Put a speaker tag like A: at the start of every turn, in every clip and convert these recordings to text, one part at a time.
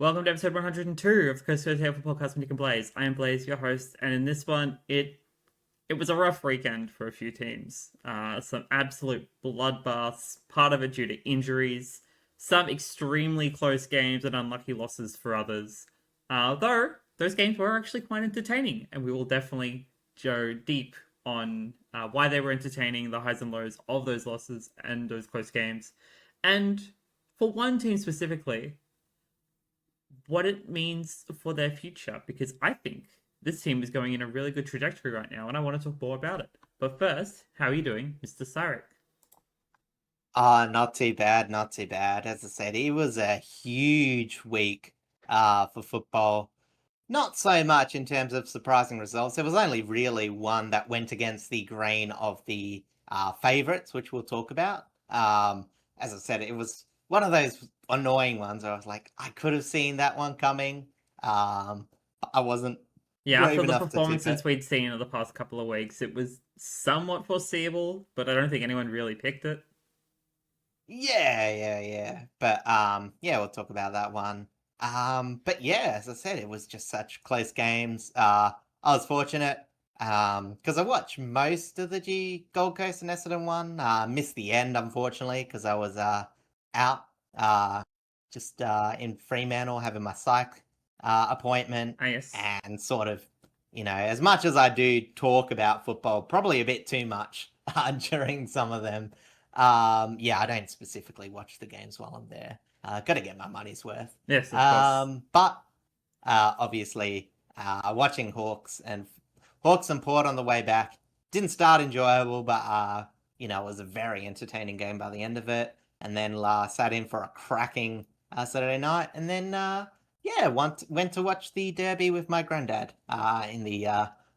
A: Welcome to episode 102 of the Coast to Coast podcast with Nick and Blaze. I am Blaze, your host, and in this one, it was a rough weekend for a few teams. Some absolute bloodbaths, part of it due to injuries, some extremely close games and unlucky losses for others. Though those games were actually quite entertaining, and we will definitely go deep on why they were entertaining, the highs and lows of those losses and those close games, and for one team specifically, what it means for their future, because I think this team is going in a really good trajectory right now, and I want to talk more about it. But first, how are you doing, Mr. Sarek?
B: Not too bad, not too bad. As I said, it was a huge week for football. Not so much in terms of surprising results. There was only really one that went against the grain of the favourites, which we'll talk about. As I said, it was one of those annoying ones where I was like, I could have seen that one coming. But I wasn't
A: Yeah,
B: brave
A: after the
B: enough to tip
A: performances
B: it.
A: we'd seen in the past couple of weeks, it was somewhat foreseeable, but I don't think anyone really picked it.
B: Yeah. But yeah, we'll talk about that one. But yeah, as I said, it was just such close games. I was fortunate because I watched most of the Gold Coast and Essendon one. Missed the end unfortunately because I was out just in Fremantle having my psych appointment
A: I guess.
B: and sort of as much as I do talk about football, probably a bit too much during some of them. Yeah, I don't specifically watch the games while I'm there. Got to get my money's worth.
A: Yes, of course.
B: But obviously, watching Hawks and Port on the way back didn't start enjoyable, but it was a very entertaining game by the end of it. And then sat in for a cracking Saturday night, and then yeah, went to watch the derby with my granddad in the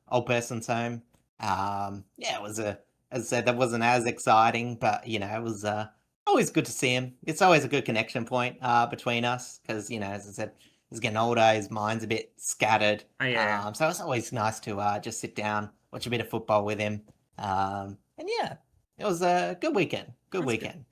B: old person's home. Yeah, it was as I said, that wasn't as exciting, but it was always good to see him. It's always a good connection point between us because as I said, he's getting older, his mind's a bit scattered.
A: Yeah.
B: So it's always nice to just sit down, watch a bit of football with him. And yeah, it was a good weekend. Good
A: That's good.
B: weekend.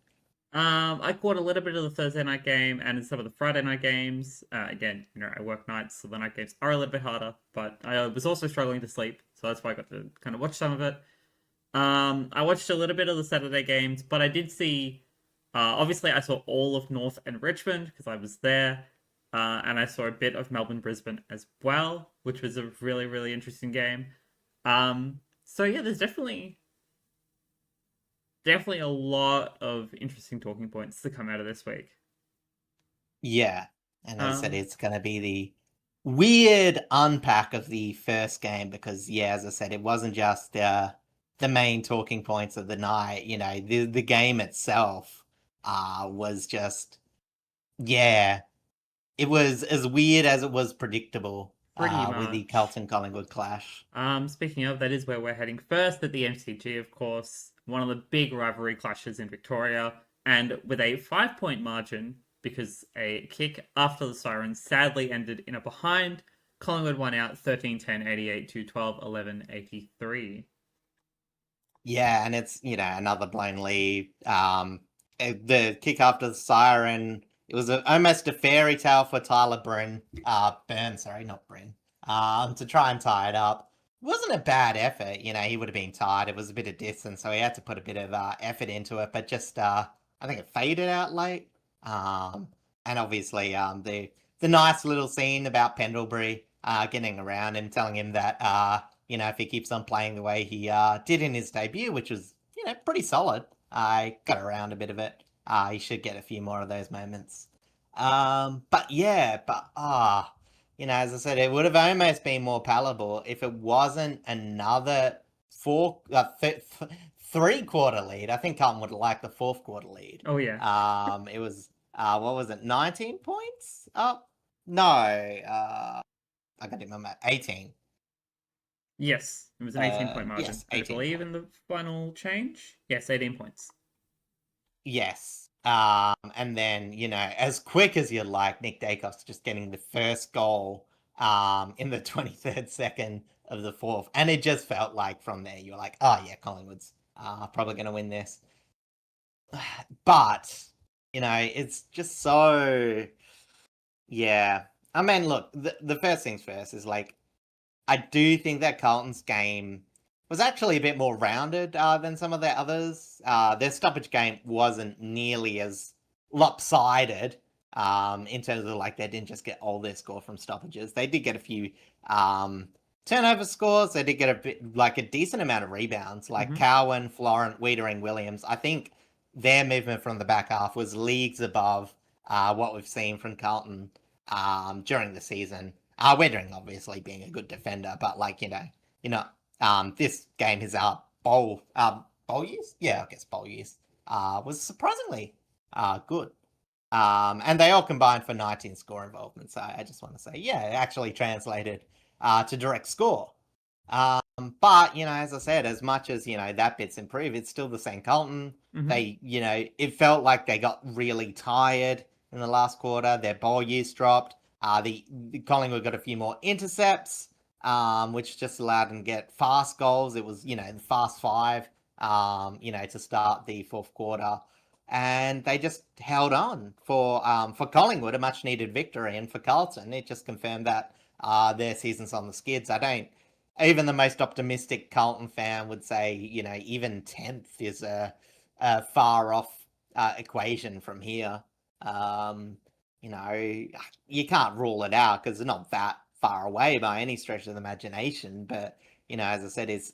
A: I caught a little bit of the Thursday night game and some of the Friday night games. Again, I work nights, so the night games are a little bit harder, but I was also struggling to sleep, so that's why I got to kind of watch some of it. I watched a little bit of the Saturday games, but I did see. Obviously, I saw all of North and Richmond because I was there, and I saw a bit of Melbourne Brisbane as well, which was a really really interesting game. So yeah, there's definitely a lot of interesting talking points to come out of this week.
B: Yeah, and as I said,
A: Um,
B: it's going to be the weird unpack of the first game because yeah, as I said, it wasn't just the main talking points of the night. The game itself was just yeah, it was as weird as it was predictable
A: Pretty
B: with the
A: much.
B: Carlton Collingwood clash.
A: Speaking of, that is where we're heading first at the MCG, of course, one of the big rivalry clashes in Victoria, and with a 5 point margin because a kick after the siren sadly ended in a behind. Collingwood won out 13-10, 88 to 12, 11, 83.
B: Yeah, and it's another blown lead. The kick after the siren, it was almost a fairy tale for Tyler Burn, sorry, not Bryn, to try and tie it up. It wasn't a bad effort, he would have been tired. It was a bit of distance, so he had to put a bit of effort into it, but just I think it faded out late. Um, and obviously the nice little scene about Pendlebury getting around him, telling him that if he keeps on playing the way he did in his debut, which was, pretty solid. I got around a bit of it. He should get a few more of those moments. But yeah, as I said, it would have almost been more palatable if it wasn't another 3-quarter lead. I think Carlton would have liked the 4th-quarter lead.
A: Oh, yeah.
B: It was, what was it, 19 points up? No, I got it, my 18.
A: Yes, it was an 18-point margin.
B: Yes,
A: And I
B: 18
A: believe in
B: points.
A: the final change, yes, 18 points.
B: Yes. And then, as quick as you like, Nick Dacos just getting the first goal in the 23rd second of the 4th. And it just felt like from there, you were like, oh, yeah, Collingwood's probably going to win this. But, it's just so Yeah. I mean, look, the first things first is like, I do think that Carlton's game was actually a bit more rounded than some of their others. Their stoppage game wasn't nearly as lopsided in terms of like they didn't just get all their score from stoppages. They did get a few um, turnover scores. They did get a bit like a decent amount of rebounds. Like Cowan, Florent, Wiedering, Williams. I think their movement from the back half was leagues above what we've seen from Carlton during the season. Wiedering obviously being a good defender, but like this game his bowl use, yeah, I guess bowl use was surprisingly good. And they all combined for 19 score involvement. So I just want to say, yeah, it actually translated to direct score. But as I said, as much as that bit's improved, it's still the same Carlton. They, it felt like they got really tired in the last quarter. Their ball use dropped. The Collingwood got a few more intercepts, which just allowed them to get fast goals. It was, the fast five, to start the fourth quarter. And they just held on for Collingwood, a much needed victory. And for Carlton, it just confirmed that their season's on the skids. Even the most optimistic Carlton fan would say, even 10th is a far off equation from here. You can't rule it out because it's not that far away by any stretch of the imagination. But, as I said, it's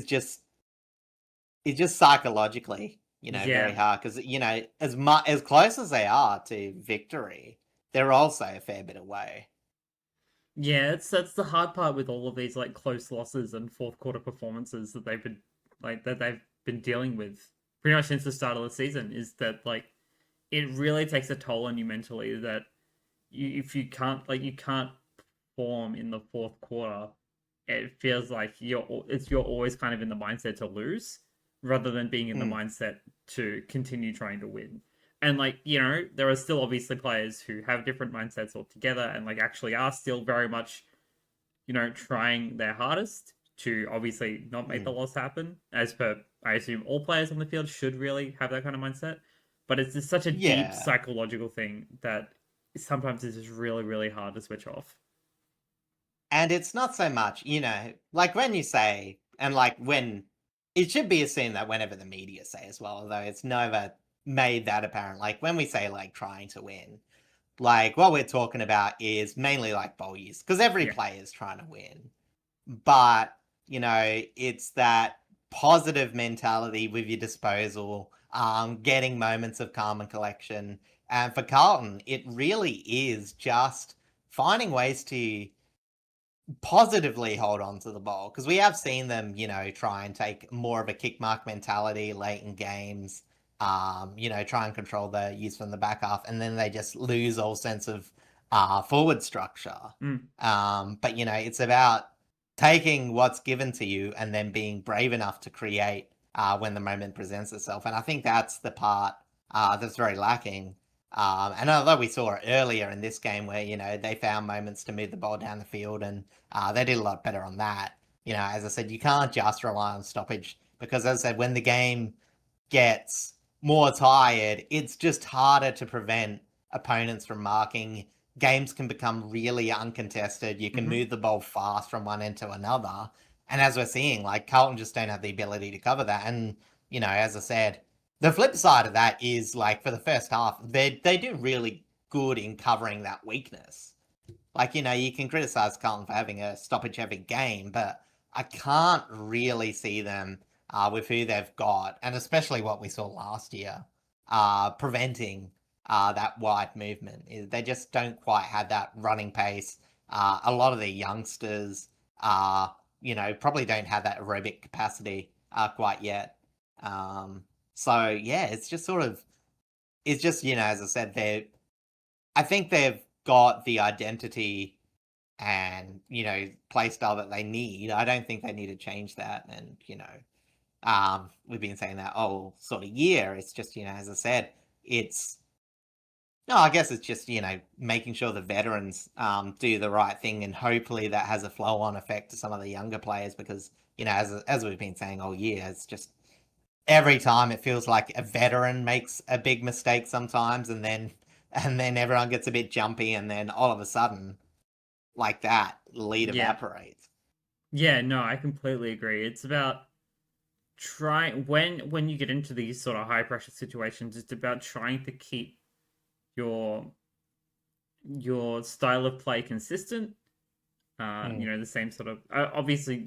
B: just psychologically, very hard because, as close as they are to victory, they're also a fair bit away.
A: Yeah, that's the hard part with all of these like close losses and fourth quarter performances that they've been dealing with pretty much since the start of the season is that like it really takes a toll on you mentally that if you can't perform in the fourth quarter, it feels like you're always kind of in the mindset to lose rather than being in the mindset to continue trying to win. And there are still obviously players who have different mindsets altogether and like actually are still very much, trying their hardest to obviously not make the loss happen. As per, I assume all players on the field should really have that kind of mindset. But it's just such a deep psychological thing that sometimes it's just really, really hard to switch off.
B: And it's not so much, like when you say, and like when it should be assumed that whenever the media say as well, although it's never made that apparent, like when we say like trying to win, like what we're talking about is mainly like bowl use because every player is trying to win. But, it's that positive mentality with your disposal, getting moments of calm and collection. And for Carlton, it really is just finding ways to positively hold on to the ball because we have seen them, try and take more of a kick mark mentality late in games, try and control the use from the back half, and then they just lose all sense of forward structure. But it's about taking what's given to you and then being brave enough to create when the moment presents itself. And I think that's the part that's very lacking. And although we saw it earlier in this game where, they found moments to move the ball down the field and they did a lot better on that. As I said, you can't just rely on stoppage because, as I said, when the game gets more tired, it's just harder to prevent opponents from marking. Games can become really uncontested. You can move the ball fast from one end to another. And as we're seeing, like Carlton just don't have the ability to cover that. And, as I said, the flip side of that is like for the first half, they do really good in covering that weakness. Like, you can criticize Carlton for having a stoppage heavy game, but I can't really see them with who they've got, and especially what we saw last year, preventing that wide movement. They just don't quite have that running pace. A lot of the youngsters, probably don't have that aerobic capacity quite yet. So yeah, it's just as I said, I think they've got the identity and, play style that they need. I don't think they need to change that. And, we've been saying that all sort of year. It's just, as I said, I guess it's just, making sure the veterans do the right thing, and hopefully that has a flow on effect to some of the younger players because, as we've been saying all year, it's just every time it feels like a veteran makes a big mistake sometimes, and then everyone gets a bit jumpy, and then all of a sudden, like that, lead
A: Yeah.
B: evaporates.
A: Yeah, no, I completely agree. It's about trying when you get into these sort of high pressure situations, it's about trying to keep your style of play consistent.
B: Mm.
A: The same sort of obviously,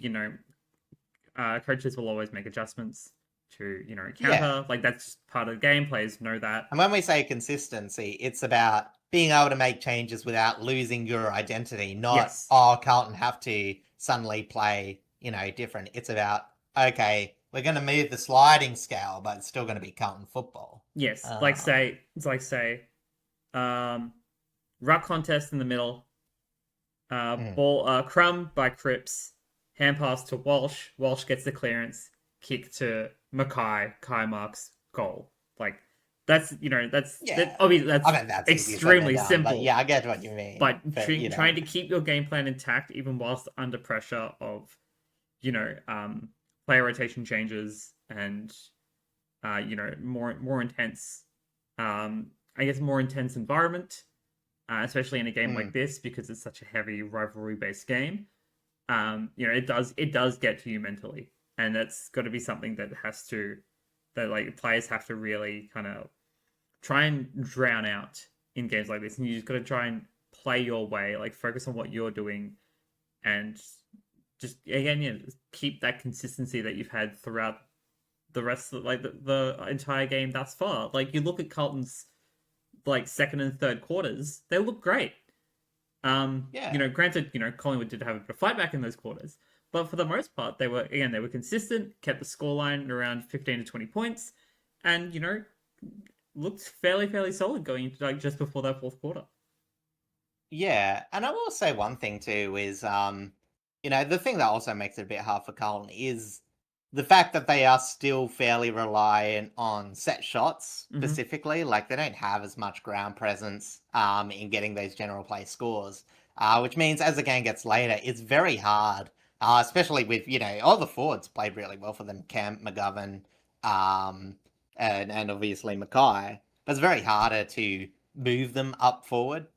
A: coaches will always make adjustments to,
B: Yeah.
A: counter. Like that's just part of the game. Players know that.
B: And when we say consistency, it's about being able to make changes without losing your identity, not,
A: Yes.
B: oh, Carlton have to suddenly play, different. It's about, okay, we're going to move the sliding scale, but it's still going to be Carlton football.
A: Yes.
B: Um,
A: It's like say, um, ruck contest in the middle.
B: mm,
A: Ball Crumb by Cripps, hand pass to Walsh. Walsh gets the clearance, kick to Mackay. Kai marks goal. Like that.
B: yeah.
A: Obviously,
B: I
A: that's
B: mean, that's easier said than
A: extremely
B: done, but
A: simple.
B: yeah, I get what you mean.
A: But
B: But,
A: trying to keep your game plan intact, even whilst under pressure of, you know, um, player rotation changes and, more intense, I guess more intense environment, especially in a game like
B: mm,
A: this because it's such a heavy rivalry based game. It does get to you mentally, and that's got to be something that like players have to really kind of try and drown out in games like this, and you just got to try and play your way, like focus on what you're doing, and just again, just keep that consistency that you've had throughout the rest of the entire game thus far. Like you look at Carlton's like second and third quarters, they look great.
B: yeah.
A: Granted, Collingwood did have a bit of fight back in those quarters, but for the most part, they were consistent, kept the scoreline around 15 to 20 points, and looked fairly solid going into like just before that fourth quarter.
B: Yeah, and I will say one thing too is, the thing that also makes it a bit hard for Carlton is the fact that they are still fairly reliant on set shots
A: Mm-hmm.
B: specifically. Like they don't have as much ground presence, in getting those general play scores, which means as the game gets later, it's very hard, especially with, all the forwards played really well for them, Kemp, McGovern, um, and obviously Mackay. But it's very harder to move them up forward,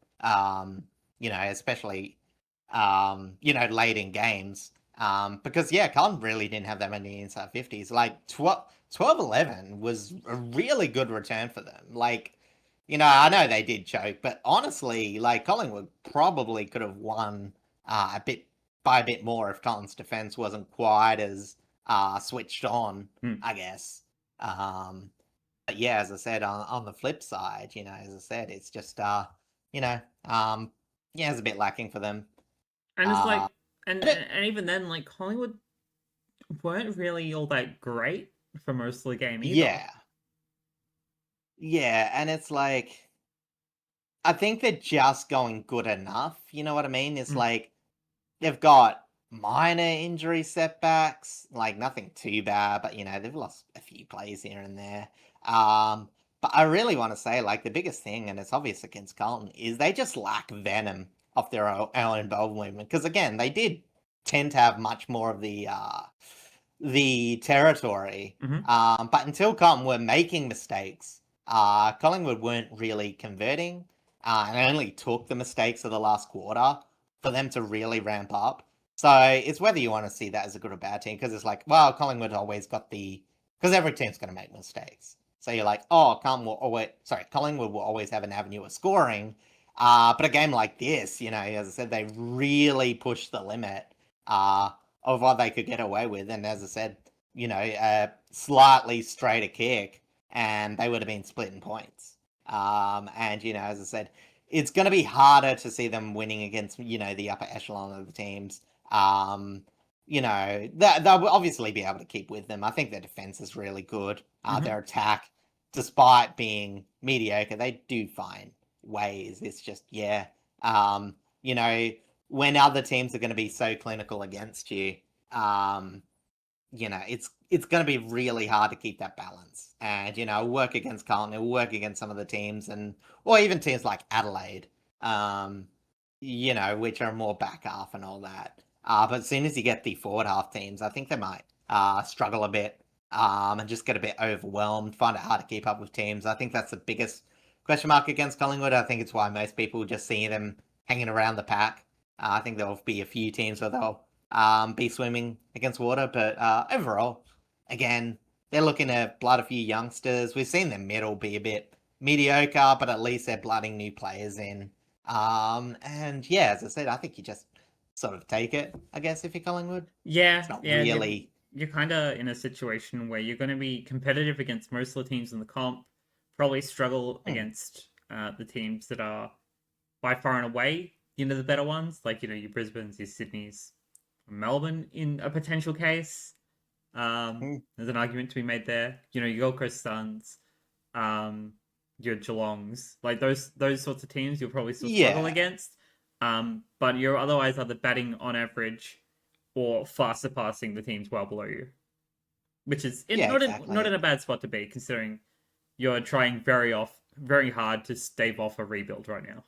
B: especially, late in games. Because, yeah, Carlton really didn't have that many inside 50s. Like, 12-11 was a really good return for them. Like, I know they did choke, but honestly, like, Collingwood probably could have won, by a bit more if Carlton's defense wasn't quite as, switched on,
A: Mm.
B: I guess. Um, but yeah, as I said, on the flip side, as I said, it's just, you know, um, yeah, it's a bit lacking for them.
A: And it's
B: Uh,
A: like, and,
B: but
A: and even then, like Collingwood weren't really all that great for most of the game either.
B: yeah, yeah, and it's like I think they're just going good enough. You know what I mean? It's
A: Mm.
B: like they've got minor injury setbacks, like nothing too bad, but they've lost a few plays here and there. Um, but I really want to say, like, the biggest thing, and it's obvious against Carlton, is they just lack venom off their own ball movement. Because again, they did tend to have much more of the territory.
A: Mm-hmm.
B: But until Carlton were making mistakes, Collingwood weren't really converting, and it only took the mistakes of the last quarter for them to really ramp up. So it's whether you want to see that as a good or bad team, because it's like, well, Collingwood always got because every team's going to make mistakes. So you're like, oh, Collingwood will always have an avenue of scoring. But a game like this, as I said, they really pushed the limit, of what they could get away with. And as I said, a slightly straighter kick, and they would have been splitting points. And, as I said, it's going to be harder to see them winning against, the upper echelon of the teams. They'll obviously be able to keep with them. I think their defense is really good.
A: Mm-hmm.
B: Their attack, despite being mediocre, they do find ways. It's just, yeah, um, you know, when other teams are going to be so clinical against you, um, it's going to be really hard to keep that balance. And work against Carlton, it'll work against some of the teams, or even teams like Adelaide, um, which are more back half and all that. But as soon as you get the forward half teams, I think they might struggle a bit. and just get a bit overwhelmed, find it hard to keep up with teams. I think that's the biggest question mark against Collingwood. I think it's why most people just see them hanging around the pack. I think there'll be a few teams where they'll be swimming against water, but overall, again, they're looking to blood a few youngsters. We've seen their middle be a bit mediocre, but at least they're blooding new players in. And yeah, as I said, I think you just sort of take it, I guess, if you're Collingwood.
A: Yeah,
B: It's not
A: yeah.
B: really.
A: You're kind of in a situation where you're going to be competitive against most of the teams in the comp, probably struggle against the teams that are by far and away, the better ones, like, your Brisbane's, your Sydney's, Melbourne in a potential case. There's an argument to be made there. Your Gold Coast Suns, your Geelongs, like those sorts of teams, you'll probably still struggle
B: Yeah.
A: against. But you're otherwise either batting on average or far surpassing the teams well below you, which is not
B: Exactly.
A: in a bad spot to be, considering you're trying very hard to stave off a rebuild right now.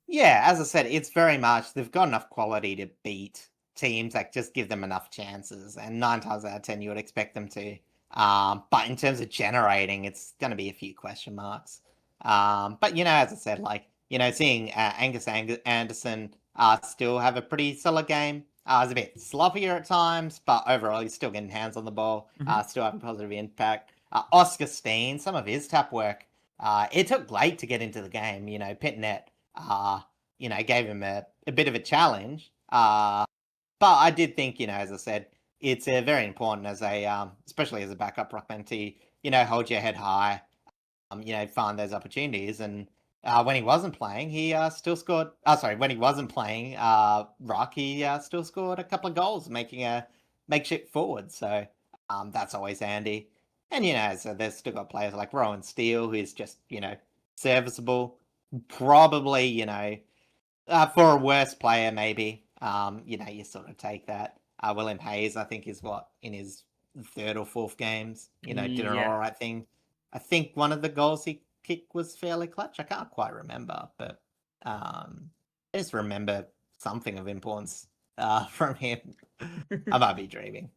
B: Yeah, as I said, it's very much they've got enough quality to beat teams, like just give them enough chances, and 9 times out of 10 you would expect them to. But in terms of generating, it's going to be a few question marks. But as I said, like seeing Angus Anderson still have a pretty solid game. It's a bit sloppier at times, but overall he's still getting hands on the ball, still having positive impact. Oscar Steen, some of his tap work, it took late to get into the game. Pitnet gave him a bit of a challenge. But I did think, as I said, it's very important as especially as a backup ruckman to, hold your head high, find those opportunities. And when he wasn't playing, he still scored. When he wasn't playing ruck, he still scored a couple of goals, making a makeshift forward. So that's always handy. And, so they've still got players like Rowan Steele, who's just, serviceable. Probably, for a worse player, maybe, you sort of take that. William Hayes, I think, is in his third or fourth games, did an all right thing. I think one of the goals he kicked was fairly clutch. I can't quite remember, but I just remember something of importance from him. I might be dreaming.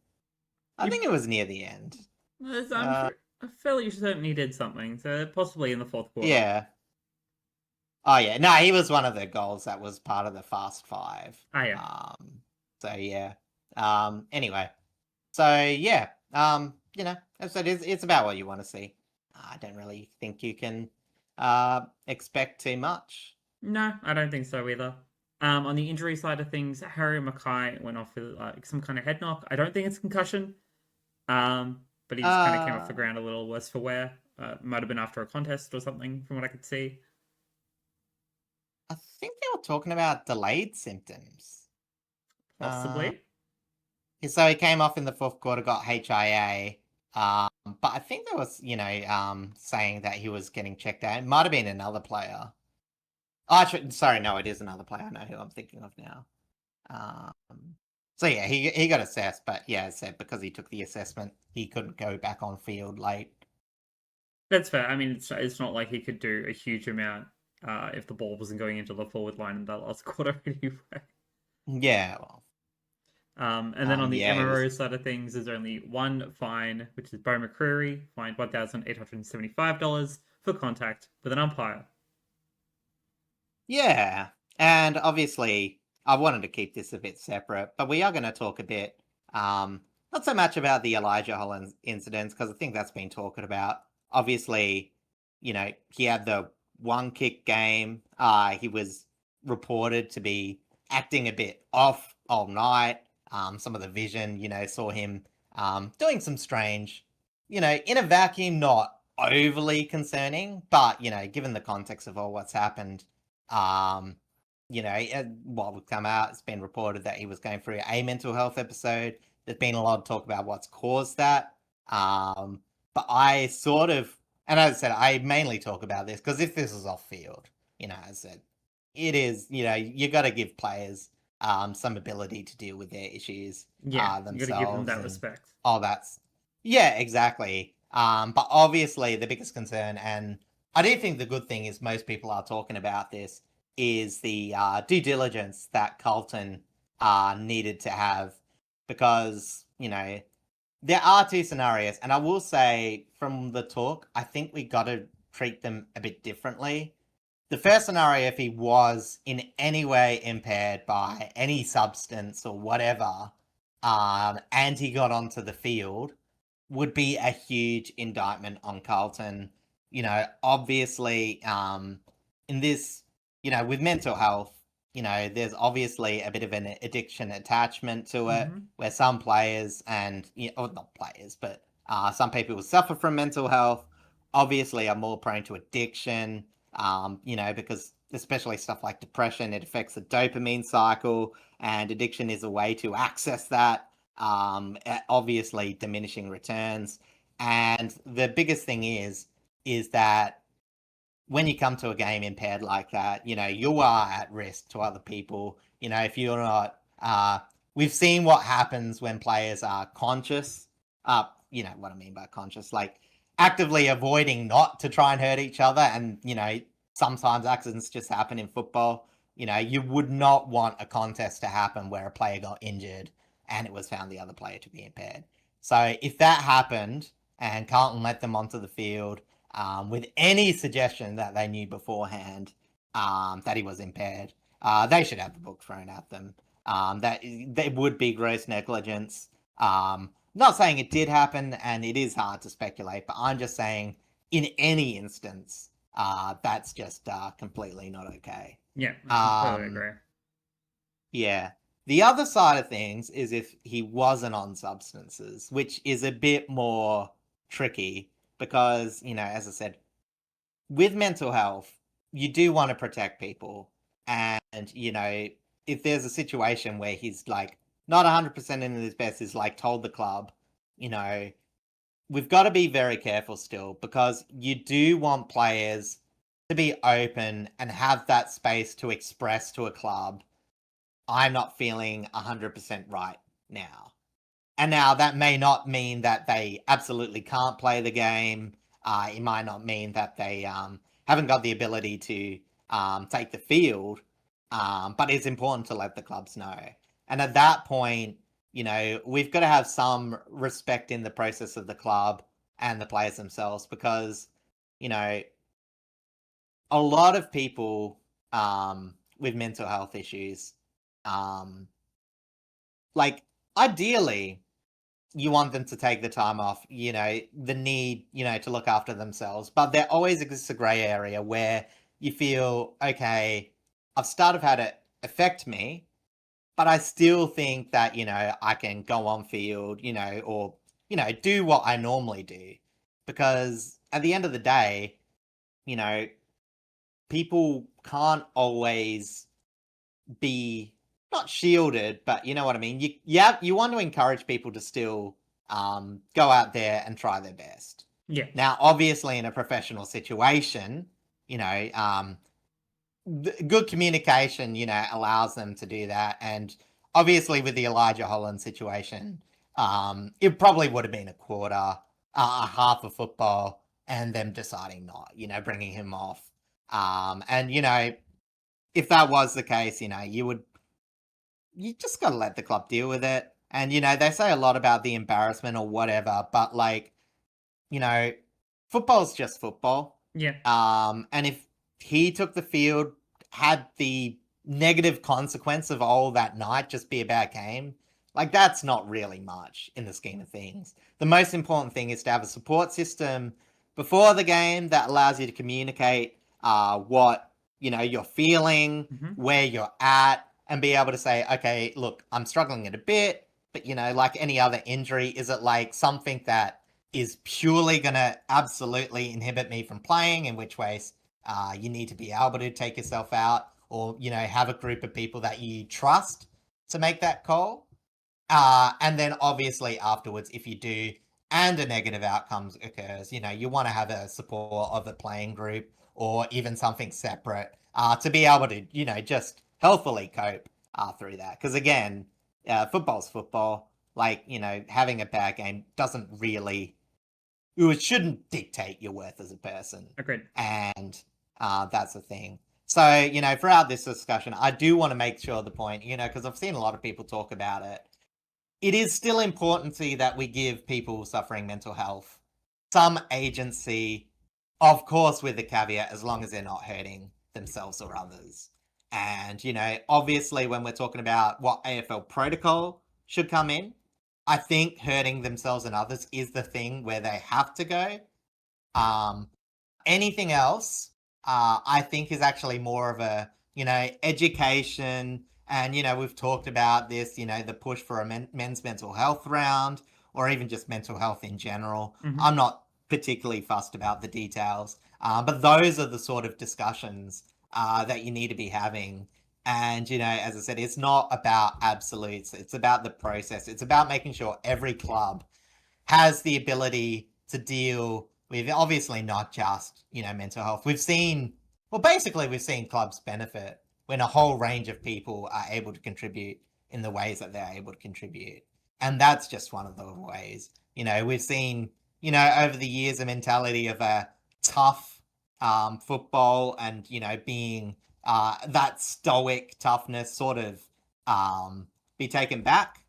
B: I think it was near the end.
A: I'm fairly certain he did something, so possibly in the fourth quarter.
B: Yeah. Oh yeah, no, he was one of the goals that was part of the Fast Five.
A: Ah, yeah.
B: So yeah. Anyway, so yeah. As I said, it's about what you want to see. I don't really think you can expect too much.
A: No, I don't think so either. On the injury side of things, Harry Mackay went off with some kind of head knock. I don't think it's concussion. But he just kind of came off the ground a little worse for wear. Might have been after a contest or something, from what I could see.
B: I think they were talking about delayed symptoms.
A: Possibly.
B: So he came off in the fourth quarter, got HIA. But I think there was, saying that he was getting checked out. It might have been another player. Oh, actually, sorry, no, it is another player. I know who I'm thinking of now. So yeah, he got assessed, but yeah, as I said, because he took the assessment, he couldn't go back on field late.
A: That's fair. I mean, it's not like he could do a huge amount if the ball wasn't going into the forward line in that last quarter anyway.
B: Yeah, well.
A: And then on the MRO side of things, there's only one fine, which is Bo McCreary, fined $1,875 for contact with an umpire.
B: Yeah, and obviously, I wanted to keep this a bit separate, but we are going to talk a bit, not so much about the Elijah Hollands incidents, because I think that's been talked about. Obviously, he had the one kick game. He was reported to be acting a bit off all night. Some of the vision, saw him doing some strange, in a vacuum, not overly concerning, but, given the context of all what's happened, what would come out, it's been reported that he was going through a mental health episode. There's been a lot of talk about what's caused that. But I sort of, and as I said, I mainly talk about this because if this is off field, as I said, it is, you got to give players some ability to deal with their issues themselves.
A: You got to give them that respect.
B: Oh, yeah, exactly. But obviously the biggest concern, and I do think the good thing is most people are talking about this, is the due diligence that Carlton needed to have because, there are two scenarios, and I will say from the talk, I think we got to treat them a bit differently. The first scenario, if he was in any way impaired by any substance or whatever, and he got onto the field, would be a huge indictment on Carlton. Obviously, in this, with mental health, there's obviously a bit of an addiction attachment to it, where some players or not players, but some people who suffer from mental health obviously are more prone to addiction, because especially stuff like depression, it affects the dopamine cycle, and addiction is a way to access that, obviously diminishing returns. And the biggest thing is that when you come to a game impaired like that, you are at risk to other people. If you're not, we've seen what happens when players are conscious. What I mean by conscious, like actively avoiding not to try and hurt each other. And, sometimes accidents just happen in football. You would not want a contest to happen where a player got injured and it was found the other player to be impaired. So if that happened and Carlton let them onto the field, with any suggestion that they knew beforehand that he was impaired, they should have the book thrown at them. That would be gross negligence. Not saying it did happen, and it is hard to speculate, but I'm just saying in any instance, that's just completely not okay.
A: Yeah, I completely agree.
B: Yeah. The other side of things is if he wasn't on substances, which is a bit more tricky because, as I said, with mental health, you do want to protect people. And, if there's a situation where he's like not 100% in his best, is like told the club, we've got to be very careful still because you do want players to be open and have that space to express to a club, I'm not feeling 100% right now. And now that may not mean that they absolutely can't play the game. It might not mean that they haven't got the ability to take the field. But it's important to let the clubs know. And at that point, we've got to have some respect in the process of the club and the players themselves because, a lot of people with mental health issues, like ideally, you want them to take the time off, the need, to look after themselves. But there always exists a grey area where you feel, okay, I've started had it affect me, but I still think that, I can go on field, or, do what I normally do. Because at the end of the day, people can't always be not shielded, but you know what I mean. You want to encourage people to still go out there and try their best.
A: Yeah.
B: Now, obviously, in a professional situation, good communication, allows them to do that. And obviously, with the Elijah Hollands situation, it probably would have been a quarter, a half of football, and them deciding not, bringing him off. And if that was the case, you just got to let the club deal with it. And, they say a lot about the embarrassment or whatever, but football's just football.
A: Yeah.
B: And if he took the field, had the negative consequence of all that night just be a bad game, that's not really much in the scheme of things. The most important thing is to have a support system before the game that allows you to communicate what, you're feeling, where you're at, and be able to say, okay, look, I'm struggling a bit, but, like any other injury, is it like something that is purely going to absolutely inhibit me from playing, in which ways you need to be able to take yourself out or, have a group of people that you trust to make that call. And then obviously afterwards, if you do and a negative outcome occurs, you want to have a support of a playing group or even something separate to be able to, just healthily cope through that. Because again, football's football. Having a bad game doesn't really, it shouldn't dictate your worth as a person.
A: Agreed.
B: And that's the thing. So, throughout this discussion, I do want to make sure the point, because I've seen a lot of people talk about it. it is still important to that we give people suffering mental health some agency, of course, with the caveat, as long as they're not hurting themselves or others. And, obviously, when we're talking about what AFL protocol should come in, I think hurting themselves and others is the thing where they have to go. Anything else, I think, is actually more of a, education. And, we've talked about this, the push for a men's mental health round, or even just mental health in general.
A: Mhm.
B: I'm not particularly fussed about the details, but those are the sort of discussions that you need to be having. And, as I said, it's not about absolutes. It's about the process. It's about making sure every club has the ability to deal with, obviously not just, mental health. We've seen clubs benefit when a whole range of people are able to contribute in the ways that they're able to contribute. And that's just one of the ways. We've seen, over the years, a mentality of a tough football and, being that stoic toughness sort of be taken back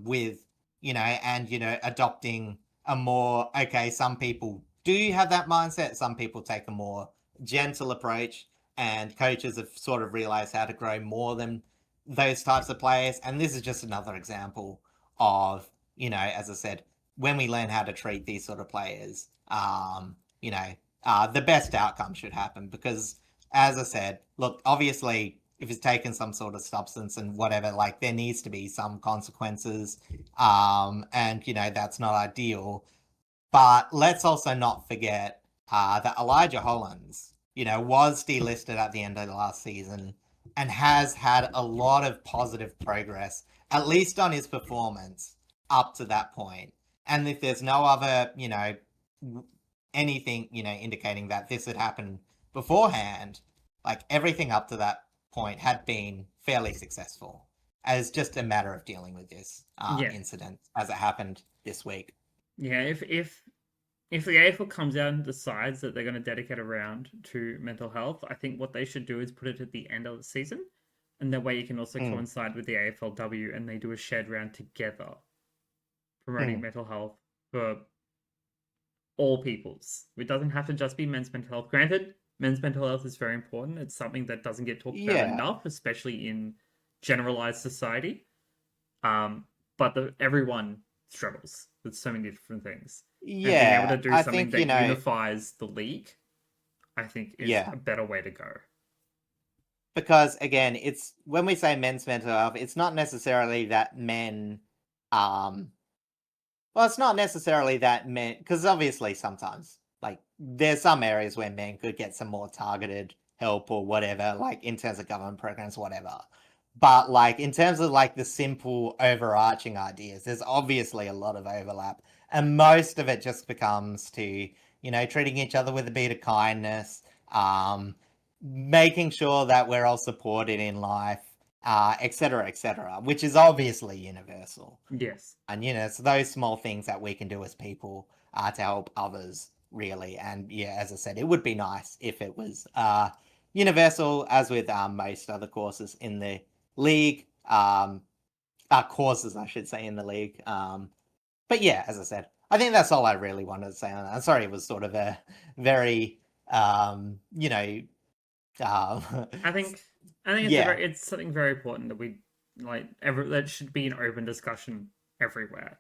B: with, and, adopting a more, okay, some people do have that mindset. Some people take a more gentle approach, and coaches have sort of realized how to grow more than those types of players. And this is just another example of, as I said, when we learn how to treat these sort of players, the best outcome should happen. Because, as I said, look, obviously, if it's taken some sort of substance and whatever, like, there needs to be some consequences. And, that's not ideal. But let's also not forget that Elijah Hollands, was delisted at the end of the last season and has had a lot of positive progress, at least on his performance up to that point. And if there's no other, anything, indicating that this had happened beforehand, like, everything up to that point had been fairly successful, as just a matter of dealing with this incident as it happened this week.
A: Yeah, if the AFL comes out and decides that they're going to dedicate a round to mental health, I think what they should do is put it at the end of the season, and that way you can also coincide with the AFLW and they do a shared round together, promoting mental health for all peoples. It doesn't have to just be men's mental health. Granted, men's mental health is very important. It's something that doesn't get talked about enough, especially in generalized society. But everyone struggles with so many different things.
B: Yeah,
A: and being able to do
B: I
A: something
B: think,
A: that unifies the league, I think, is
B: Yeah.
A: a better way to go.
B: Because again, it's when we say men's mental health, it's not necessarily that men, it's not necessarily that men, because obviously sometimes, like, there's some areas where men could get some more targeted help or whatever, like in terms of government programs, whatever. But like in terms of like the simple overarching ideas, there's obviously a lot of overlap, and most of it just becomes to, treating each other with a bit of kindness, making sure that we're all supported in life, etc., which is obviously universal.
A: Yes.
B: And, it's those small things that we can do as people to help others, really. And yeah, as I said, it would be nice if it was universal, as with most other courses in the league. Courses, I should say, in the league. But yeah, as I said, I think that's all I really wanted to say on that. I'm sorry, it was sort of a very,
A: I think it's something very important that we that should be an open discussion everywhere.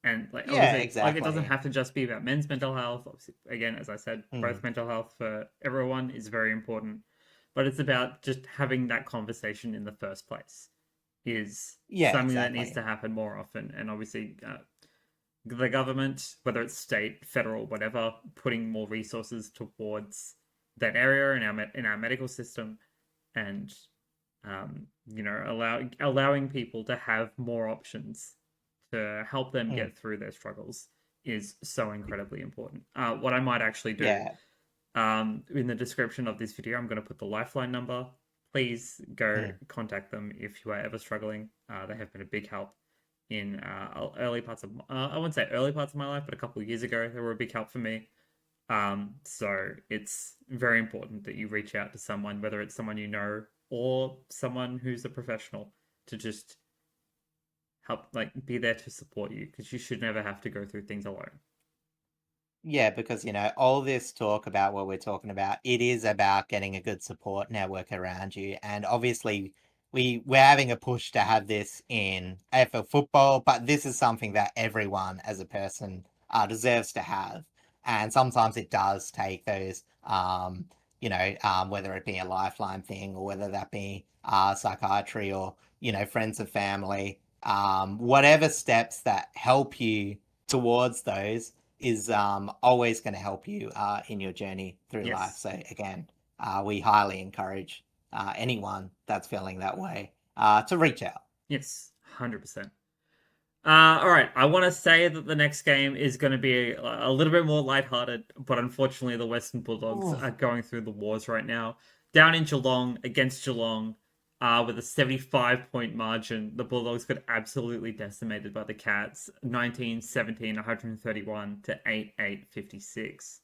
A: And like obviously,
B: exactly.
A: like it doesn't have to just be about men's mental health. Obviously, again, as I said, both mental health for everyone is very important. But it's about just having that conversation in the first place is something that needs to happen more often. And obviously, the government, whether it's state, federal, whatever, putting more resources towards that area in our medical system, and allowing people to have more options to help them get through their struggles is so incredibly important. What I might actually do, in the description of this video, I'm going to put the Lifeline number. Please go contact them if you are ever struggling. They have been a big help in early parts of I wouldn't say early parts of my life, but a couple of years ago, they were a big help for me. So it's very important that you reach out to someone, whether it's someone you know or someone who's a professional, to just help, like, be there to support you, because you should never have to go through things alone.
B: Yeah, because, all this talk about what we're talking about, it is about getting a good support network around you. And obviously, we're having a push to have this in AFL football, but this is something that everyone as a person deserves to have. And sometimes it does take those, whether it be a Lifeline thing or whether that be psychiatry or, friends and family, whatever steps that help you towards those is always going to help you in your journey through life.
A: Yes.
B: So again, we highly encourage anyone that's feeling that way to reach out.
A: Yes, 100%. All right, I want to say that the next game is going to be a little bit more lighthearted, but unfortunately, the Western Bulldogs are going through the wars right now. Down in Geelong against Geelong, with a 75-point margin, the Bulldogs got absolutely decimated by the Cats, 19-17, 131 to 8-8, 56.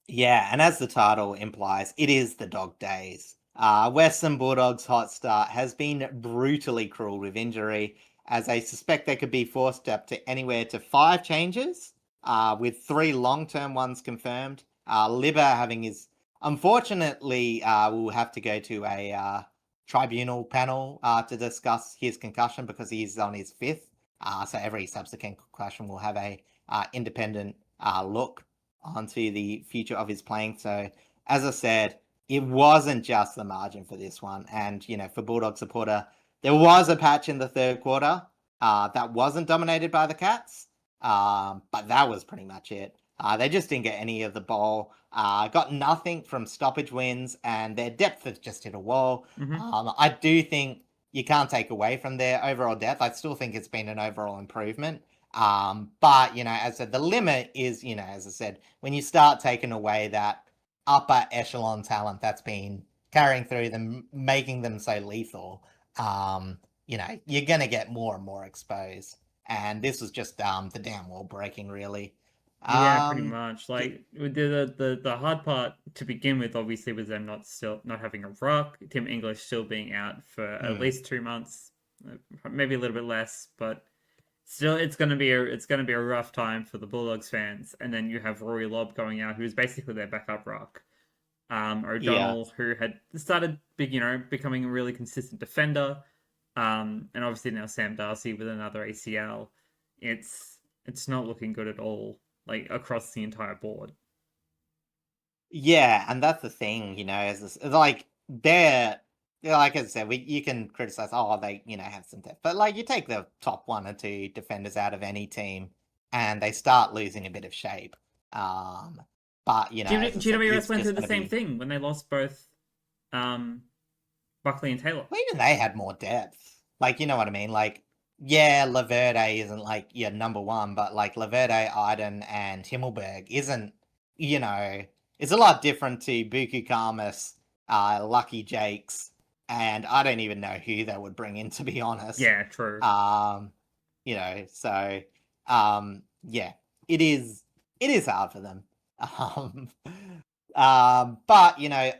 B: Yeah, and as the title implies, it is the dog days. Western Bulldogs' hot start has been brutally cruel with injury, as I suspect they could be forced up to anywhere to 5 changes, with 3 long-term ones confirmed. Libba having his... Unfortunately, will have to go to a tribunal panel to discuss his concussion because he's on his 5th. So every subsequent concussion will have a independent look onto the future of his playing. So, as I said, it wasn't just the margin for this one. And, for Bulldog supporter, there was a patch in the third quarter that wasn't dominated by the Cats, but that was pretty much it. They just didn't get any of the ball, got nothing from stoppage wins, and their depth has just hit a wall. I do think you can't take away from their overall depth. I still think it's been an overall improvement. But, as I said, the limit is, as I said, when you start taking away that upper echelon talent that's been carrying through them, making them so lethal, you're going to get more and more exposed. And this was just the damn wall breaking, really.
A: Yeah, pretty much. Like the hard part to begin with, obviously, was them not having a ruck. Tim English still being out for at least 2 months, maybe a little bit less, but still, it's gonna be a rough time for the Bulldogs fans. And then you have Rory Lobb going out, who's basically their backup ruck. O'Donnell, who had started becoming a really consistent defender, and obviously now Sam Darcy with another ACL. It's not looking good at all, like across the entire board.
B: Yeah, and that's the thing, like they're like I said, you can criticize, they have some depth, but like you take the top 1 or 2 defenders out of any team, and they start losing a bit of shape. But
A: GWS went through the same thing when they lost both, Buckley and Taylor.
B: Well, even they had more depth. Like, you know what I mean? Like, yeah, Laverde isn't like your number 1, but like Laverde, Iden, and Himmelberg isn't, it's a lot different to Buku Karmas, Lucky Jakes, and I don't even know who they would bring in, to be honest.
A: Yeah, true.
B: So, yeah, it is hard for them. But,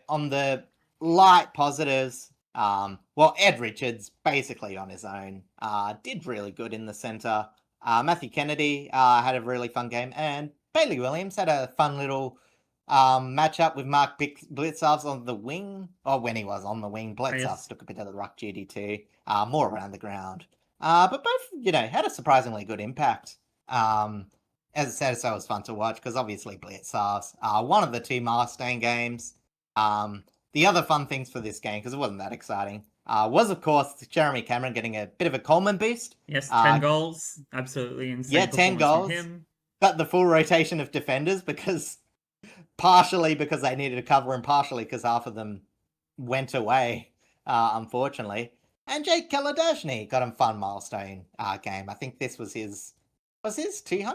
B: on the light positives, Ed Richards, basically on his own, did really good in the centre. Matthew Kennedy had a really fun game, and Bailey Williams had a fun little matchup with Mark Blitzarves on the wing, or when he was on the wing. Blitzarves took a bit of the ruck duty too, more around the ground. But both, had a surprisingly good impact. As I said, so it was fun to watch because obviously Blitzarves, one of the 2 milestone games. The other fun things for this game, because it wasn't that exciting, was, of course, Jeremy Cameron getting a bit of a Coleman boost.
A: Yes, 10 goals. Absolutely insane.
B: Yeah, 10 goals. Got the full rotation of defenders partially because they needed to cover and partially because half of them went away, unfortunately. And Jake Kaladashny got a fun milestone game. I think this was his 200th?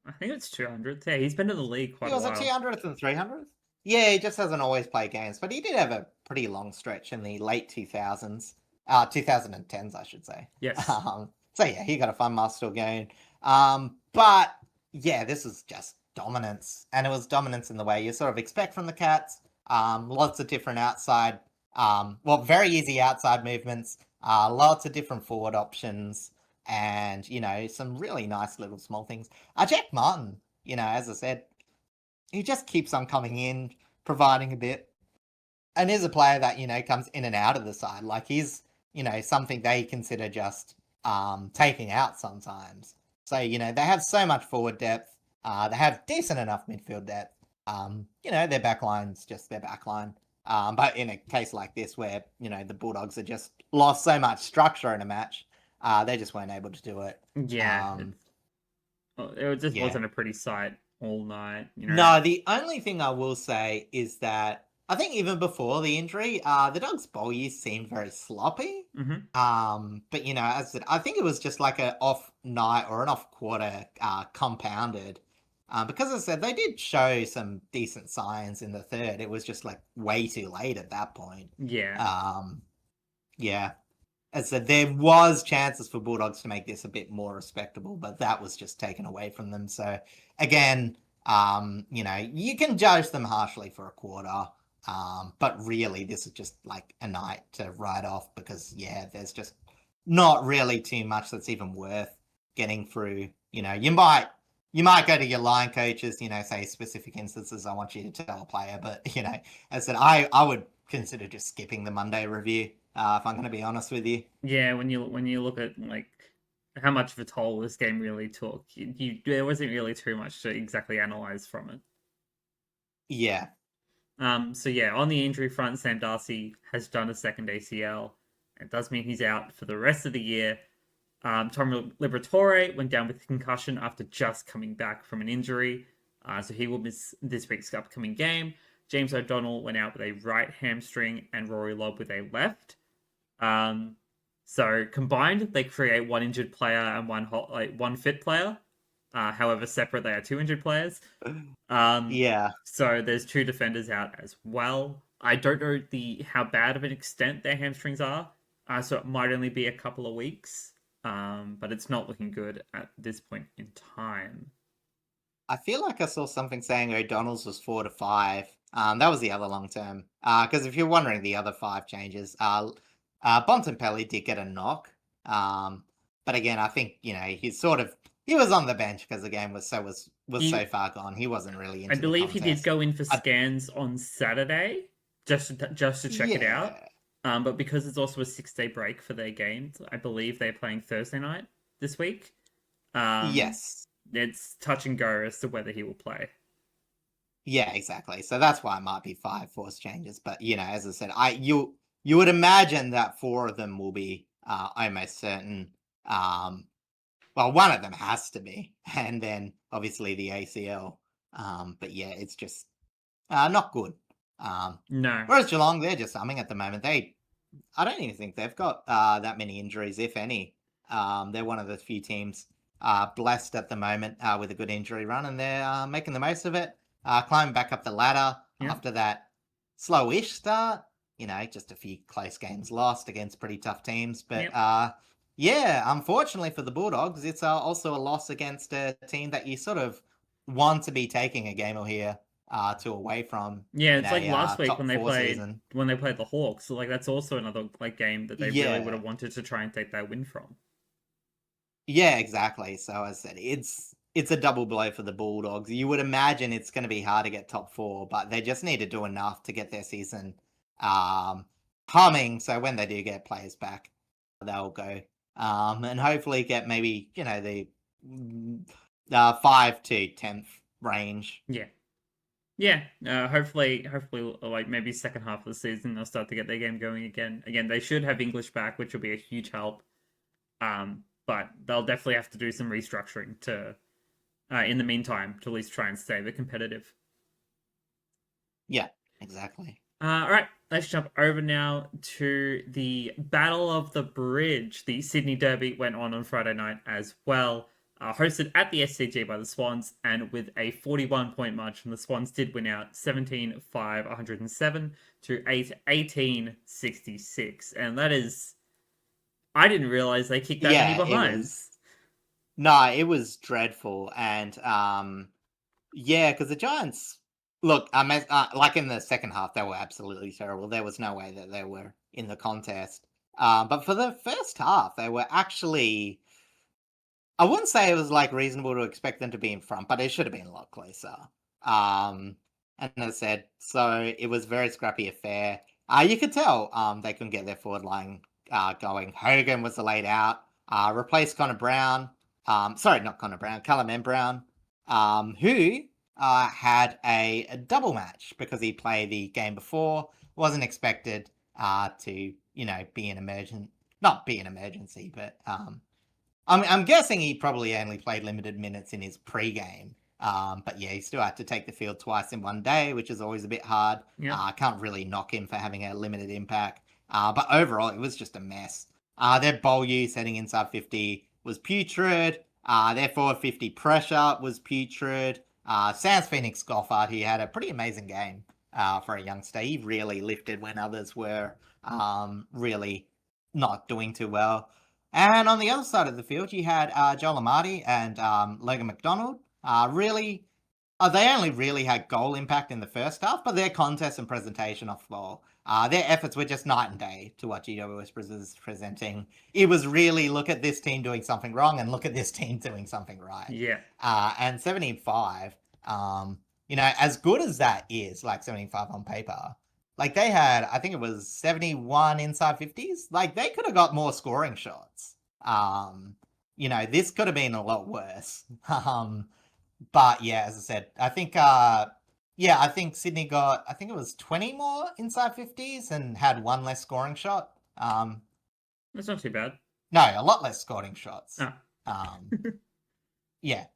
A: I think it's 200th. Yeah, he's been in the league quite a while.
B: Was it 200th and 300th? Yeah, he just hasn't always played games, but he did have a pretty long stretch in the late 2000s, 2010s, I should say.
A: Yes.
B: So yeah, he got a fun milestone game. But yeah, this was just dominance, and it was dominance in the way you sort of expect from the Cats. Lots of different outside, very easy outside movements. Lots of different forward options and, some really nice little small things. Jack Martin, as I said, he just keeps on coming in, providing a bit. And is a player that, comes in and out of the side. Like he's, something they consider just taking out sometimes. So, they have so much forward depth. They have decent enough midfield depth. Their backline's just their backline. But in a case like this where, the Bulldogs have just lost so much structure in a match, they just weren't able to do it.
A: Yeah, it just
B: yeah.
A: wasn't a pretty sight all night.
B: No, the only thing I will say is that I think even before the injury, the Dogs' bowl use seemed very sloppy. But as I said, I think it was just like an off night or an off quarter compounded. Because as I said, they did show some decent signs in the third. It was just like way too late at that point.
A: Yeah.
B: Yeah. As I said, there was chances for Bulldogs to make this a bit more respectable, but that was just taken away from them. So again, you can judge them harshly for a quarter. But really, this is just like a night to write off because, there's just not really too much that's even worth getting through. You might go to your line coaches, say specific instances, I want you to tell a player. But, as I said, I would consider just skipping the Monday review, if I'm going to be honest with you.
A: Yeah, when you look at like how much of a toll this game really took, there wasn't really too much to exactly analyze from it.
B: Yeah.
A: So yeah, on the injury front, Sam Darcy has done a second ACL. It does mean he's out for the rest of the year. Tom Liberatore went down with concussion after just coming back from an injury. So he will miss this week's upcoming game. James O'Donnell went out with a right hamstring and Rory Lobb with a left. So combined, they create one injured player and one fit player. However, separate, they are two injured players.
B: Yeah.
A: So there's two defenders out as well. I don't know how bad of an extent their hamstrings are. So it might only be a couple of weeks. But it's not looking good at this point in time.
B: I feel like I saw something saying O'Donnell's was 4 to 5. That was the other long term. Because if you're wondering the other 5 changes, Bontempelli did get a knock. But again, I think he was on the bench because the game was so far gone. He wasn't really into
A: I believe
B: the
A: he did go in for scans on Saturday just to check it out. But because it's also a 6-day break for their games, I believe they're playing Thursday night this week.
B: Yes.
A: It's touch and go as to whether he will play.
B: Yeah, exactly. So that's why it might be 5 forced changes. But, as I said, you would imagine that 4 of them will be almost certain. Well, one of them has to be. And then, obviously, the ACL. But, yeah, it's just not good.
A: No.
B: Whereas Geelong, they're just humming at the moment. I don't even think they've got that many injuries, if any. They're one of the few teams blessed at the moment with a good injury run, and they're making the most of it. Climbing back up the ladder after that slowish start. Just a few close games lost against pretty tough teams. But unfortunately for the Bulldogs, it's also a loss against a team that you sort of want to be taking a game or here to away from.
A: Yeah, it's like last week when they played
B: season.
A: when they played the Hawks. So that's also another game that they really would have wanted to try and take that win from.
B: Yeah, exactly. So as I said, it's a double blow for the Bulldogs. You would imagine it's going to be hard to get top 4, but they just need to do enough to get their season humming. So when they do get players back, they'll go and hopefully get maybe the 5 to 10th range.
A: Yeah, hopefully, like maybe second half of the season they'll start to get their game going again. Again, they should have English back, which will be a huge help. But they'll definitely have to do some restructuring to, in the meantime, to at least try and stay competitive.
B: Yeah, exactly.
A: All right, let's jump over now to the Battle of the Bridge. The Sydney Derby went on Friday night as well. Hosted at the SCG by the Swans, and with a 41-point margin, the Swans did win out 17-5-107 to 18-66. And that is... I didn't realize they kicked that many behind.
B: It was dreadful. And, because the Giants... Look, like in the second half, they were absolutely terrible. There was no way that they were in the contest. But for the first half, they were actually, I wouldn't say it was like reasonable to expect them to be in front, but it should have been a lot closer. And as I said, so it was a very scrappy affair. You could tell they couldn't get their forward line going. Hogan was laid out, replaced Connor Brown. Sorry, not Connor Brown, Callum M. Brown, who had a double match because he played the game before. Wasn't expected to, be not be an emergency, but I'm guessing he probably only played limited minutes in his pre-game. But yeah, he still had to take the field twice in one day, which is always a bit hard.
A: Yeah.
B: I can't really knock him for having a limited impact. But overall, it was just a mess. Their bowl use heading inside 50 was putrid. Their forward 50 pressure was putrid. Sans Phoenix Goffard, he had a pretty amazing game for a youngster. He really lifted when others were really not doing too well. And on the other side of the field, you had Joel Amati and Logan McDonald. They only really had goal impact in the first half, but their contest and presentation off the ball, their efforts were just night and day to what GWS was presenting. It was really look at this team doing something wrong and look at this team doing something right.
A: Yeah.
B: And 75, as good as that is, like 75 on paper, like they had, I think it was 71 inside 50s. Like they could have got more scoring shots. This could have been a lot worse. But yeah, as I said, I think Sydney got, I think it was 20 more inside 50s and had one less scoring shot.
A: That's not too bad.
B: No, a lot less scoring shots.
A: Oh.
B: Yeah.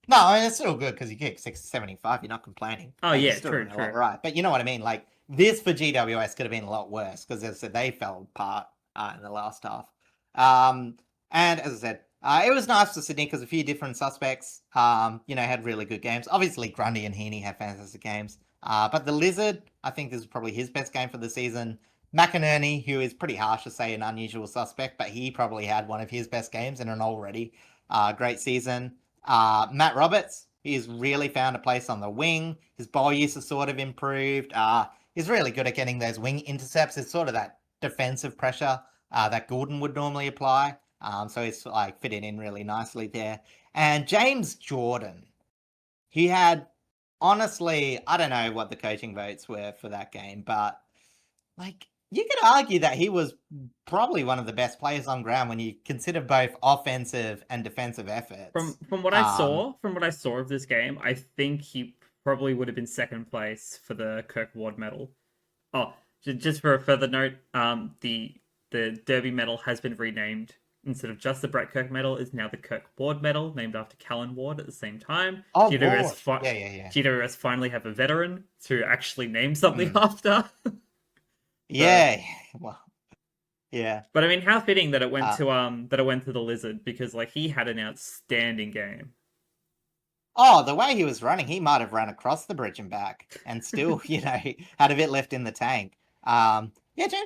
B: No, I mean, it's still good because you kick 675, you're not complaining.
A: Oh,
B: like,
A: yeah,
B: still
A: true.
B: Right. But you know what I mean? Like, this for GWS could have been a lot worse because, as I said, they fell apart in the last half. And as I said, it was nice for Sydney because a few different suspects, had really good games. Obviously, Grundy and Heaney had fantastic games. But the Lizard, I think this is probably his best game for the season. McInerney, who is pretty harsh to say an unusual suspect, but he probably had one of his best games in an already great season. Matt Roberts, he's really found a place on the wing. His ball use has sort of improved. He's really good at getting those wing intercepts. It's sort of that defensive pressure that Gordon would normally apply. So he's like fitting in really nicely there. And James Jordan, he had, honestly, I don't know what the coaching votes were for that game, but like you could argue that he was probably one of the best players on ground when you consider both offensive and defensive efforts.
A: From what I saw of this game, I think he probably would have been second place for the Kirk Ward medal. Oh, just for a further note, the Derby medal has been renamed. Instead of just the Brett Kirk medal, is now the Kirk Ward medal, named after Callan Ward at the same time.
B: Oh,
A: GWS finally have a veteran to actually name something after.
B: Yeah. Well, yeah.
A: But I mean, how fitting that it went to the Lizard, because like he had an outstanding game.
B: Oh, the way he was running, he might have run across the bridge and back and still, had a bit left in the tank. James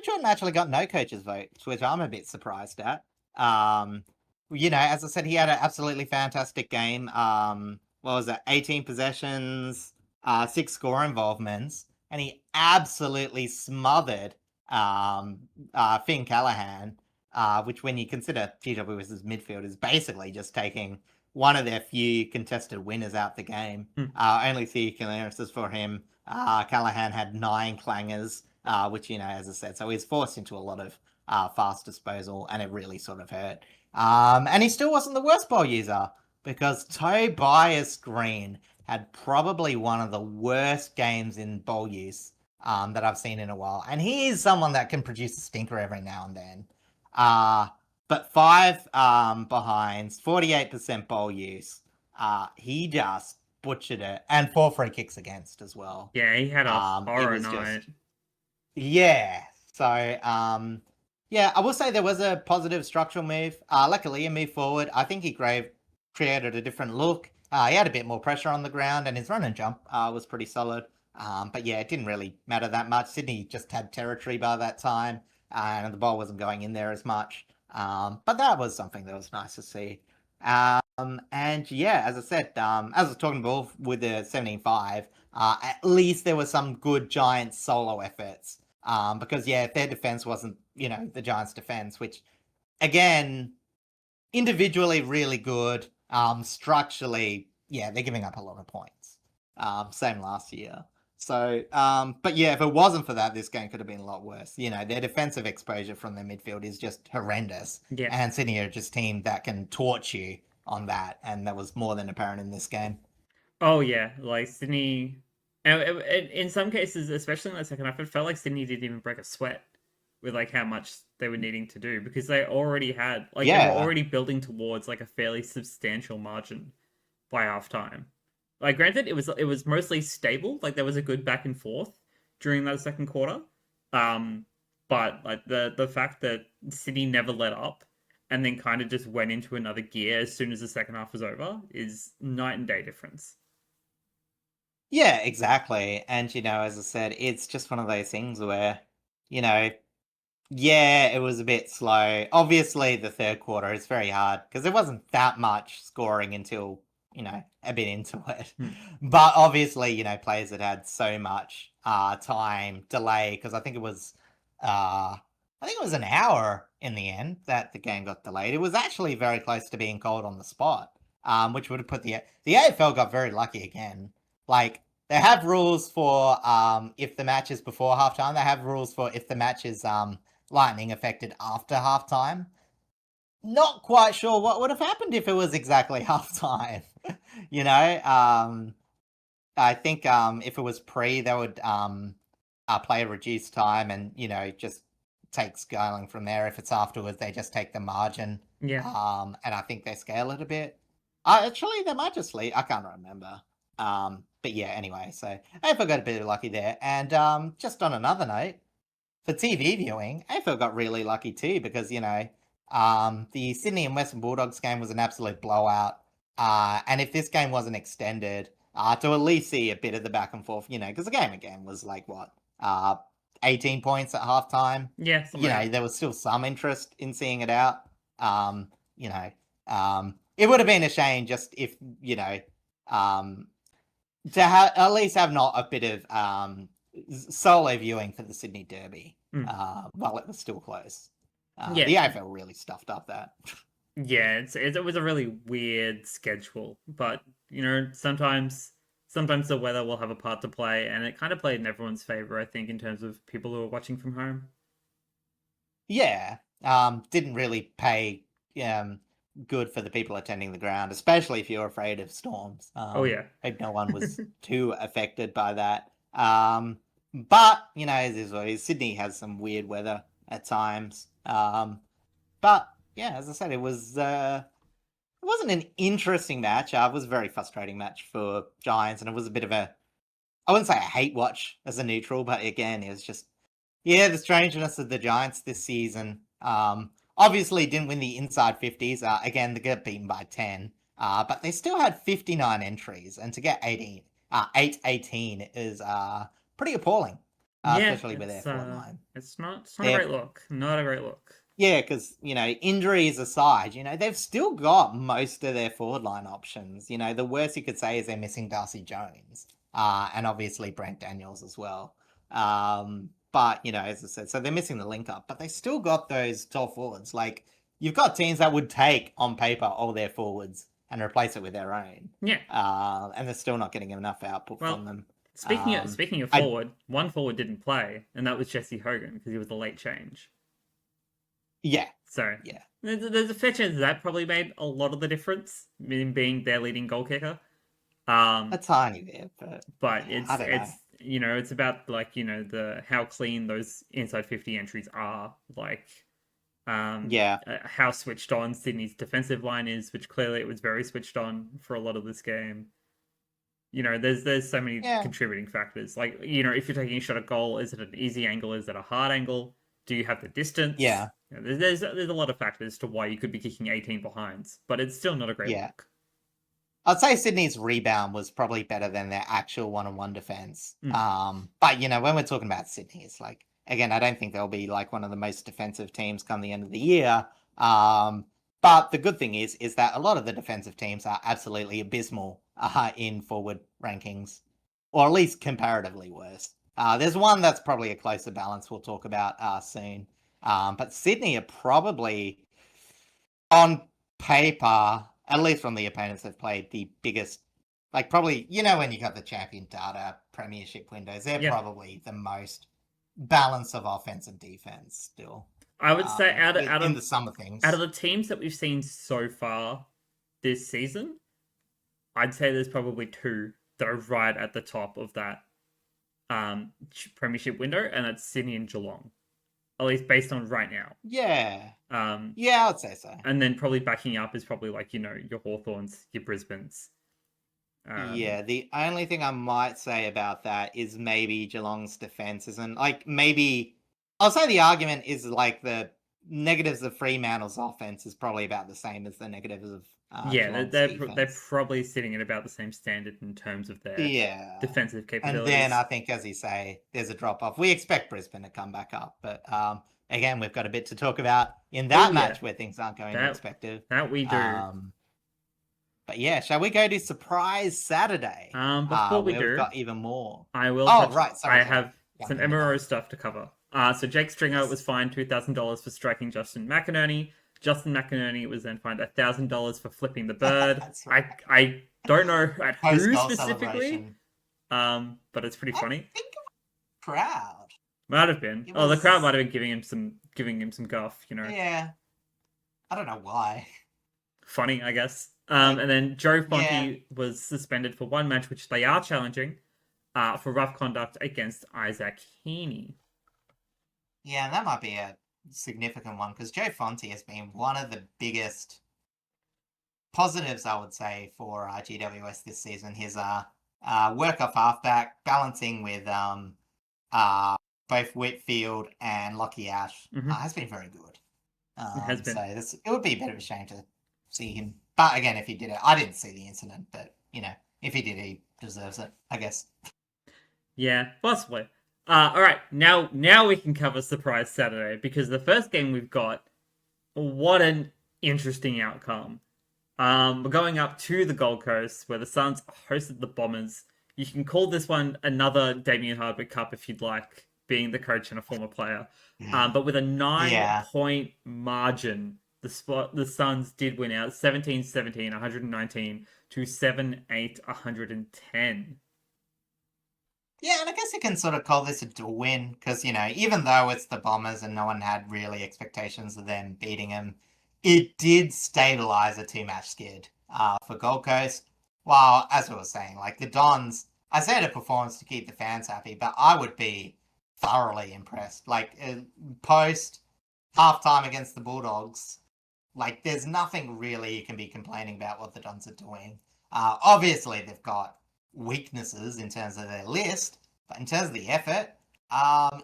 B: Jordan actually got no coach's vote, which I'm a bit surprised at. As I said, he had an absolutely fantastic game. What was it? 18 possessions, 6 score involvements, and he absolutely smothered Finn Callahan, which when you consider GWS's midfield is basically just taking one of their few contested winners out the game. Only 3 clearances for him. Callahan had 9 clangers, which, as I said, so he's forced into a lot of fast disposal, and it really sort of hurt. And he still wasn't the worst ball user, because Tobias Green had probably one of the worst games in ball use that I've seen in a while. And he is someone that can produce a stinker every now and then. But 5 behinds, 48% ball use. He just butchered it. And 4 free kicks against as well.
A: Yeah, he had a horror night.
B: Yeah. So, I will say there was a positive structural move. Luckily, he moved forward. I think he created a different look. He had a bit more pressure on the ground, and his run and jump was pretty solid. But yeah, it didn't really matter that much. Sydney just had territory by that time, and the ball wasn't going in there as much. But that was something that was nice to see. And yeah, as I said, as I was talking about with the 17-5, at least there were some good giant solo efforts Because if their defense wasn't, the Giants' defense, which again, individually really good. Structurally, they're giving up a lot of points. Same last year. So, but if it wasn't for that, this game could have been a lot worse. Their defensive exposure from their midfield is just horrendous.
A: Yeah.
B: And Sydney are just a team that can torch you on that, and that was more than apparent in this game.
A: Oh yeah, like Sydney. And in some cases, especially in the second half, it felt like Sydney didn't even break a sweat with like how much they were needing to do because they already had they were already building towards like a fairly substantial margin by halftime. Like granted, it was mostly stable. Like there was a good back and forth during that second quarter. But like the fact that Sydney never let up and then kind of just went into another gear as soon as the second half was over is night and day difference.
B: Yeah, exactly. And as I said, it's just one of those things where, it was a bit slow. Obviously, the third quarter is very hard because there wasn't that much scoring until a bit into it. But obviously, players that had so much time delay because I think it was an hour in the end that the game got delayed. It was actually very close to being called on the spot, which would have put the AFL got very lucky again. Like they have rules for if the match is before halftime. They have rules for if the match is lightning affected after halftime. Not quite sure what would have happened if it was exactly halftime. I think if it was pre, they would play a reduced time and just take scaling from there. If it's afterwards, they just take the margin.
A: Yeah.
B: And I think they scale it a bit. Actually, they might just leave. I can't remember. But anyway, so AFL got a bit lucky there. And just on another note, for TV viewing, AFL got really lucky too because, the Sydney and Western Bulldogs game was an absolute blowout. And if this game wasn't extended, to at least see a bit of the back and forth, because the game again was like, 18 points at halftime.
A: Yeah.
B: There was still some interest in seeing it out. It would have been a shame just if, to at least have not a bit of solo viewing for the Sydney Derby while it was still close. The AFL really stuffed up that.
A: Yeah, it was a really weird schedule, but sometimes the weather will have a part to play, and it kind of played in everyone's favor, I think, in terms of people who are watching from home.
B: Yeah, didn't really pay good for the people attending the ground, especially if you're afraid of storms. Hope no one was too affected by that. But Sydney has some weird weather at times. But as I said, it wasn't an interesting match. It was a very frustrating match for Giants, and it was a bit of I wouldn't say a hate watch as a neutral, but again, it was just the strangeness of the Giants this season. Obviously didn't win the inside 50s. Again, they got beaten by 10. But they still had 59 entries, and to get 818 is pretty appalling. Especially with their forward line.
A: It's not a great look. Not a great look.
B: Yeah, because, injuries aside, they've still got most of their forward line options. The worst you could say is they're missing Darcy Jones. And obviously Brent Daniels as well. But, as I said, so they're missing the link up, but they still got those tall forwards. Like, you've got teams that would take, on paper, all their forwards and replace it with their own.
A: Yeah.
B: And they're still not getting enough output from them.
A: Speaking of forward, one forward didn't play, and that was Jesse Hogan, because he was a late change.
B: Yeah.
A: So, there's a fair chance that probably made a lot of the difference in being their leading goal kicker.
B: A tiny bit,
A: but it's about like the how clean those inside 50 entries are, like how switched on Sydney's defensive line is, which clearly it was very switched on for a lot of this game. There's so many contributing factors. Like if you're taking a shot at goal, is it an easy angle? Is it a hard angle? Do you have the distance?
B: Yeah.
A: There's a lot of factors to why you could be kicking 18 behinds, but it's still not a great look.
B: I'd say Sydney's rebound was probably better than their actual one-on-one defense. But, when we're talking about Sydney, it's like, again, I don't think they'll be like one of the most defensive teams come the end of the year. But the good thing is that a lot of the defensive teams are absolutely abysmal in forward rankings, or at least comparatively worse. There's one that's probably a closer balance we'll talk about soon. But Sydney are probably, on paper, at least from the opponents they've played, the biggest, like probably, when you got the champion data premiership windows, they're probably the most balance of offense and defense still.
A: I would say out
B: in
A: of
B: the sum of things.
A: Out of the teams that we've seen so far this season, I'd say there's probably two that are right at the top of that premiership window, and that's Sydney and Geelong. At least based on right now.
B: Yeah.
A: I
B: would say so.
A: And then probably backing up is probably like, your Hawthorns, your Brisbanes.
B: The only thing I might say about that is maybe Geelong's defense isn't, like, maybe I'll say the argument is like the negatives of Fremantle's offense is probably about the same as the negatives of
A: they're probably sitting at about the same standard in terms of their defensive capabilities.
B: And then I think, as you say, there's a drop off. We expect Brisbane to come back up, but again, we've got a bit to talk about in that match where things aren't going as expected.
A: That we do.
B: But yeah, shall we go to Surprise Saturday?
A: Before we do,
B: we've got even more.
A: I will.
B: Right. Sorry,
A: I have some MRO stuff to cover. So Jake Stringer was fined $2,000 for striking Justin McInerney. Justin McInerney was then fined $1,000 for flipping the bird. Right. I don't know at who specifically, but it's pretty funny.
B: I think crowd
A: might have been. The crowd might have been giving him some guff.
B: Yeah, I don't know why.
A: Funny, I guess. And then Joe Fonte was suspended for one match, which they are challenging, for rough conduct against Isaac Heaney.
B: Yeah, that might be a significant one because Joe Fonte has been one of the biggest positives, I would say, for GWS this season. His work off halfback, balancing with both Whitfield and Lockie Ash, has been very good.
A: It has been.
B: So it would be a bit of a shame to see him. But again, if he did it, I didn't see the incident, but if he did, he deserves it, I guess.
A: Yeah, possibly. All right, now we can cover Surprise Saturday, because the first game we've got, what an interesting outcome. We're going up to the Gold Coast, where the Suns hosted the Bombers. You can call this one another Damien Hardwick Cup if you'd like, being the coach and a former player. But with a 9-point margin, the Suns did win out 17-17, 119 to 7-8, 110.
B: Yeah, and I guess you can sort of call this a win because, even though it's the Bombers and no one had really expectations of them beating them, it did stabilize a two-match skid for Gold Coast. While, as we were saying, like the Dons, I said a performance to keep the fans happy, but I would be thoroughly impressed. Like, post halftime against the Bulldogs, like, there's nothing really you can be complaining about what the Dons are doing. Obviously, they've got weaknesses in terms of their list, but in terms of the effort,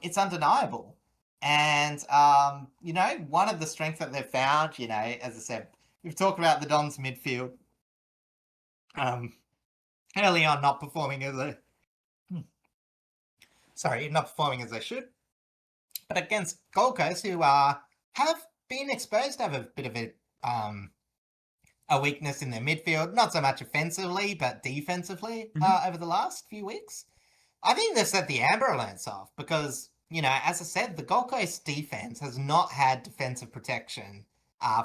B: it's undeniable. And, one of the strengths that they've found, as I said, we've talked about the Dons midfield early on not performing as they should. But against Gold Coast, who have been exposed to have a bit of a weakness in their midfield, not so much offensively, but defensively over the last few weeks. I think they've set the Amber Alerts off because, as I said, the Gold Coast defense has not had defensive protection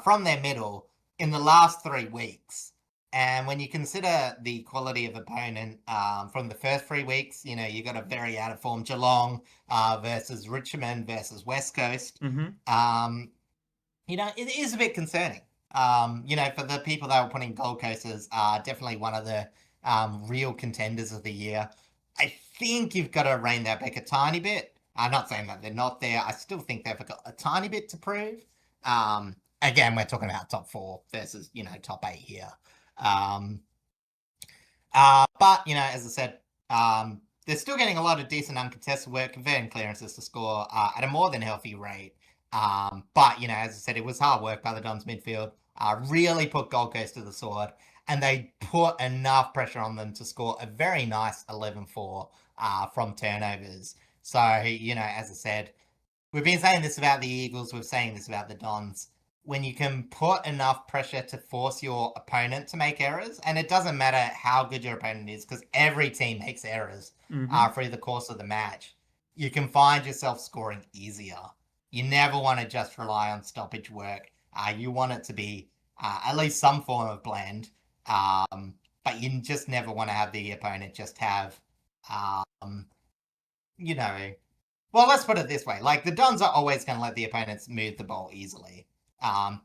B: from their middle in the last 3 weeks. And when you consider the quality of opponent from the first 3 weeks, you got a very out of form Geelong versus Richmond versus West Coast. It is a bit concerning. For the people that were putting Gold Coast as definitely one of the real contenders of the year, I think you've got to rein that back a tiny bit. I'm not saying that they're not there. I still think they've got a tiny bit to prove. Again, we're talking about top 4 versus, top 8 here. But, as I said, they're still getting a lot of decent uncontested work, converting clearances to score at a more than healthy rate. But, as I said, it was hard work by the Dons midfield. Really put Gold Coast to the sword, and they put enough pressure on them to score a very nice 11-4 from turnovers. So, as I said, we've been saying this about the Eagles, we're saying this about the Dons. When you can put enough pressure to force your opponent to make errors, and it doesn't matter how good your opponent is, because every team makes errors through the course of the match. you can find yourself scoring easier. You never want to just rely on stoppage work. You want it to be at least some form of blend. But you just never want to have the opponent just have, you know, well, let's put it this way. Like, the Dons are always going to let the opponents move the ball easily.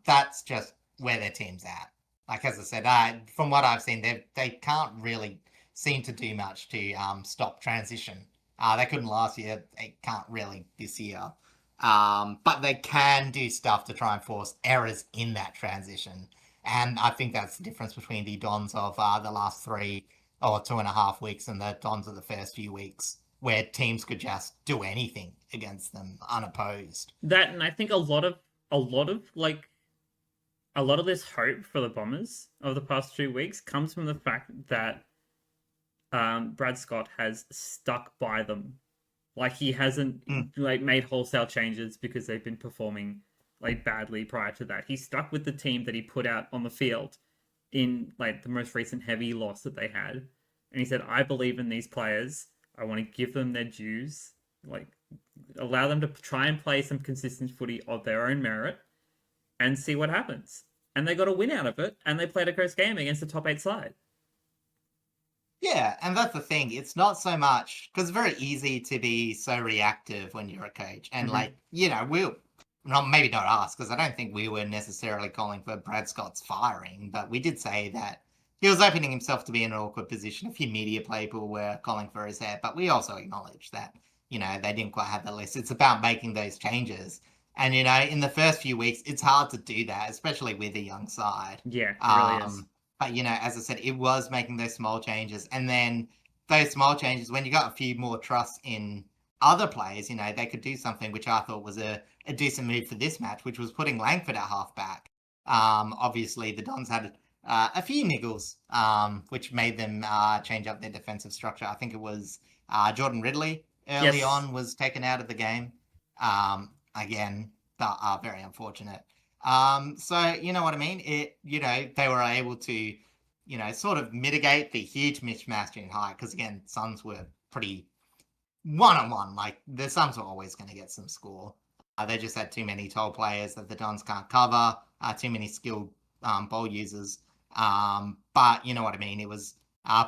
B: That's just where their team's at. Like, as I said, from what I've seen, they can't really seem to do much to stop transition. They couldn't last year. They can't really this year. But they can do stuff to try and force errors in that transition. And I think that's the difference between the Dons of the last 2.5 weeks and the Dons of the first few weeks, where teams could just do anything against them unopposed.
A: That, and I think a lot of this hope for the Bombers of the past 2 weeks comes from the fact that Brad Scott has stuck by them. Like, he hasn't made wholesale changes because they've been performing badly prior to that. He stuck with the team that he put out on the field in the most recent heavy loss that they had, and he said, "I believe in these players. I want to give them their dues, allow them to try and play some consistent footy of their own merit, and see what happens." And they got a win out of it, and they played a close game against the top 8 side.
B: Yeah, and that's the thing. It's not so much because it's very easy to be so reactive when you're a coach, and maybe not us, because I don't think we were necessarily calling for Brad Scott's firing, but we did say that he was opening himself to be in an awkward position. A few media people were calling for his head, but we also acknowledged that, they didn't quite have the list. It's about making those changes. And, in the first few weeks, it's hard to do that, especially with a young side.
A: Yeah, it really is.
B: But, as I said, it was making those small changes. And then those small changes, when you got a few more trust in other players, they could do something, which I thought was a decent move for this match, which was putting Langford at halfback. Obviously, the Dons had a few niggles, which made them change up their defensive structure. I think it was Jordan Ridley early on was taken out of the game. Again, that are very unfortunate. So, you know what I mean? They were able to, sort of mitigate the huge mismatch in height, because, again, Suns were pretty one-on-one. The Suns were always going to get some score. They just had too many tall players that the Dons can't cover, too many skilled ball users. But you know what I mean? It was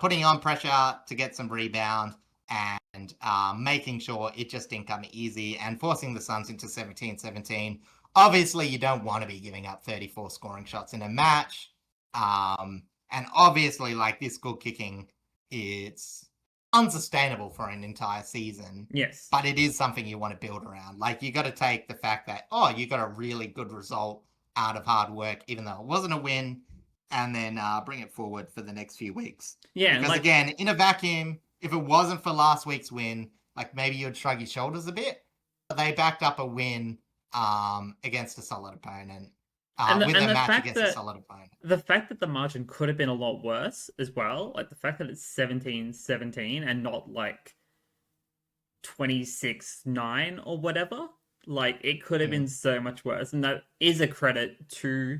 B: putting on pressure to get some rebound and making sure it just didn't come easy and forcing the Suns into 17-17. Obviously, you don't want to be giving up 34 scoring shots in a match. And obviously, this good kicking, it's unsustainable for an entire season.
A: Yes.
B: But it is something you want to build around. You got to take the fact that, you got a really good result out of hard work, even though it wasn't a win, and then bring it forward for the next few weeks.
A: Yeah.
B: Because again, in a vacuum, if it wasn't for last week's win, maybe you'd shrug your shoulders a bit. But they backed up a win against a solid opponent. With a match against a solid opponent.
A: The fact that the margin could have been a lot worse as well, the fact that it's 17-17 and not 26-9 or whatever, it could have been so much worse. And that is a credit to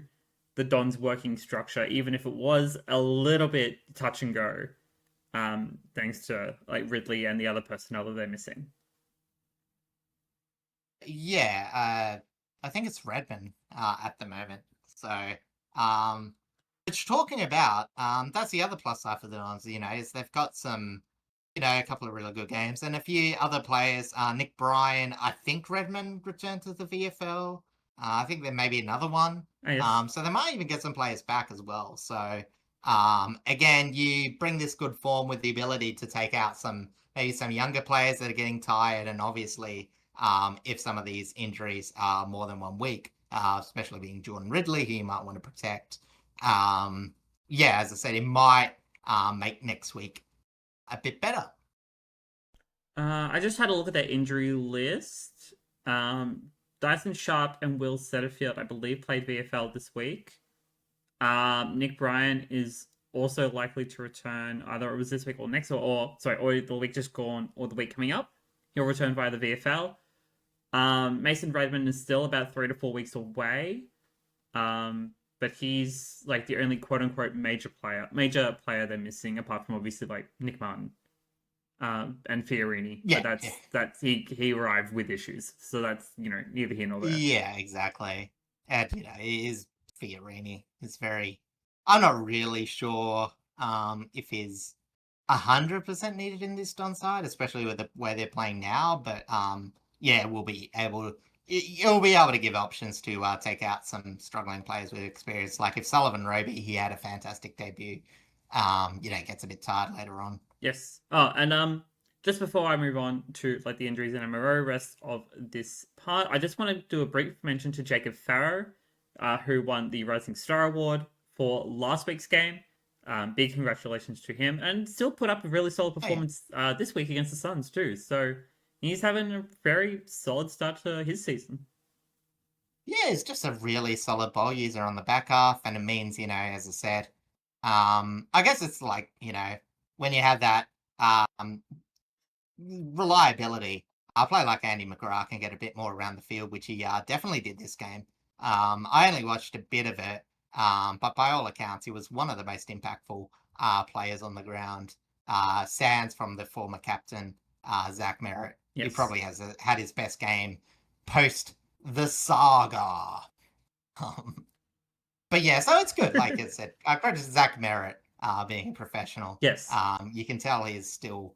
A: the Dons' working structure, even if it was a little bit touch and go, thanks to Ridley and the other personnel that they're missing.
B: Yeah, I think it's Redmond at the moment. So, which talking about, that's the other plus side for the Dons, is they've got some, a couple of really good games and a few other players. Nick Bryan, I think Redmond returned to the VFL. I think there may be another one.
A: Oh, yes.
B: So they might even get some players back as well. So, again, you bring this good form with the ability to take out maybe some younger players that are getting tired, and obviously, if some of these injuries are more than 1 week, especially being Jordan Ridley, who you might want to protect. As I said, it might make next week a bit better.
A: I just had a look at their injury list. Dyson Sharp and Will Setterfield, I believe, played VFL this week. Nick Bryan is also likely to return, either it was this week or next, or the week just gone or the week coming up. He'll return via the VFL. Mason Redmond is still about 3 to 4 weeks away. But he's the only quote unquote major player they're missing, apart from obviously Nick Martin. and Fiorini.
B: Yeah,
A: But that's he arrived with issues, so that's neither here nor there.
B: yeah, exactly. And it is Fiorini. It's very. I'm not really sure if he's 100% needed in this Don side, especially with the way they're playing now. But yeah, we'll be able to. You'll be able to give options to take out some struggling players with experience. Like if Sullivan Roby, he had a fantastic debut. Gets a bit tired later on.
A: Yes. Oh, and just before I move on to like the injuries and MRO rest of this part, I just want to do a brief mention to Jacob Farrow, who won the Rising Star Award for last week's game. Big congratulations to him, and still put up a really solid performance this week against the Suns too. So he's having a very solid start to his season.
B: Yeah, he's just a really solid ball user on the back half, and it means, as I said, I guess it's like, when you have that reliability, a player like Andy McGrath can get a bit more around the field, which he definitely did this game. I only watched a bit of it, but by all accounts, he was one of the most impactful players on the ground. Sans from the former captain, Zach Merritt,
A: Yes.
B: who probably had his best game post the saga. But yeah, so it's good. Like I said, I credit Zach Merritt being a professional.
A: Yes.
B: You can tell he's still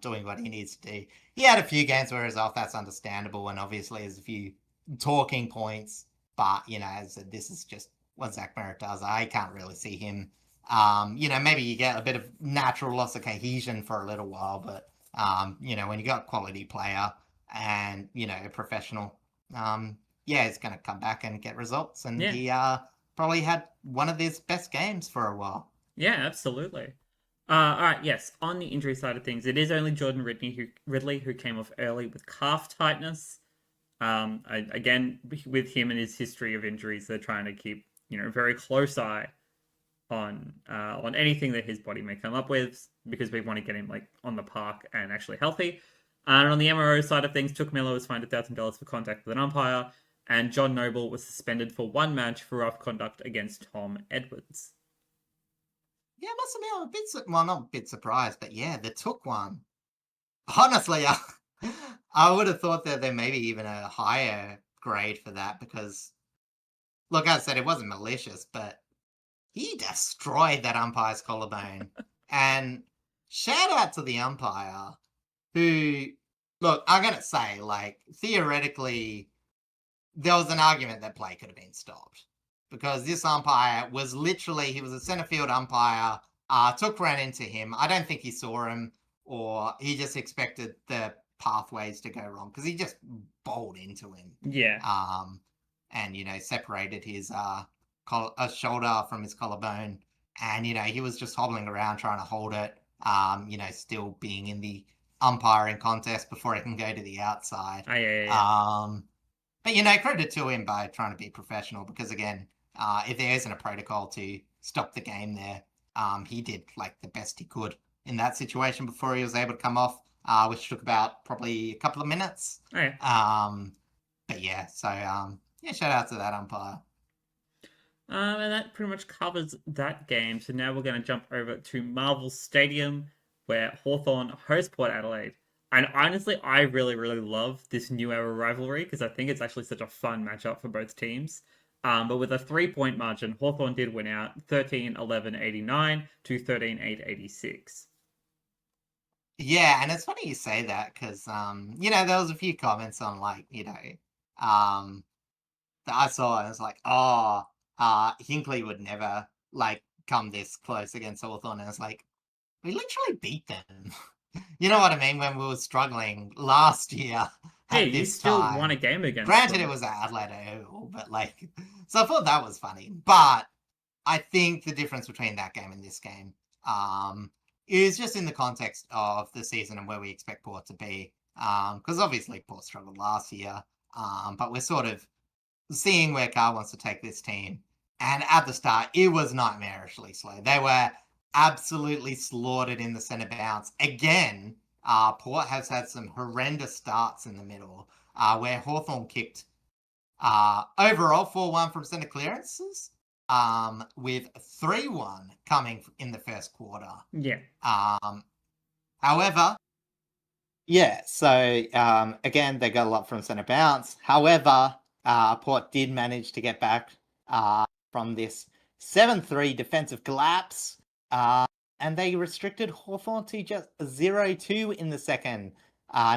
B: doing what he needs to do. He had a few games where he's off. That's understandable, and obviously there's a few talking points. But as I said, this is just what Zach Merritt does. I can't really see him. Maybe you get a bit of natural loss of cohesion for a little while, but when you got a quality player and a professional, he's going to come back and get results. And he probably had one of his best games for a while.
A: Yeah, absolutely. All right, yes. On the injury side of things, it is only Jordan Ridley who came off early with calf tightness. Again, with him and his history of injuries, they're trying to keep a very close eye on anything that his body may come up with, because we want to get him like on the park and actually healthy. And on the MRO side of things, Took Miller was fined $1,000 for contact with an umpire, and John Noble was suspended for one match for rough conduct against Tom Edwards.
B: Yeah, I must admit, not a bit surprised, but yeah, the Took one. Honestly, I would have thought that there may be even a higher grade for that, because, look, as I said, it wasn't malicious, but he destroyed that umpire's collarbone. And shout out to the umpire who, look, I'm going to say, like, theoretically, there was an argument that play could have been stopped, because this umpire was he was a center field umpire. Took ran into him. I don't think he saw him, or he just expected the pathways to go wrong, because he just bowled into him.
A: Yeah.
B: And separated his shoulder from his collarbone, and he was just hobbling around trying to hold it. Still being in the umpiring contest before it can go to the outside. But credit to him by trying to be professional, because again, if there isn't a protocol to stop the game there, he did like the best he could in that situation before he was able to come off, which took about probably a couple of minutes.
A: Okay.
B: But yeah, so shout out to that umpire.
A: And that pretty much covers that game. So now we're going to jump over to Marvel Stadium, where Hawthorn host Port Adelaide. And honestly, I really, really love this new era rivalry, because I think it's actually such a fun matchup for both teams. But with a 3-point margin, Hawthorn did win out 13-11-89 to 13-8-86.
B: Yeah, and it's funny you say that, because there was a few comments on that I saw, and it's like, Hinkley would never like come this close against Hawthorn, and it's like, we literally beat them. You know what I mean? When we were struggling last year.
A: Hey, you still won a game against
B: Granted,
A: them.
B: it was at Adelaide Oval, but so I thought that was funny. But I think the difference between that game and this game is just in the context of the season and where we expect Port to be. Because obviously Port struggled last year, but we're sort of seeing where Carl wants to take this team. And at the start, it was nightmarishly slow. They were absolutely slaughtered in the centre bounce. Again, Port has had some horrendous starts in the middle, where Hawthorn kicked overall 4-1 from centre clearances, with 3-1 coming in the first quarter.
A: Yeah.
B: However, Yeah, so again, they got a lot from centre bounce. However, Port did manage to get back from this 7-3 defensive collapse, and they restricted Hawthorn to just 0-2 in the second.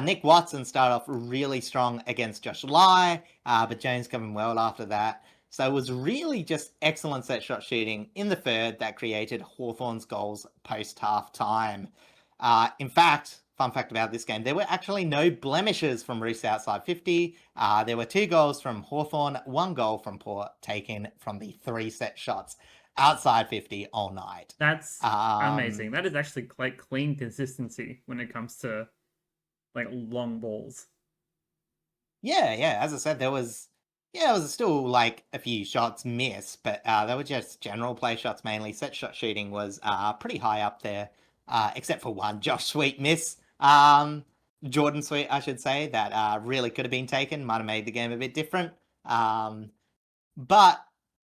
B: Nick Watson started off really strong against Josh Lai, but James coming well after that. So it was really just excellent set shot shooting in the third that created Hawthorn's goals post-half time. In fact, fun fact about this game, there were actually no blemishes from Roos outside 50. There were 2 goals from Hawthorn, 1 goal from Port taken from the 3 set shots outside 50 all night.
A: That's amazing. That is actually quite clean consistency when it comes to like long balls.
B: Yeah. As I said, it was still like a few shots missed, but they were just general play shots mainly. Set shot shooting was pretty high up there, except for one Josh Sweet miss. Jordan Sweet, I should say, that really could have been taken. Might have made the game a bit different. So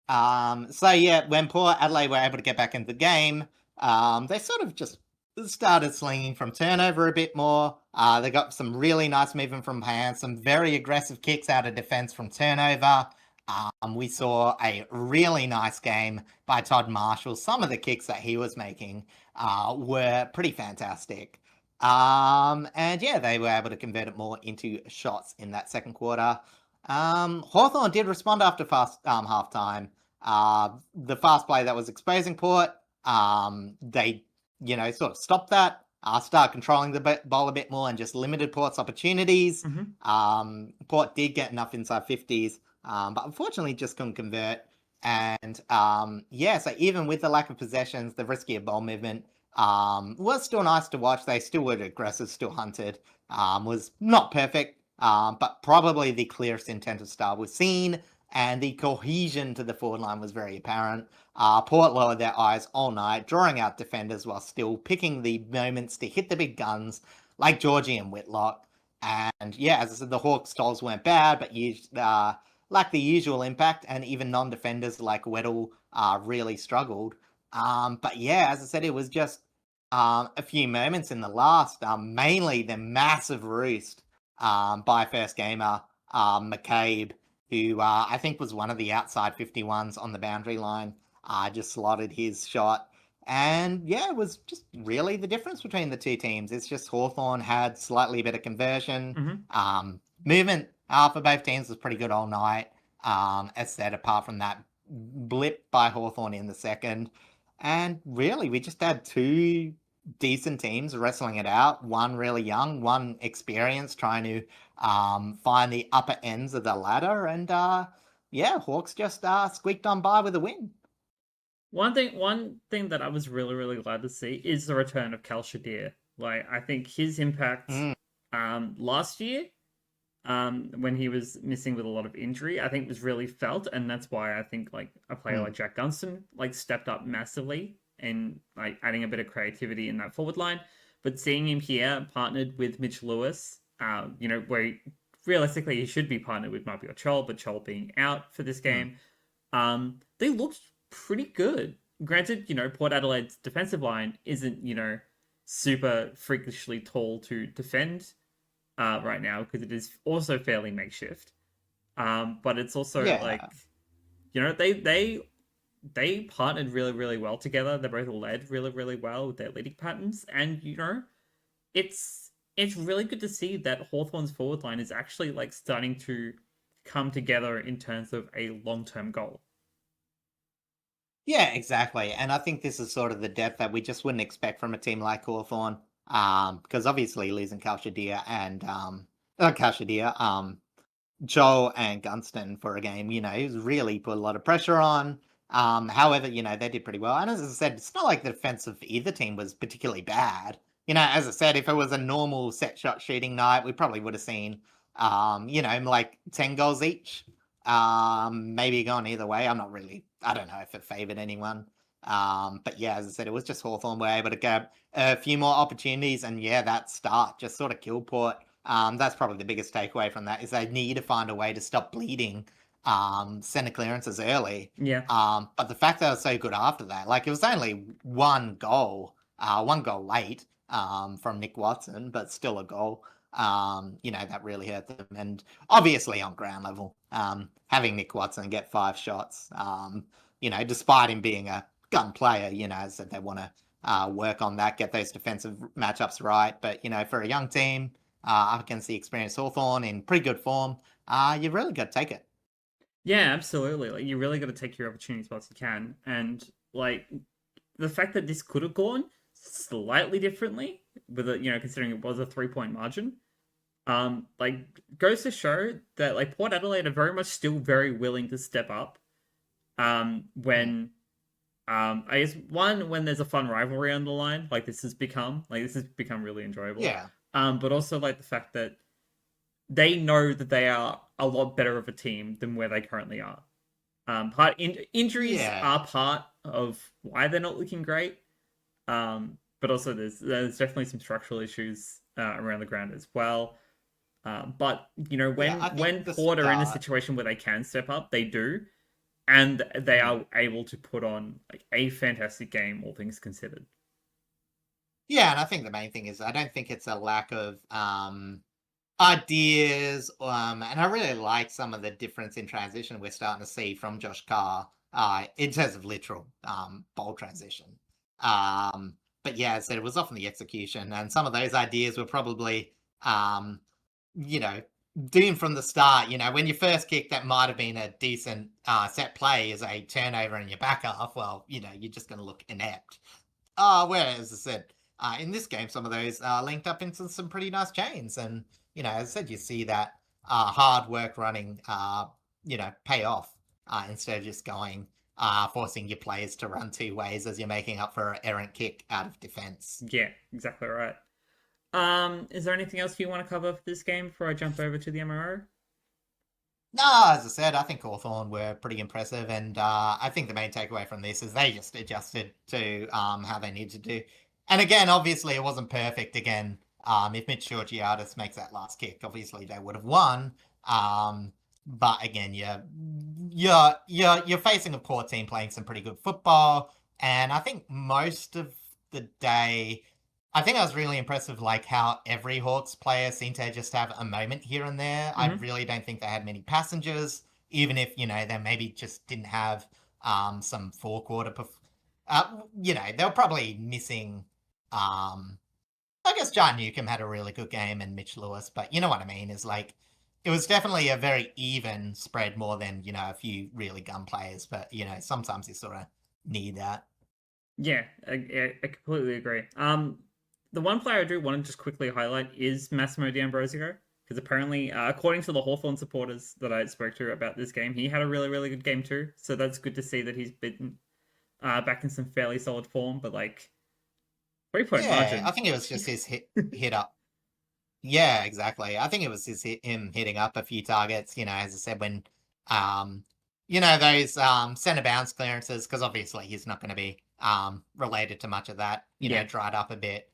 B: yeah, when Port Adelaide were able to get back into the game, they sort of just started slinging from turnover a bit more. They got some really nice movement from hands, some very aggressive kicks out of defense from turnover. We saw a really nice game by Todd Marshall. Some of the kicks that he was making were pretty fantastic. And yeah, they were able to convert it more into shots in that second quarter. Hawthorn did respond after fast half time. The fast play that was exposing Port, they sort of stopped that, start controlling the ball a bit more and just limited Port's opportunities. Port did get enough inside 50s, but unfortunately just couldn't convert. And so even with the lack of possessions, the riskier ball movement was still nice to watch. They still were aggressive, still hunted, was not perfect, but probably the clearest intent of style was seen, and the cohesion to the forward line was very apparent. Port lowered their eyes all night, drawing out defenders while still picking the moments to hit the big guns like Georgie and Whitlock. And yeah, as I said, the Hawks' tolls weren't bad, but lacked the usual impact, and even non-defenders like Weddle really struggled. But yeah, as I said, it was just a few moments in the last, mainly the massive roost by first gamer McCabe, who I think was one of the outside 51s on the boundary line, just slotted his shot. And yeah, it was just really the difference between the two teams. It's just Hawthorn had slightly better conversion. Movement for both teams was pretty good all night. As said, apart from that blip by Hawthorn in the second. And really, we just had 2 decent teams wrestling it out. One really young, one experienced, trying to find the upper ends of the ladder. And Hawks just squeaked on by with a win.
A: One thing that I was really, really glad to see is the return of Cal Shadir. Like, I think his impact last year, when he was missing with a lot of injury, I think was really felt, and that's why I think like a player like Jack Gunston like stepped up massively and like adding a bit of creativity in that forward line. But seeing him here partnered with Mitch Lewis, where realistically he should be partnered with Marby or Chol, but Chol being out for this game, they looked pretty good. Granted, Port Adelaide's defensive line isn't, super freakishly tall to defend right now because it is also fairly makeshift. But it's also like, they partnered really, really well together. They both led really, really well with their leading patterns. And, it's really good to see that Hawthorn's forward line is actually like starting to come together in terms of a long-term goal.
B: Yeah, exactly. And I think this is sort of the depth that we just wouldn't expect from a team like Hawthorn. Because obviously losing Kalshadir and Joel and Gunston for a game, he's really put a lot of pressure on. However, they did pretty well. And as I said, it's not like the defense of either team was particularly bad. As I said, if it was a normal set shot shooting night, we probably would have seen, like 10 goals each. Maybe gone either way. I don't know if it favoured anyone. But yeah, as I said, it was just Hawthorn were able to get a few more opportunities, and yeah, that start just sort of killed Port. That's probably the biggest takeaway from that, is they need to find a way to stop bleeding centre clearances early.
A: Yeah.
B: But the fact that it was so good after that, like it was only one goal late from Nick Watson, but still a goal. that really hurt them. And obviously on ground level, having Nick Watson get 5 shots, despite him being a gun player, as I said, they want to work on that, get those defensive matchups right. But, for a young team up against the experienced Hawthorn in pretty good form, you've really got to take it.
A: Yeah, absolutely. Like, you really got to take your opportunities whilst you can. And, like, the fact that this could have gone slightly differently, with it, considering it was a 3-point margin, goes to show that, like, Port Adelaide are very much still very willing to step up, when, I guess, when there's a fun rivalry on the line, this has become really enjoyable.
B: Yeah.
A: But also, like, the fact that they know that they are a lot better of a team than where they currently are. Injuries are part of why they're not looking great. But also there's definitely some structural issues around the ground as well. But when Port are in a situation where they can step up, they do, and they are able to put on a fantastic game, all things considered.
B: Yeah, and I think the main thing is I don't think it's a lack of ideas, and I really like some of the difference in transition we're starting to see from Josh Carr in terms of literal ball transition. But yeah, as I said, it was often the execution, and some of those ideas were probably, doomed from the start. When you first kick, that might have been a decent set play as a turnover in your back half. Well, you're just going to look inept. Whereas, as I said, in this game, some of those linked up into some pretty nice chains, and as I said, you see that hard work running, pay off instead of just going, forcing your players to run 2 ways as you're making up for an errant kick out of defense.
A: Yeah, exactly right. Is there anything else you want to cover for this game before I jump over to the MRO?
B: No, as I said, I think Hawthorn were pretty impressive, and I think the main takeaway from this is they just adjusted to how they need to do. And again, obviously, it wasn't perfect again. If Mitch Georgiadis makes that last kick, obviously they would have won. But again, you're facing a poor team playing some pretty good football, and I think most of the day, I think I was really impressed with how every Hawks player seemed to just have a moment here and there. I really don't think they had many passengers, even if they maybe just didn't have some four-quarter. They were probably missing. I guess John Newcomb had a really good game and Mitch Lewis, but you know what I mean? Is it was definitely a very even spread more than, a few really gun players, but sometimes you sort of need that.
A: Yeah, I completely agree. The one player I do want to just quickly highlight is Massimo D'Ambrosio, because apparently, according to the Hawthorn supporters that I spoke to about this game, he had a really, really good game too. So that's good to see that he's been back in some fairly solid form, but 3-point margin.
B: I think it was just his hit up. Yeah, exactly. I think it was him hitting up a few targets, as I said, when, those centre bounce clearances, because obviously he's not going to be related to much of that, dried up a bit.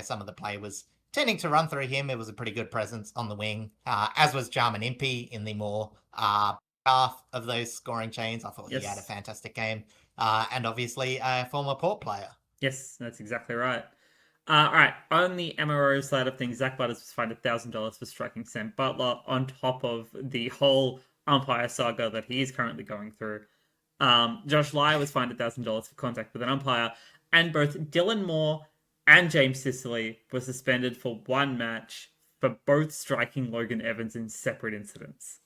B: Some of the play was tending to run through him. It was a pretty good presence on the wing, as was Jarman Impey in the more half of those scoring chains. I thought he had a fantastic game. And obviously a former Port player.
A: Yes, that's exactly right. All right, on the MRO side of things, Zach Butters was fined $1,000 for striking Sam Butler on top of the whole umpire saga that he is currently going through. Josh Lye was fined $1,000 for contact with an umpire, and both Dylan Moore and James Sicily were suspended for 1 match for both striking Logan Evans in separate incidents.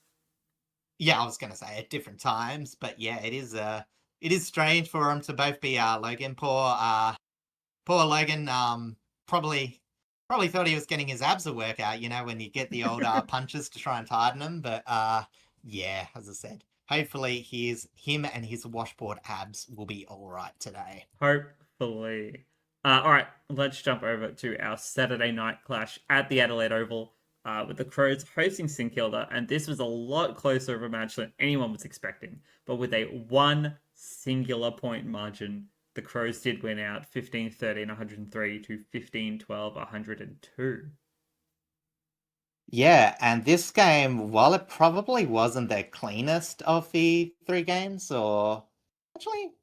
B: Yeah, I was going to say at different times, but yeah, it is strange for them to both be Logan. Poor Logan probably thought he was getting his abs a workout, when you get the old punches to try and tighten them. But yeah, as I said, hopefully him and his washboard abs will be all right today.
A: Hopefully. All right, let's jump over to our Saturday night clash at the Adelaide Oval, with the Crows hosting St Kilda, and this was a lot closer of a match than anyone was expecting. But with a 1 singular point margin, the Crows did win out 15-13, 103 to 15-12, 102.
B: Yeah, and this game, while it probably wasn't the cleanest of the 3 games, or actually,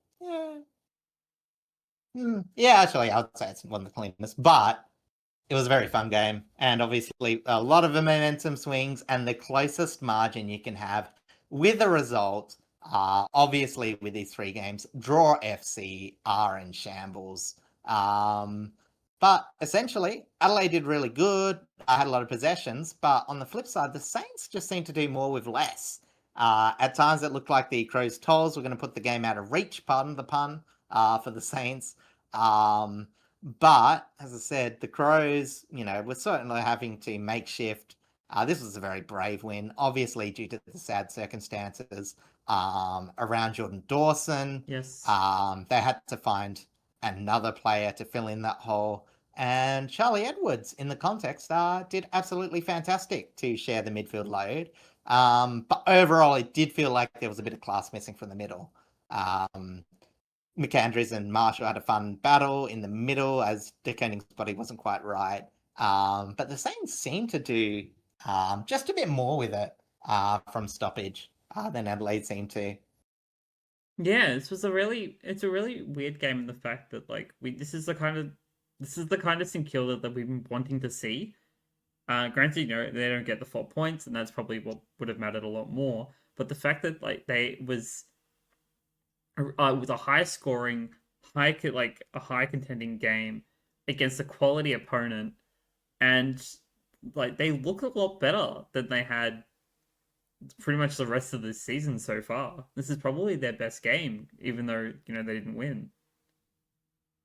B: yeah, actually, I would say it's one of the cleanest, but It was a very fun game, and obviously a lot of the momentum swings, and the closest margin you can have with a result. Obviously, with these 3 games, draw FC are in shambles. But essentially, Adelaide did really good. I had a lot of possessions, but on the flip side, the Saints just seemed to do more with less. At times, it looked like the Crows' tolls were going to put the game out of reach, pardon the pun, for the Saints. But as I said, the Crows, were certainly having to make shift. This was a very brave win, obviously due to the sad circumstances around Jordan Dawson.
A: Yes.
B: They had to find another player to fill in that hole. And Charlie Edwards, in the context, did absolutely fantastic to share the midfield load. But overall, it did feel like there was a bit of class missing from the middle. McAndrews and Marshall had a fun battle in the middle as De Konin's body wasn't quite right. But the Saints seemed to do just a bit more with it from stoppage than Adelaide seemed to.
A: Yeah, it's a really weird game in the fact that like this is the kind of St Kilda that we've been wanting to see. Granted, they don't get the 4 points, and that's probably what would have mattered a lot more. But the fact that like it was a high scoring, a high contending game against a quality opponent, and like they look a lot better than they had pretty much the rest of the season so far. This is probably their best game, even though they didn't win.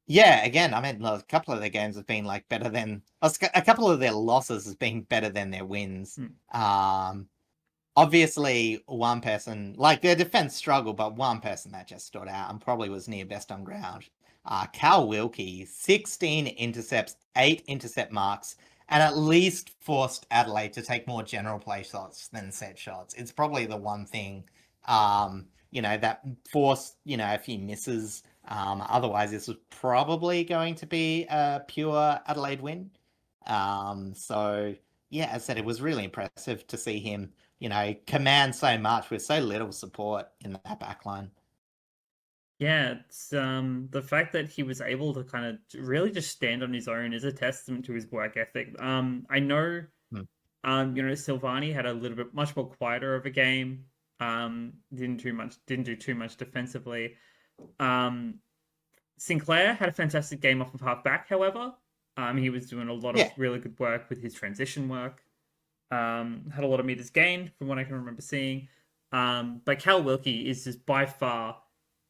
B: Yeah, again, I mean, a couple of their games have been like better than a couple of their losses has been better than their wins. Obviously, one person, like their defense struggled, but one person that just stood out and probably was near best on ground. Cal Wilkie, 16 intercepts, 8 intercept marks, and at least forced Adelaide to take more general play shots than set shots. It's probably the one thing, that forced, a few misses. Otherwise, this was probably going to be a pure Adelaide win. So, yeah, as I said, it was really impressive to see him, command so much with so little support in that back line.
A: Yeah, it's the fact that he was able to kind of really just stand on his own is a testament to his work ethic. I know, Silvani had a little bit much more quieter of a game. Didn't do too much defensively. Sinclair had a fantastic game off of halfback, however. He was doing a lot of really good work with his transition work. Had a lot of meters gained from what I can remember seeing. But Cal Wilkie is just by far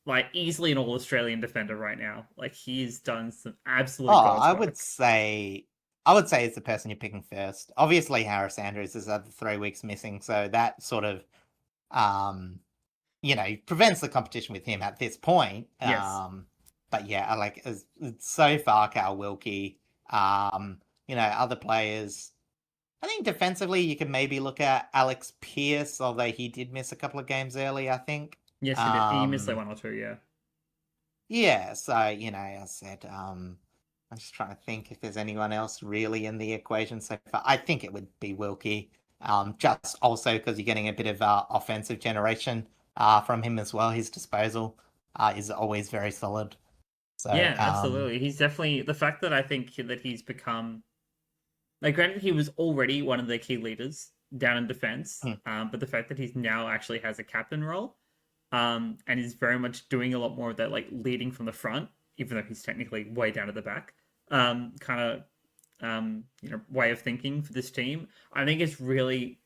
A: like easily an all-Australian defender right now. Like he's done some absolute God's
B: I
A: work.
B: would say it's the person you're picking first. Obviously, Harris Andrews is the 3 weeks missing, so that sort of prevents the competition with him at this point.
A: Yes.
B: But yeah, like so far, Cal Wilkie, other players. I think defensively, you could maybe look at Alex Pearce, although he did miss a couple of games early, I think.
A: Yes, he did. He missed like 1 or 2, yeah.
B: Yeah, so, I said, I'm just trying to think if there's anyone else really in the equation so far. I think it would be Wilkie, just also because you're getting a bit of offensive generation from him as well. His disposal is always very solid. So,
A: yeah, absolutely. He's definitely the fact that I think that he's become like granted he was already one of the key leaders down in defense, but the fact that he's now actually has a captain role, and is very much doing a lot more of that like leading from the front, even though he's technically way down at the back, kind of way of thinking for this team. I think it's really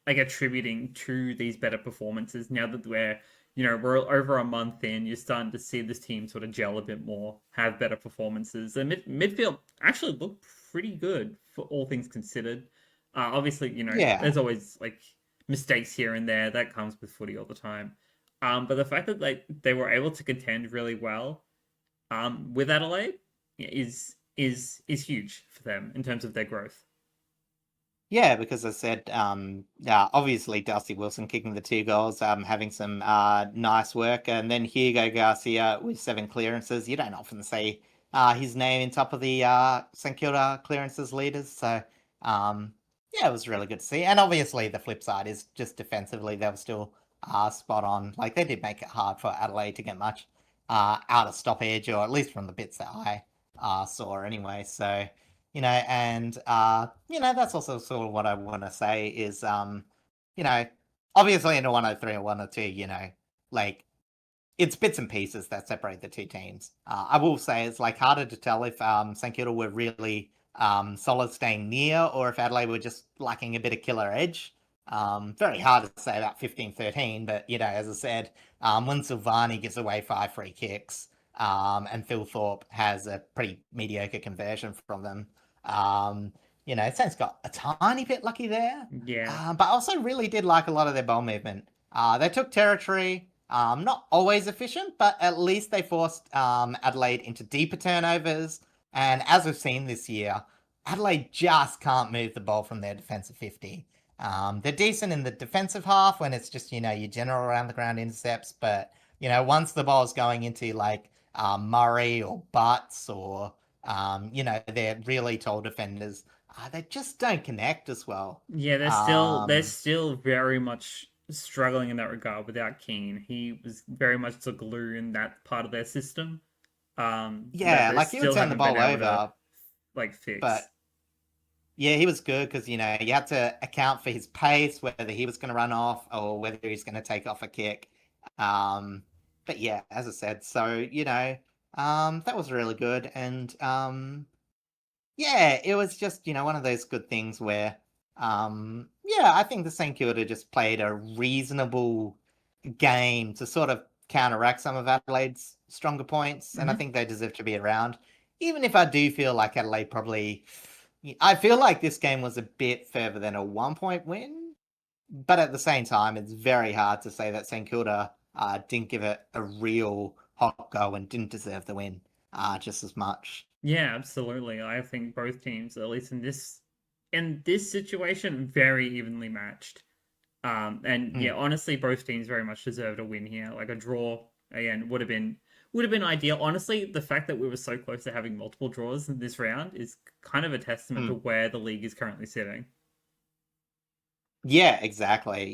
A: like attributing to these better performances now that we're over a month in. You're starting to see this team sort of gel a bit more, have better performances. The midfield actually looked pretty good for all things considered. Obviously, there's always like mistakes here and there that comes with footy all the time. But the fact that they were able to contend really well with Adelaide is huge for them in terms of their growth.
B: Yeah, because I said, obviously Darcy Wilson kicking the 2 goals, having some nice work, and then Hugo Garcia with 7 clearances. You don't often see his name in top of the St Kilda clearances leaders, so yeah, it was really good to see. And obviously the flip side is just defensively, they were still spot on. Like they did make it hard for Adelaide to get much out of stoppage, or at least from the bits that I saw anyway. So and that's also sort of what I want to say is, obviously in a 103 or 102, like it's bits and pieces that separate the two teams. I will say it's like harder to tell if St Kilda were really solid staying near or if Adelaide were just lacking a bit of killer edge. Very hard to say about 15-13, but as I said, when Silvani gives away 5 free kicks, and Phil Thorpe has a pretty mediocre conversion from them, Saints got a tiny bit lucky there.
A: Yeah.
B: But I also really did like a lot of their ball movement. They took territory. Not always efficient, but at least they forced Adelaide into deeper turnovers. And as we've seen this year, Adelaide just can't move the ball from their defensive 50. They're decent in the defensive half when it's just, your general around the ground intercepts. But, once the ball's going into like Murray or Butts or, they're really tall defenders, they just don't connect as well.
A: Yeah, they're still very much struggling in that regard without Keane. He was very much the glue in that part of their system. That
B: Yeah,
A: they
B: like he would
A: still
B: turn the
A: haven't been
B: ball
A: able to
B: over,
A: like fix.
B: but yeah, he was good because, you had to account for his pace, whether he was going to run off or whether he's going to take off a kick. Um, but yeah, as I said, so, that was really good. And yeah, it was just, one of those good things where, yeah, I think the St Kilda just played a reasonable game to sort of counteract some of Adelaide's stronger points. And I
A: Hmm.
B: think they deserve to be around. Even if I do feel like Adelaide probably I feel like this game was a bit further than a 1-point win, but at the same time, it's very hard to say that St Kilda didn't give it a real hot go and didn't deserve the win just as much.
A: Yeah, absolutely. I think both teams, at least in this situation, very evenly matched. And yeah,
B: Mm.
A: honestly, both teams very much deserved a win here. Like a draw again would have been ideal. Honestly, the fact that we were so close to having multiple draws in this round is kind of a testament to
B: Mm.
A: where the league is currently sitting.
B: Yeah, exactly.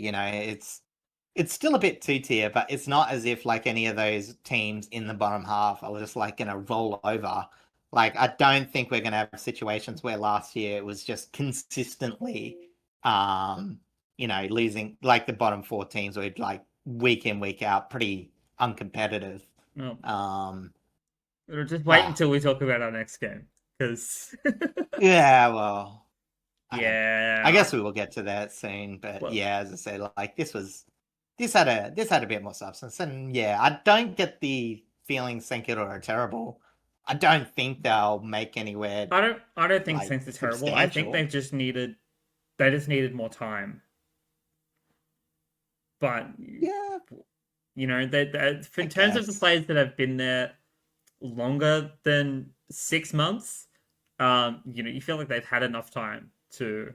B: It's still a bit two-tier, but it's not as if like any of those teams in the bottom half are just like gonna roll over. Like I don't think we're gonna have situations where last year it was just consistently losing like the bottom 4 teams were like week in, week out, pretty uncompetitive.
A: Well,
B: Um
A: we'll just wait
B: ah,
A: until we talk about our next game, because
B: yeah, well, I
A: yeah,
B: guess we will get to that soon, but
A: well,
B: yeah, as I said, like this had a bit more substance, and yeah, I don't get the feeling St Kilda are terrible. I don't think they'll make anywhere
A: I don't think
B: like
A: Saints are terrible. I think
B: substantial.
A: they just needed more time. But
B: Yeah,
A: in
B: I
A: terms of the
B: guess.
A: players that have been there longer than 6 months, you feel like they've had enough time to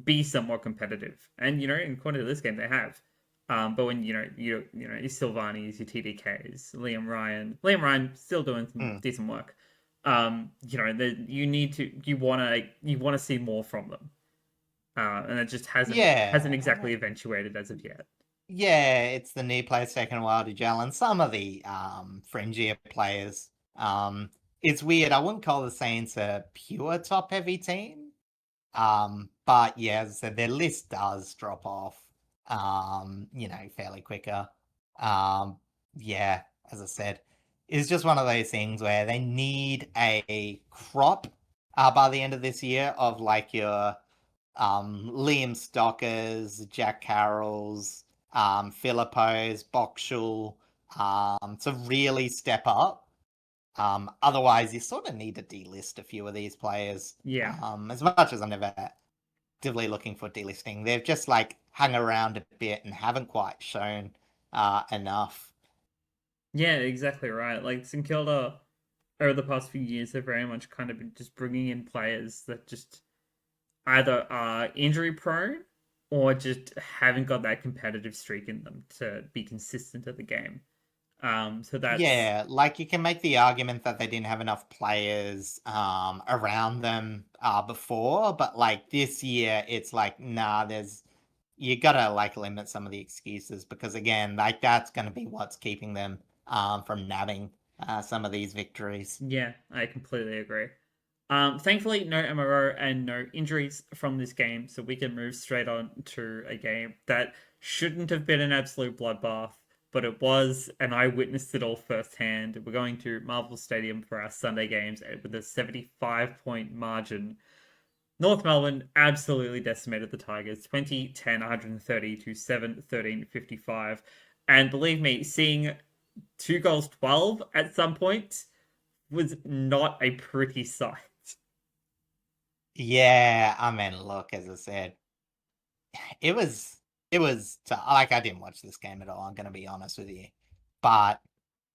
A: be somewhat competitive. And according to this game, they have. But when your Silvani's, your TDKs, Liam Ryan still doing some
B: Mm,
A: decent work. You want to see more from them, and it just hasn't exactly
B: yeah,
A: eventuated as of yet.
B: yeah. It's the new players taking a while to gel, and some of the fringier players. It's weird. I wouldn't call the Saints a pure top heavy team. But yeah, as I said, their list does drop off, fairly quicker. Um, yeah, as I said, it's just one of those things where they need a crop by the end of this year of like your Liam Stockers, Jack Carrolls, Philippos, Boxall, to really step up. Otherwise, you sort of need to delist a few of these players.
A: Yeah.
B: As much as I'm never actively looking for delisting, they've just like hung around a bit and haven't quite shown enough.
A: Yeah, exactly right. Like St Kilda over the past few years have very much kind of been just bringing in players that just either are injury prone or just haven't got that competitive streak in them to be consistent at the game. So that's
B: Yeah, like you can make the argument that they didn't have enough players around them before, but like this year, it's like nah, you gotta like limit some of the excuses because again, like that's gonna be what's keeping them from nabbing some of these victories.
A: yeah, I completely agree. Thankfully, no MRO and no injuries from this game, so we can move straight on to a game that shouldn't have been an absolute bloodbath, but it was, and I witnessed it all firsthand. We're going to Marvel Stadium for our Sunday games with a 75-point margin. North Melbourne absolutely decimated the Tigers, 20-10, 130 to 7-13, 55. And believe me, seeing 2 goals 12 at some point was not a pretty sight.
B: Yeah, I mean, look, as I said, it was like I didn't watch this game at all. I'm gonna be honest with you, but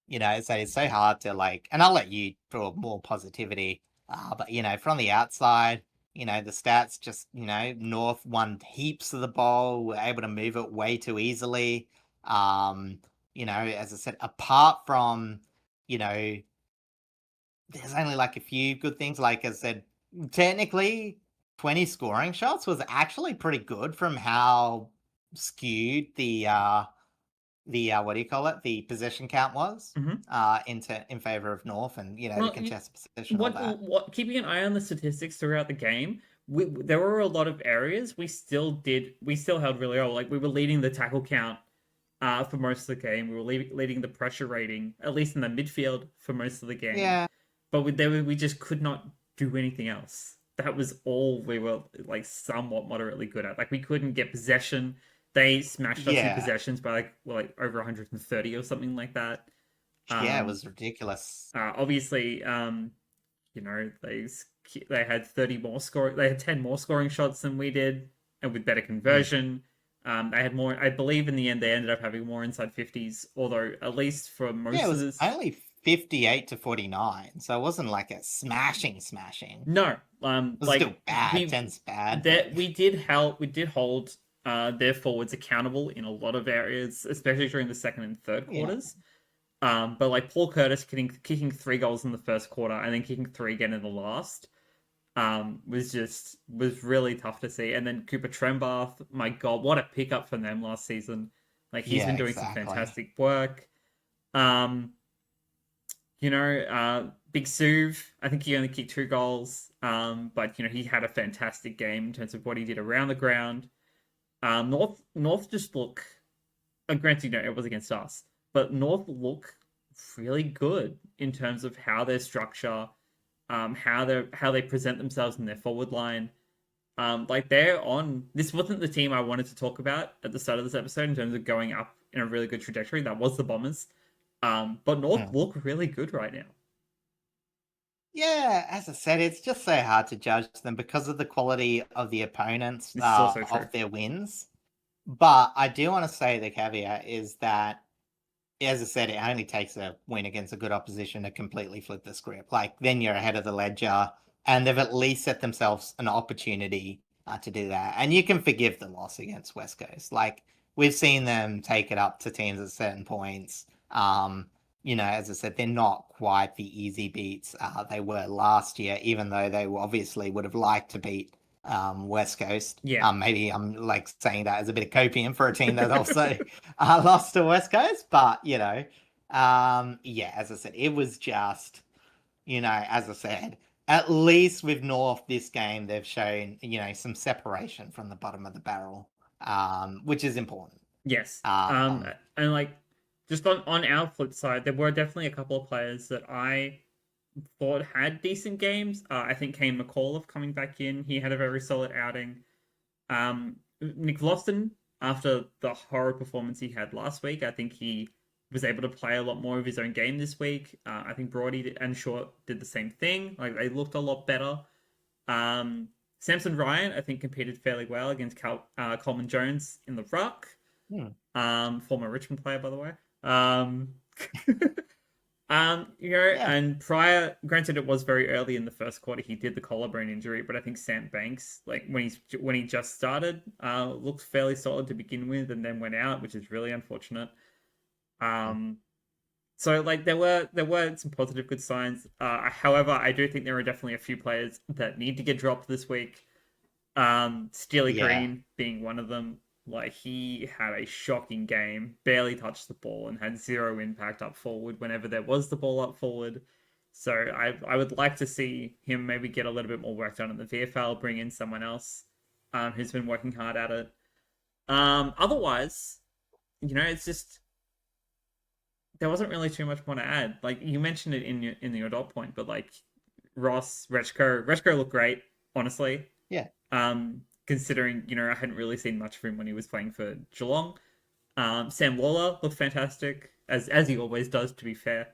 B: it's so hard to like, and I'll let you draw more positivity. But from the outside, the stats just North won heaps of the ball, were able to move it way too easily. As I said, apart from there's only like a few good things. Like I said, technically, 20 scoring shots was actually pretty good from how skewed the what do you call it? The possession count was in favor of North, and the
A: Well,
B: contested possession, all that.
A: what keeping an eye on the statistics throughout the game, there were a lot of areas we still held really well. Like we were leading the tackle count for most of the game. We were leading the pressure rating, at least in the midfield, for most of the game.
B: Yeah,
A: But we just could not do anything else. That was all we were like somewhat moderately good at. Like we couldn't get possession. They smashed us in
B: yeah,
A: possessions by like over 130 or something like that.
B: yeah. It
A: Um,
B: was ridiculous.
A: Obviously, they had 30 more score. They had 10 more scoring shots than we did, and with better
B: Mm.
A: conversion. They had more. I believe in the end they ended up having more inside 50s. Although at least for
B: Yeah, it
A: most of
B: was
A: this,
B: only 58 to 49, so it wasn't like a smashing.
A: no.
B: It was
A: Like
B: still bad.
A: we
B: 10's bad,
A: that
B: but
A: we did hold their forwards accountable in a lot of areas, especially during the second and third
B: yeah.
A: quarters. But like Paul Curtis kicking 3 goals in the first quarter and then kicking 3 again in the last, was really tough to see. And then Cooper Trembath, my God, what a pickup from them last season. Like he's
B: Yeah,
A: been doing some
B: exactly.
A: fantastic work. Um, Big Suv, I think he only kicked 2 goals. But he had a fantastic game in terms of what he did around the ground. North just look. Granted, it was against us, but North look really good in terms of how their structure, how they present themselves in their forward line. Like they're on. This wasn't the team I wanted to talk about at the start of this episode in terms of going up in a really good trajectory. That was the Bombers. But North
B: Mm.
A: look really good right now.
B: Yeah, as I said, it's just so hard to judge them because of the quality of the opponents
A: This is also true.
B: of their wins. But I do want to say the caveat is that, as I said, it only takes a win against a good opposition to completely flip the script. Like, then you're ahead of the ledger, and they've at least set themselves an opportunity to do that. And you can forgive the loss against West Coast. Like, we've seen them take it up to teams at certain points. As I said, they're not quite the easy beats they were last year, even though they obviously would have liked to beat West Coast.
A: Yeah.
B: Maybe I'm like saying that as a bit of copium for a team that also lost to West Coast, but yeah, as I said, it was just, as I said, at least with North this game, they've shown, some separation from the bottom of the barrel, which is important.
A: Yes.
B: Um,
A: And like just on our flip side, there were definitely a couple of players that I thought had decent games. I think Kane McAuliffe coming back in, he had a very solid outing. Nick Vlaustin, after the horror performance he had last week, I think he was able to play a lot more of his own game this week. I think Brody and Short did the same thing. Like they looked a lot better. Samson Ryan, I think, competed fairly well against Coleman Jones in the ruck.
B: hmm,
A: Former Richmond player, by the way.
B: yeah,
A: And prior, granted, it was very early in the first quarter. He did the collarbone injury, but I think Sam Banks, like when he just started, looked fairly solid to begin with, and then went out, which is really unfortunate. Um, so like there were some positive good signs. However, I do think there are definitely a few players that need to get dropped this week. Steely
B: yeah,
A: Green being one of them. Like he had a shocking game, barely touched the ball and had zero impact up forward whenever there was the ball up forward. So I would like to see him maybe get a little bit more work done in the VFL, bring in someone else who's been working hard at it. Otherwise, it's just there wasn't really too much more to add. Like you mentioned it in your dot point, but like Ross, Rechko looked great, honestly.
B: Yeah.
A: Considering I hadn't really seen much of him when he was playing for Geelong. Sam Lawler looked fantastic as he always does. To be fair.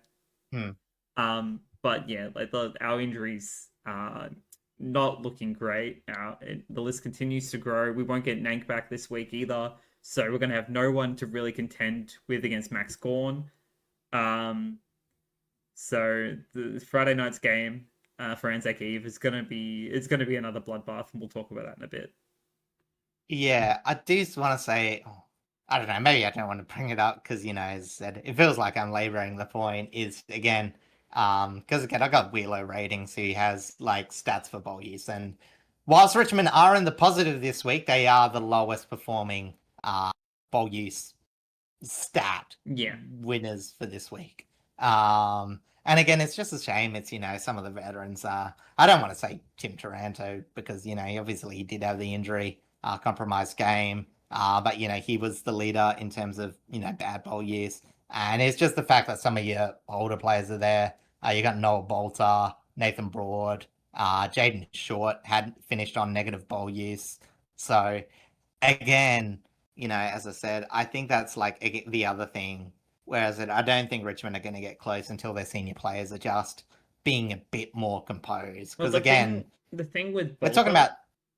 B: Hmm.
A: But yeah, like our injuries are not looking great. The list continues to grow. We won't get Nank back this week either, so we're gonna have no one to really contend with against Max Gawn. Um, so the Friday night's game for Anzac Eve is gonna be another bloodbath, and we'll talk about that in a bit.
B: Yeah, I do just want to say, I don't know, maybe I don't want to bring it up because, as I said, it feels like I'm laboring the point is, again, because, again, I got Wheeler ratings who has, like, stats for ball use. And whilst Richmond are in the positive this week, they are the lowest performing ball use stat winners for this week. And again, it's just a shame. It's, some of the veterans are, I don't want to say Tim Taranto because, obviously he did have the injury, compromised game. But, he was the leader in terms of, bad ball use. And it's just the fact that some of your older players are there. You got Noah Bolter, Nathan Broad, Jaden Short had finished on negative ball use. So, again, as I said, I think that's like the other thing. Whereas I don't think Richmond are going to get close until their senior players are just being a bit more composed. Because
A: the thing with
B: we're talking about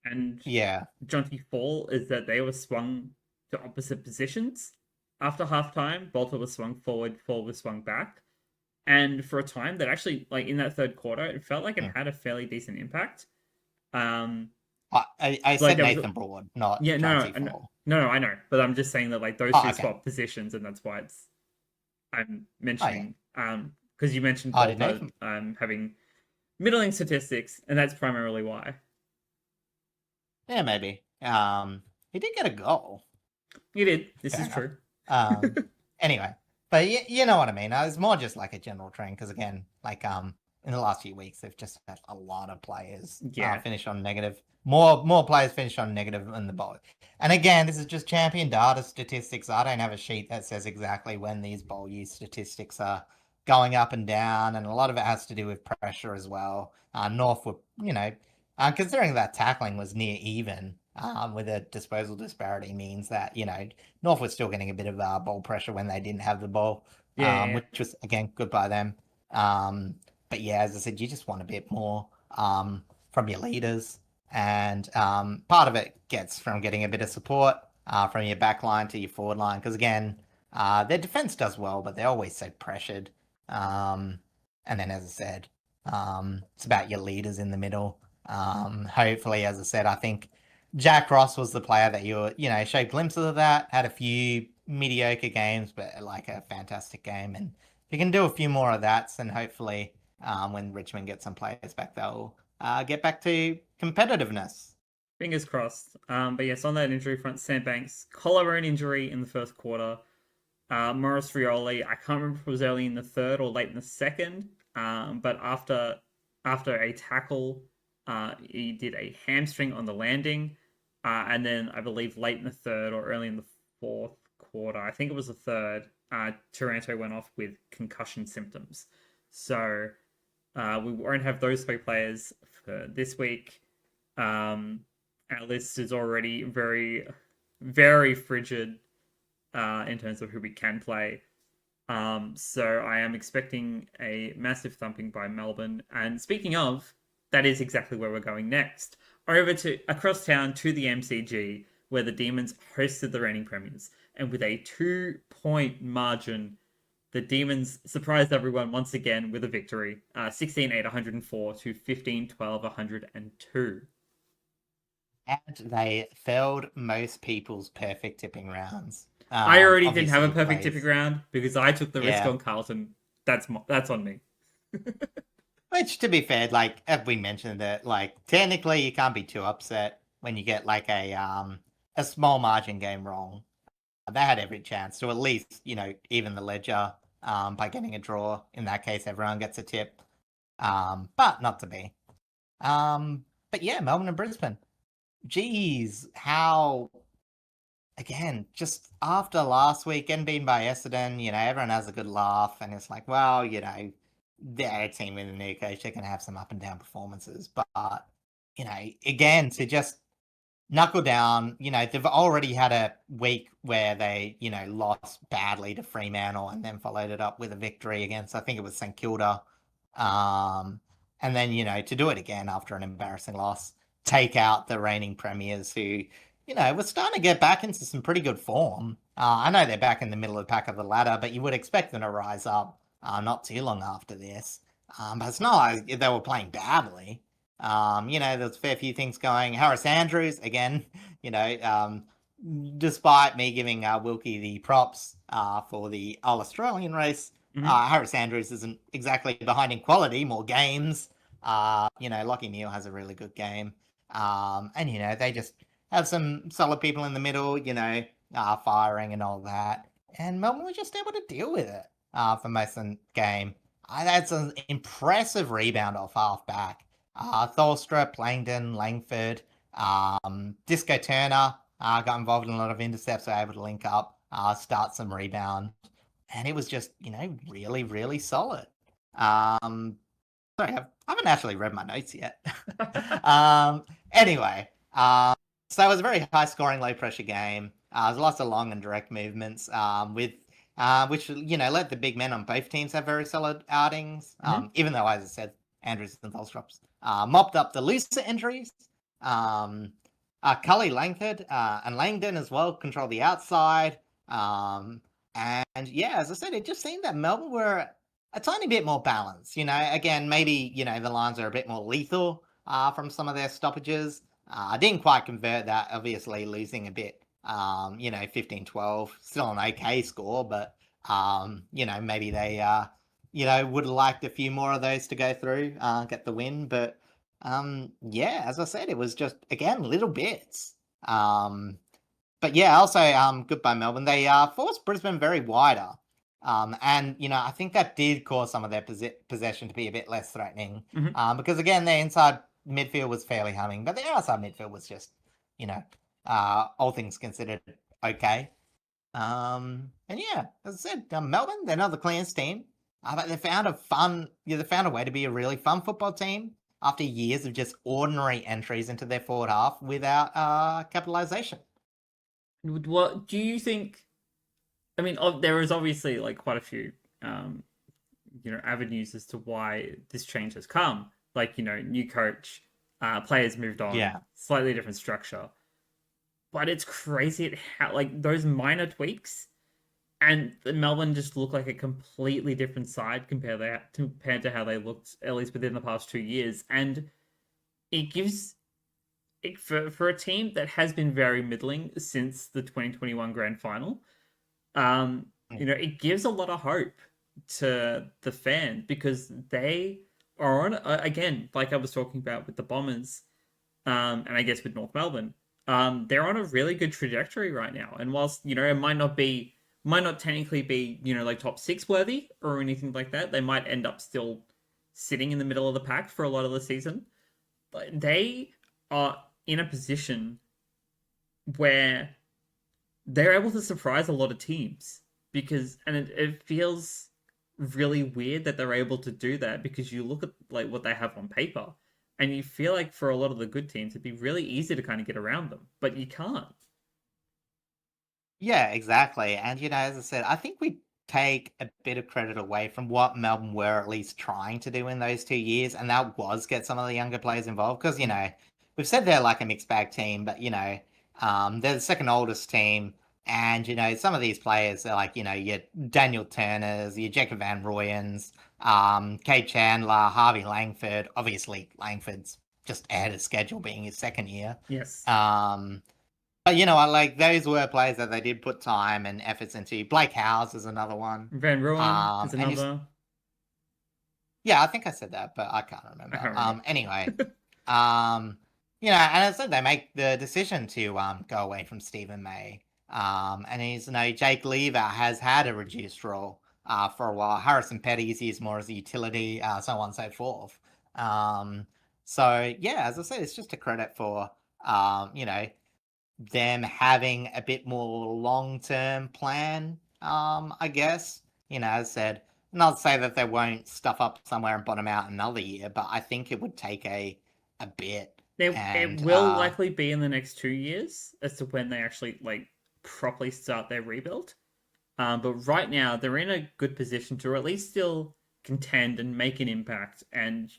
A: and
B: yeah,
A: Jonty Fall is that they were swung to opposite positions. After halftime, Bolter was swung forward, Fall was swung back. And for a time that actually, like in that third quarter, it felt like it had a fairly decent impact.
B: I said Nathan Broad, not Jonty Fall.
A: No, I know. But I'm just saying that like those two swap positions and that's why I'm mentioning because you mentioned Bolter having middling statistics, and that's primarily why.
B: Yeah, maybe. He did get a goal.
A: He did. This is true.
B: Anyway, but you know what I mean. It's more just like a general trend because again, like in the last few weeks, they've just had a lot of players finish on negative. More players finish on negative than the bowl. And again, this is just champion data statistics. I don't have a sheet that says exactly when these bowl use statistics are going up and down, and a lot of it has to do with pressure as well. North were, considering that tackling was near even, with a disposal disparity means that, North was still getting a bit of ball pressure when they didn't have the ball, which was, again, good by them. But yeah, as I said, you just want a bit more from your leaders. And part of it gets from getting a bit of support from your back line to your forward line. Because again, their defense does well, but they're always so pressured. And then, as I said, it's about your leaders in the middle. Hopefully, as I said, I think Jack Ross was the player that showed glimpses of that, had a few mediocre games, but like a fantastic game. And if you can do a few more of that, then hopefully when Richmond gets some players back, they'll get back to competitiveness.
A: Fingers crossed. But yes, on that injury front, Sandbanks, collarbone injury in the first quarter. Maurice Rioli, I can't remember if it was early in the third or late in the second, but after a tackle, he did a hamstring on the landing, and then I believe late in the third or early in the fourth quarter, I think it was the third, Taranto went off with concussion symptoms. So we won't have those three players for this week. Our list is already very, very frigid in terms of who we can play. So I am expecting a massive thumping by Melbourne. And speaking of, that is exactly where we're going next. Across town to the MCG, where the Demons hosted the reigning premiers. And with a 2-point margin, the Demons surprised everyone once again with a victory. 16-8, 104 to 15-12, 102.
B: And they failed most people's perfect tipping rounds.
A: I already didn't have a perfect tipping round because I took the risk on Carlton. That's on me.
B: Which, to be fair, like as we mentioned, that like technically you can't be too upset when you get like a small margin game wrong. They had every chance to at least even the ledger by getting a draw. In that case, everyone gets a tip. but not to be. But yeah, Melbourne and Brisbane. Geez, how, again, just after last week getting beaten by Essendon, everyone has a good laugh, and it's like, well, they're a team with a new coach, they're going to have some up and down performances. But, again, to just knuckle down, they've already had a week where they, lost badly to Fremantle and then followed it up with a victory against, I think it was St Kilda. And then, to do it again after an embarrassing loss, take out the reigning premiers who, we're starting to get back into some pretty good form. I know they're back in the middle of the pack of the ladder, but you would expect them to rise up not too long after this. But it's not like they were playing badly. There's a fair few things going. Harris Andrews, again, despite me giving Wilkie the props for the All-Australian race, Harris Andrews isn't exactly behind in quality, more games. Lockie Neal has a really good game. And, they just have some solid people in the middle, firing and all that. And Melbourne was just able to deal with it for most of the game. That's an impressive rebound off half-back. Thorstrup, Langdon, Langford, Disco Turner got involved in a lot of intercepts, were able to link up, start some rebound. And it was just, really, really solid. Sorry, I haven't actually read my notes yet. Anyway, so it was a very high-scoring, low-pressure game. There's lots of long and direct movements, which let the big men on both teams have very solid outings. Even though, as I said, Andrews and Thorstrups mopped up the looser injuries. Cully, Langford, and Langdon as well controlled the outside. And yeah, as I said, it just seemed that Melbourne were a tiny bit more balanced. Again, maybe, the Lions are a bit more lethal from some of their stoppages. Didn't quite convert that, obviously losing a bit, 15-12, still an okay score, but, maybe they, would have liked a few more of those to go through, get the win. But, yeah, as I said, it was just, again, little bits. But yeah, also good by Melbourne. They forced Brisbane very wider. And, I think that did cause some of their possession to be a bit less threatening. Because, again, their inside midfield was fairly humming, but their outside midfield was just, all things considered, okay. And yeah, as I said, Melbourne, they're not the cleanest team. But they found a way to be a really fun football team after years of just ordinary entries into their forward half without capitalisation.
A: What do you think? I mean, there is obviously quite a few, avenues as to why this change has come. New coach, players moved on, slightly different structure. But it's crazy at how those minor tweaks, and Melbourne just look like a completely different side compared to how they looked at least within the past 2 years, and it gives. For a team that has been very middling since the 2021 grand final, it gives a lot of hope to the fan because they are on, again, like I was talking about with the Bombers, and I guess with North Melbourne, they're on a really good trajectory right now. And whilst, it might not technically be, top 6 worthy or anything like that, they might end up still sitting in the middle of the pack for a lot of the season. But they are in a position where they're able to surprise a lot of teams and it feels really weird that they're able to do that because you look at what they have on paper and you feel like for a lot of the good teams it'd be really easy to kind of get around them, but you can't.
B: Yeah, exactly. And as I said, I think we take a bit of credit away from what Melbourne were at least trying to do in those 2 years, and that was get some of the younger players involved because we've said they're like a mixed bag team, but they're the second oldest team, and some of these players are your Daniel Turners, your Jacob Van Royens, Kate Chandler, Harvey Langford. Obviously, Langford's just ahead of schedule, being his second year.
A: Yes.
B: But those were players that they did put time and efforts into. Blake Howes is another one.
A: Van Rooyen is another.
B: Yeah, I think I said that, but I can't remember. Anyway. And as I said, they make the decision to go away from Stephen May. And he's, Jake Lever has had a reduced role for a while. Harrison Petty's used more as a utility, so on and so forth. So yeah, as I said, it's just a credit for them having a bit more long-term plan. I guess as I said, not to say that they won't stuff up somewhere and bottom out another year, but I think it would take a bit.
A: It
B: And
A: will likely be in the next 2 years as to when they actually like properly start their rebuild. But right now they're in a good position to at least still contend and make an impact, and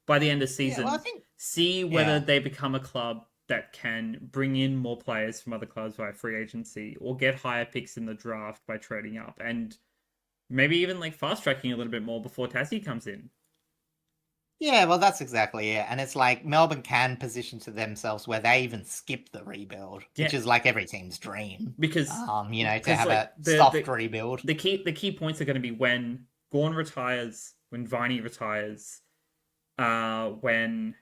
A: by the end of the
B: yeah, well, I
A: season,
B: think
A: see whether
B: yeah.
A: they become a club that can bring in more players from other clubs via free agency or get higher picks in the draft by trading up, and maybe even like fast tracking a little bit more before Tassie comes in.
B: Yeah, well, that's exactly it. And it's like Melbourne can position to themselves where they even skip the rebuild,
A: Yeah,
B: which is like every team's dream.
A: because
B: To have
A: like
B: a soft rebuild.
A: the key points are going to be when Gorn retires, when Viney retires, when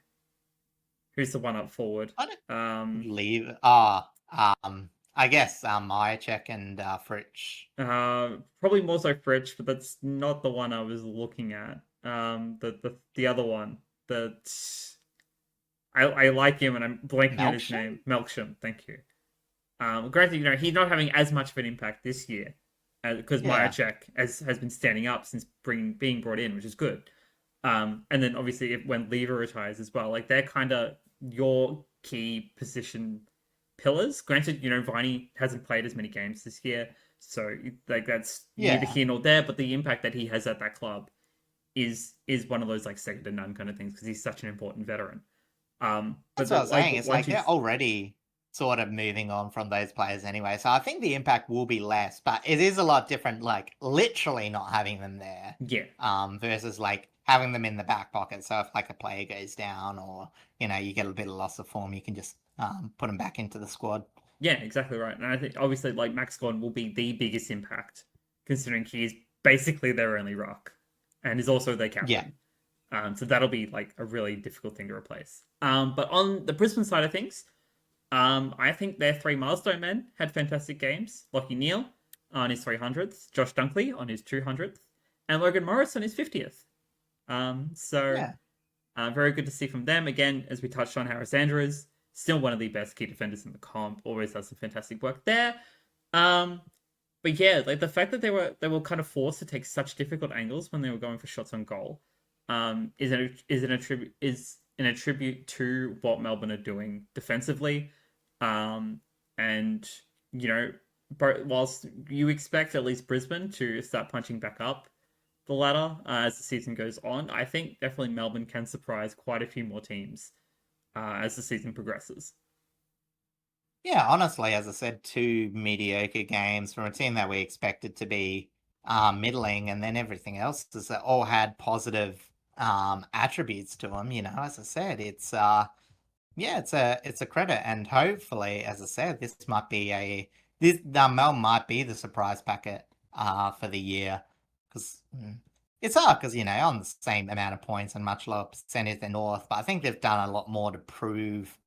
A: who's the one up forward?
B: I don't
A: Um,
B: leave. I guess Myercheck and Fritsch.
A: Probably more so Fritch, but that's not the one I was looking at. The other one, the I like him, and I'm blanking on his
B: Melksham?
A: name. Melksham, thank you. Granted, he's not having as much of an impact this year because
B: Yeah.
A: Myercheck has been standing up since being brought in, which is good. And then obviously when Lever retires as well, like they're kind of your key position pillars. Granted, Viney hasn't played as many games this year, so like that's neither
B: Yeah.
A: here nor there. But the impact that he has at that club is one of those like second to none kind of things because he's such an important veteran. But
B: That's what I was saying. It's
A: once
B: like
A: you
B: they're already sort of moving on from those players anyway. So I think the impact will be less, but it is a lot different, like literally not having them there.
A: yeah.
B: Versus like having them in the back pocket. So if like a player goes down or, you get a bit of loss of form, you can just put them back into the squad.
A: Yeah, exactly right. And I think obviously like Max Gordon will be the biggest impact, considering he is basically their only rock, and is also their
B: Yeah.
A: captain. So that'll be like a really difficult thing to replace. But on the Brisbane side of things, I think their three milestone men had fantastic games. Lockie Neal on his 300th, Josh Dunkley on his 200th, and Logan Morris on his 50th. So
B: Yeah.
A: very good to see from them. Again, as we touched on, Harris Andrews, still one of the best key defenders in the comp, always does some fantastic work there. Um, but yeah, like the fact that they were kind of forced to take such difficult angles when they were going for shots on goal, is an attribute to what Melbourne are doing defensively, and you know, whilst you expect at least Brisbane to start punching back up the ladder as the season goes on, I think definitely Melbourne can surprise quite a few more teams as the season progresses.
B: Yeah, honestly, as I said, two mediocre games from a team that we expected to be middling, and then everything else is all had positive attributes to them. As I said, it's yeah, it's a credit, and hopefully, as I said, this Mel might be the surprise packet for the year because it's hard because on the same amount of points and much lower percentage than North, but I think they've done a lot more to prove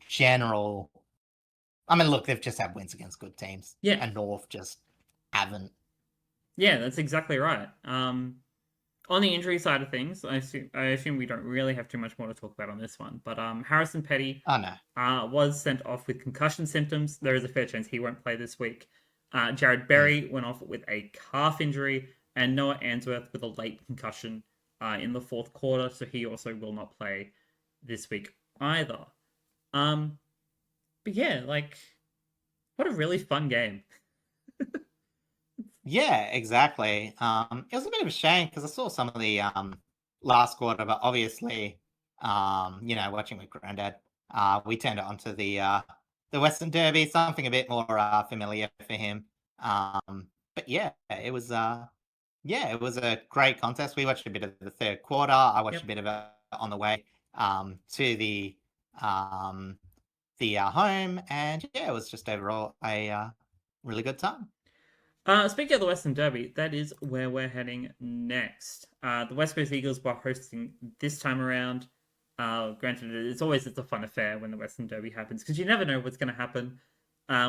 B: general. I mean, look, they've just had wins against good teams,
A: Yeah,
B: and North just haven't.
A: yeah, that's exactly right. On the injury side of things, I assume we don't really have too much more to talk about on this one. But Harrison Petty
B: Oh no,
A: was sent off with concussion symptoms. There is a fair chance he won't play this week. Jared
B: mm.
A: Berry went off with a calf injury, and Noah Answorth with a late concussion in the fourth quarter, so he also will not play this week either. Um, but yeah, like what a really fun game.
B: Yeah, exactly. It was a bit of a shame because I saw some of the last quarter, but obviously, watching with Granddad, we turned it onto the Western Derby, something a bit more familiar for him. But it was a great contest. We watched a bit of the third quarter. I watched
A: Yep.
B: a bit of it on the way to um the home, and yeah, it was just overall a really good time.
A: Speaking of the Western Derby, that is where we're heading next. The West Coast Eagles were hosting this time around. Granted, it's a fun affair when the Western Derby happens because you never know what's going to happen.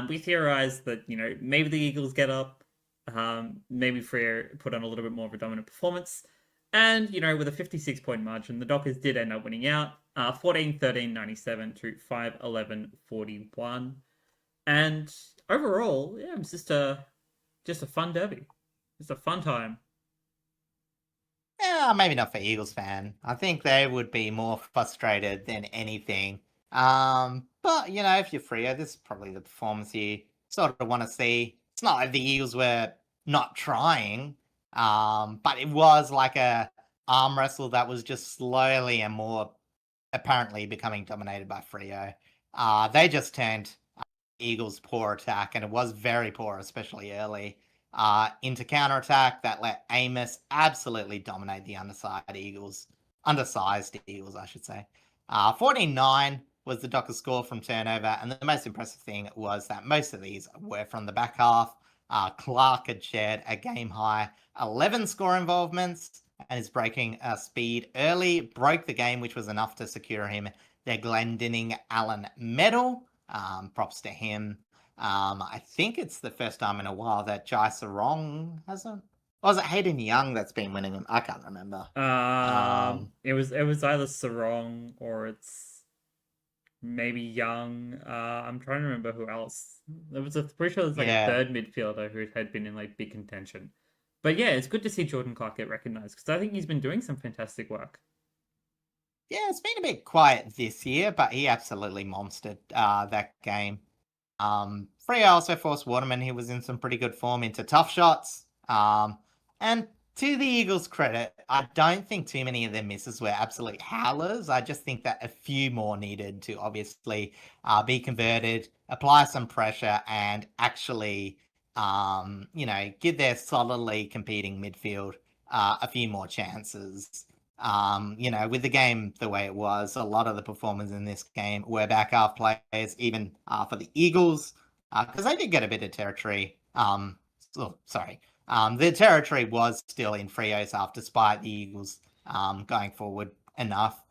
A: We theorized that maybe the Eagles get up, Maybe Freo put on a little bit more of a dominant performance. And, with a 56-point margin, the Dockers did end up winning out 14-13-97 to 5-11-41. And overall, yeah, it was just a fun derby. Just a fun time.
B: Yeah, maybe not for Eagles fan. I think they would be more frustrated than anything. But if you're Freo, this is probably the performance you sort of want to see. It's not like the Eagles were not trying, but it was like a arm wrestle that was just slowly and more apparently becoming dominated by Freo. They just turned Eagles' poor attack, and it was very poor, especially early, into counterattack that let Amos absolutely dominate the undersized Eagles, I should say. 49 was the Dockers score from turnover, and the most impressive thing was that most of these were from the back half. Clark had shared a game high 11 score involvements and is breaking speed early, broke the game, which was enough to secure him their Glendinning Allen medal. Props to him. I think it's the first time in a while that Jai Sarong hasn't. Or was it Hayden Young that's been winning them? I can't remember.
A: It was either Sarong or it's maybe Young. I'm trying to remember who else. Pretty sure there's like a third midfielder who had been in like big contention. But yeah, it's good to see Jordan Clark get recognised because I think he's been doing some fantastic work.
B: Yeah, it's been a bit quiet this year, but he absolutely monstered that game. Freo also forced Waterman, who was in some pretty good form, into tough shots. And to the Eagles' credit, I don't think too many of their misses were absolute howlers. I just think that a few more needed to obviously be converted, apply some pressure, and actually, give their solidly competing midfield a few more chances. With the game the way it was, a lot of the performers in this game were back half players, even for the Eagles, because they did get a bit of territory. The territory was still in Freo's half, despite the Eagles going forward enough.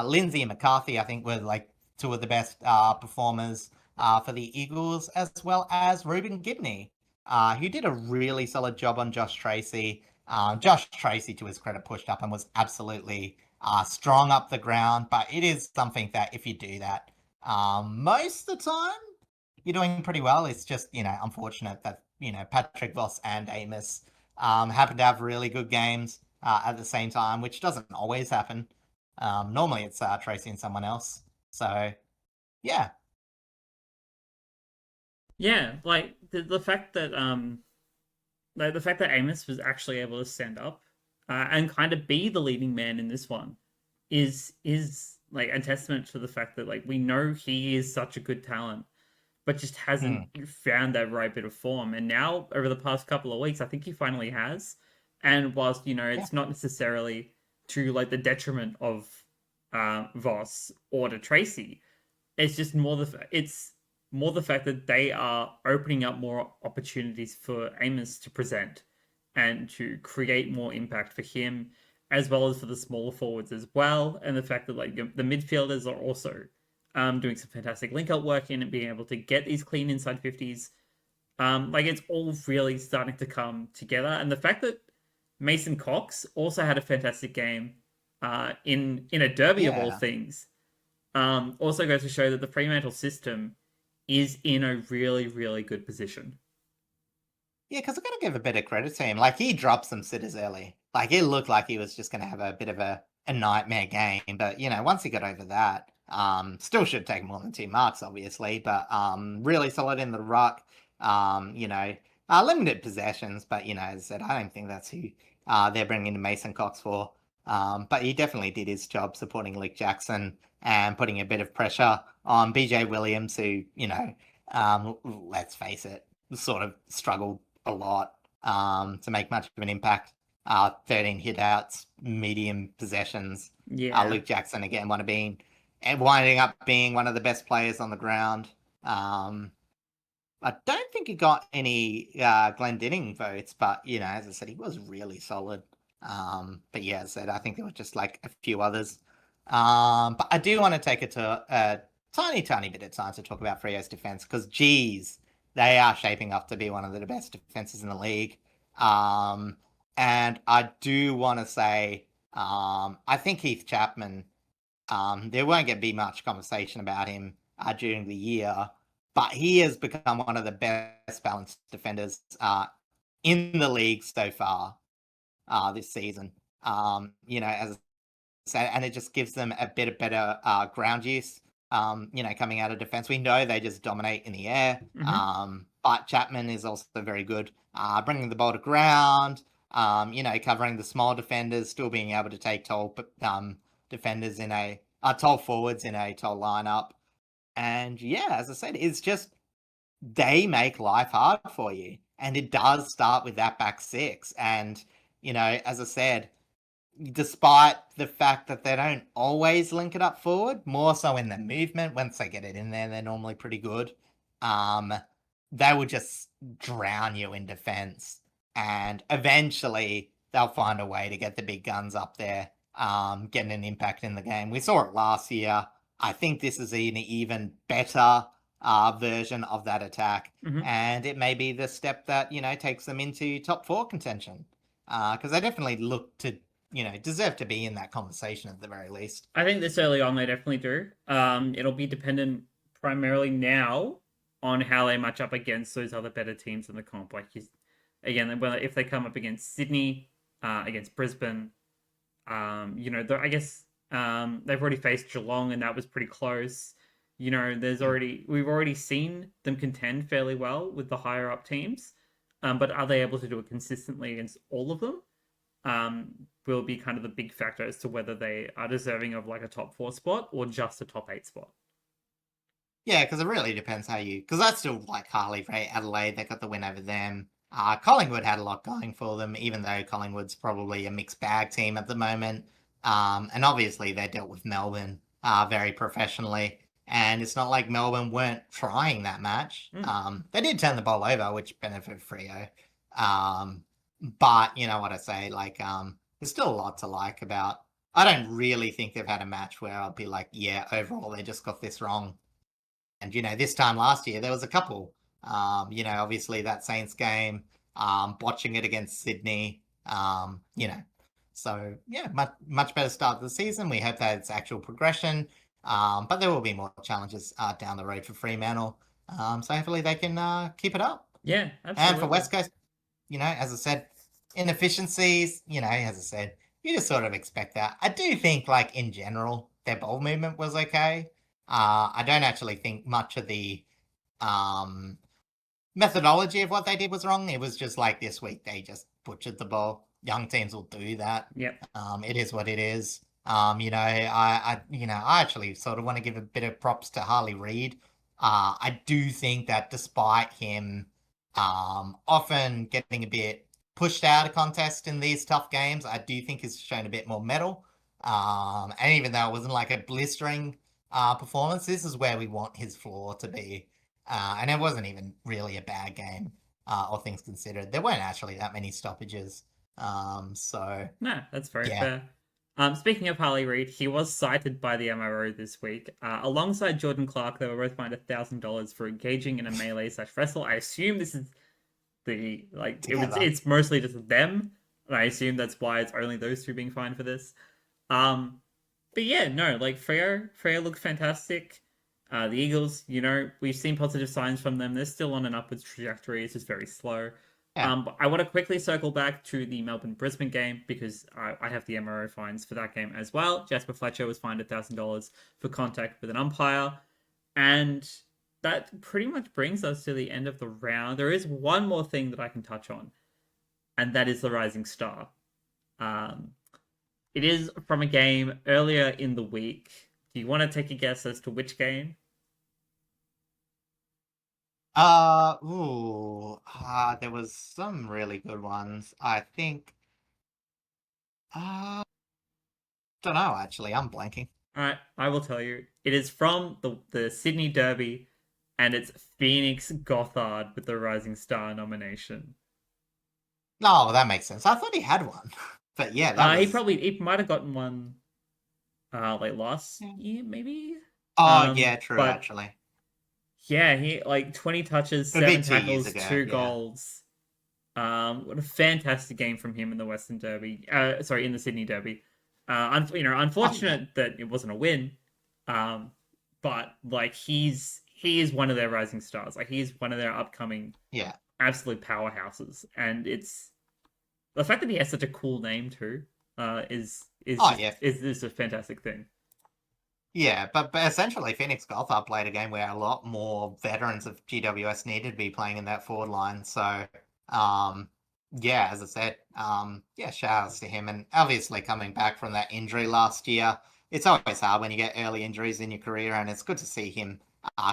B: Lindsay and McCarthy, I think, were like two of the best performers for the Eagles, as well as Ruben Gibney, who did a really solid job on Josh Tracy. Josh Tracy, to his credit, pushed up and was absolutely strong up the ground. But it is something that if you do that most of the time, you're doing pretty well. It's just, unfortunate that, Patrick Voss and Amos happen to have really good games at the same time, which doesn't always happen. Normally it's Tracy and someone else. So, yeah.
A: Yeah, like the fact that the fact that Amos was actually able to stand up and kind of be the leading man in this one is like a testament to the fact that like we know he is such a good talent, but just hasn't found that right bit of form. And now over the past couple of weeks, I think he finally has. And whilst it's not necessarily to like the detriment of Voss or to Tracy, it's just more the fact that they are opening up more opportunities for Amos to present and to create more impact for him, as well as for the smaller forwards as well. And the fact that like the midfielders are also doing some fantastic link-up work in and being able to get these clean inside 50s. It's all really starting to come together. And the fact that Mason Cox also had a fantastic game in a derby of all things also goes to show that the Fremantle system is in a really, really good position.
B: Yeah, because I've got to give a bit of credit to him. Like, he dropped some sitters early. Like, it looked like he was just going to have a bit of a nightmare game. But, once he got over that, still should take more than 2 marks, obviously. But really solid in the ruck. Limited possessions. But, as I said, I don't think that's who they're bringing in Mason Cox for. But he definitely did his job supporting Luke Jackson and putting a bit of pressure on BJ Williams, who, let's face it, sort of struggled a lot to make much of an impact. 13 hitouts, medium possessions.
A: Yeah.
B: Luke Jackson, again, winding up being one of the best players on the ground. I don't think he got any Glendinning votes, but, as I said, he was really solid. But yeah, as I said, I think there were just like a few others. But I do want to take it to a tiny bit of time to talk about Freo's defense because, geez, they are shaping up to be one of the best defenses in the league. And I do want to say, I think Heath Chapman, there won't be much conversation about him during the year, but he has become one of the best balanced defenders in the league so far this season. As I said, and it just gives them a bit of better ground use. Coming out of defense, we know they just dominate in the air. But Chapman is also very good bringing the ball to ground. Covering the small defenders, still being able to take tall defenders in tall forwards in a tall lineup. And yeah, as I said, it's just they make life hard for you. And it does start with that back six. And, as I said, despite the fact that they don't always link it up forward, more so in the movement, once they get it in there, they're normally pretty good. They will just drown you in defense. And eventually they'll find a way to get the big guns up there, getting an impact in the game. We saw it last year. I think this is an even better version of that attack. And it may be the step that, takes them into top 4 contention. Because they definitely look to, deserve to be in that conversation at the very least.
A: I think this early on they definitely do. It'll be dependent primarily now on how they match up against those other better teams in the comp. If they come up against Sydney, against Brisbane, I guess they've already faced Geelong and that was pretty close. We've already seen them contend fairly well with the higher up teams, but are they able to do it consistently against all of them? Will be kind of the big factor as to whether they are deserving of like a top 4 spot or just a top 8 spot.
B: Yeah, because it really depends because I still like highly rate Adelaide. They got the win over them. Collingwood had a lot going for them, even though Collingwood's probably a mixed bag team at the moment. And obviously they dealt with Melbourne very professionally. And it's not like Melbourne weren't trying that match. They did turn the ball over, which benefited Freo. But you know what I say, there's still a lot to like about. I don't really think they've had a match where I'll be like, yeah, overall they just got this wrong. And this time last year there was a couple. Obviously that Saints game, botching it against Sydney. So yeah, much better start to the season. We hope that it's actual progression. But there will be more challenges down the road for Fremantle. So hopefully they can keep it up.
A: Yeah, absolutely.
B: And for West Coast, as I said, inefficiencies, as I said, you just sort of expect that. I do think, in general, their ball movement was okay. I don't actually think much of the methodology of what they did was wrong. It was just this week they just butchered the ball. Young teams will do that.
A: Yep.
B: It is what it is. I actually sort of want to give a bit of props to Harley Reid. I do think that despite him often getting a bit pushed out of contest in these tough games, I do think he's shown a bit more mettle. And even though it wasn't a blistering performance, this is where we want his floor to be. And it wasn't even really a bad game, all things considered. There weren't actually that many stoppages. So
A: no, that's very fair. Speaking of Harley Reid, he was cited by the MRO this week. Alongside Jordan Clark, they were both fined $1,000 for engaging in a melee/wrestle. I assume this is it's mostly just them, and I assume that's why it's only those two being fined for this. But yeah, no, Freo looked fantastic. The Eagles, we've seen positive signs from them. They're still on an upwards trajectory. It's just very slow. Yeah. But I want to quickly circle back to the Melbourne-Brisbane game because I have the MRO fines for that game as well. Jasper Fletcher was fined $1,000 for contact with an umpire. And that pretty much brings us to the end of the round. There is one more thing that I can touch on, and that is the Rising Star. It is from a game earlier in the week. Do you want to take a guess as to which game?
B: There was some really good ones. I think. Don't know, actually. I'm blanking.
A: Alright, I will tell you. It is from the Sydney Derby, and it's Phoenix Gothard with the Rising Star nomination.
B: No, that makes sense. I thought he had one. But yeah,
A: he might have gotten one last year, maybe?
B: Oh, yeah, true, actually.
A: Yeah, he like 20 touches,
B: It would be
A: 7
B: 2 years
A: tackles,
B: ago.
A: 2
B: Yeah.
A: goals. What a fantastic game from him in the Western Derby. Sorry, in the Sydney Derby.
B: Oh yeah.
A: Unfortunate that it wasn't a win. Um, but like he is one of their rising stars. Like he's one of their upcoming
B: Yeah.
A: absolute powerhouses, and it's the fact that he has such a cool name too. Is
B: Oh
A: just
B: yeah.
A: is a fantastic thing.
B: Yeah, but essentially Phoenix Gothard played a game where a lot more veterans of GWS needed to be playing in that forward line. So, um, yeah, as I said, yeah, shout outs to him. And obviously coming back from that injury last year, it's always hard when you get early injuries in your career, and it's good to see him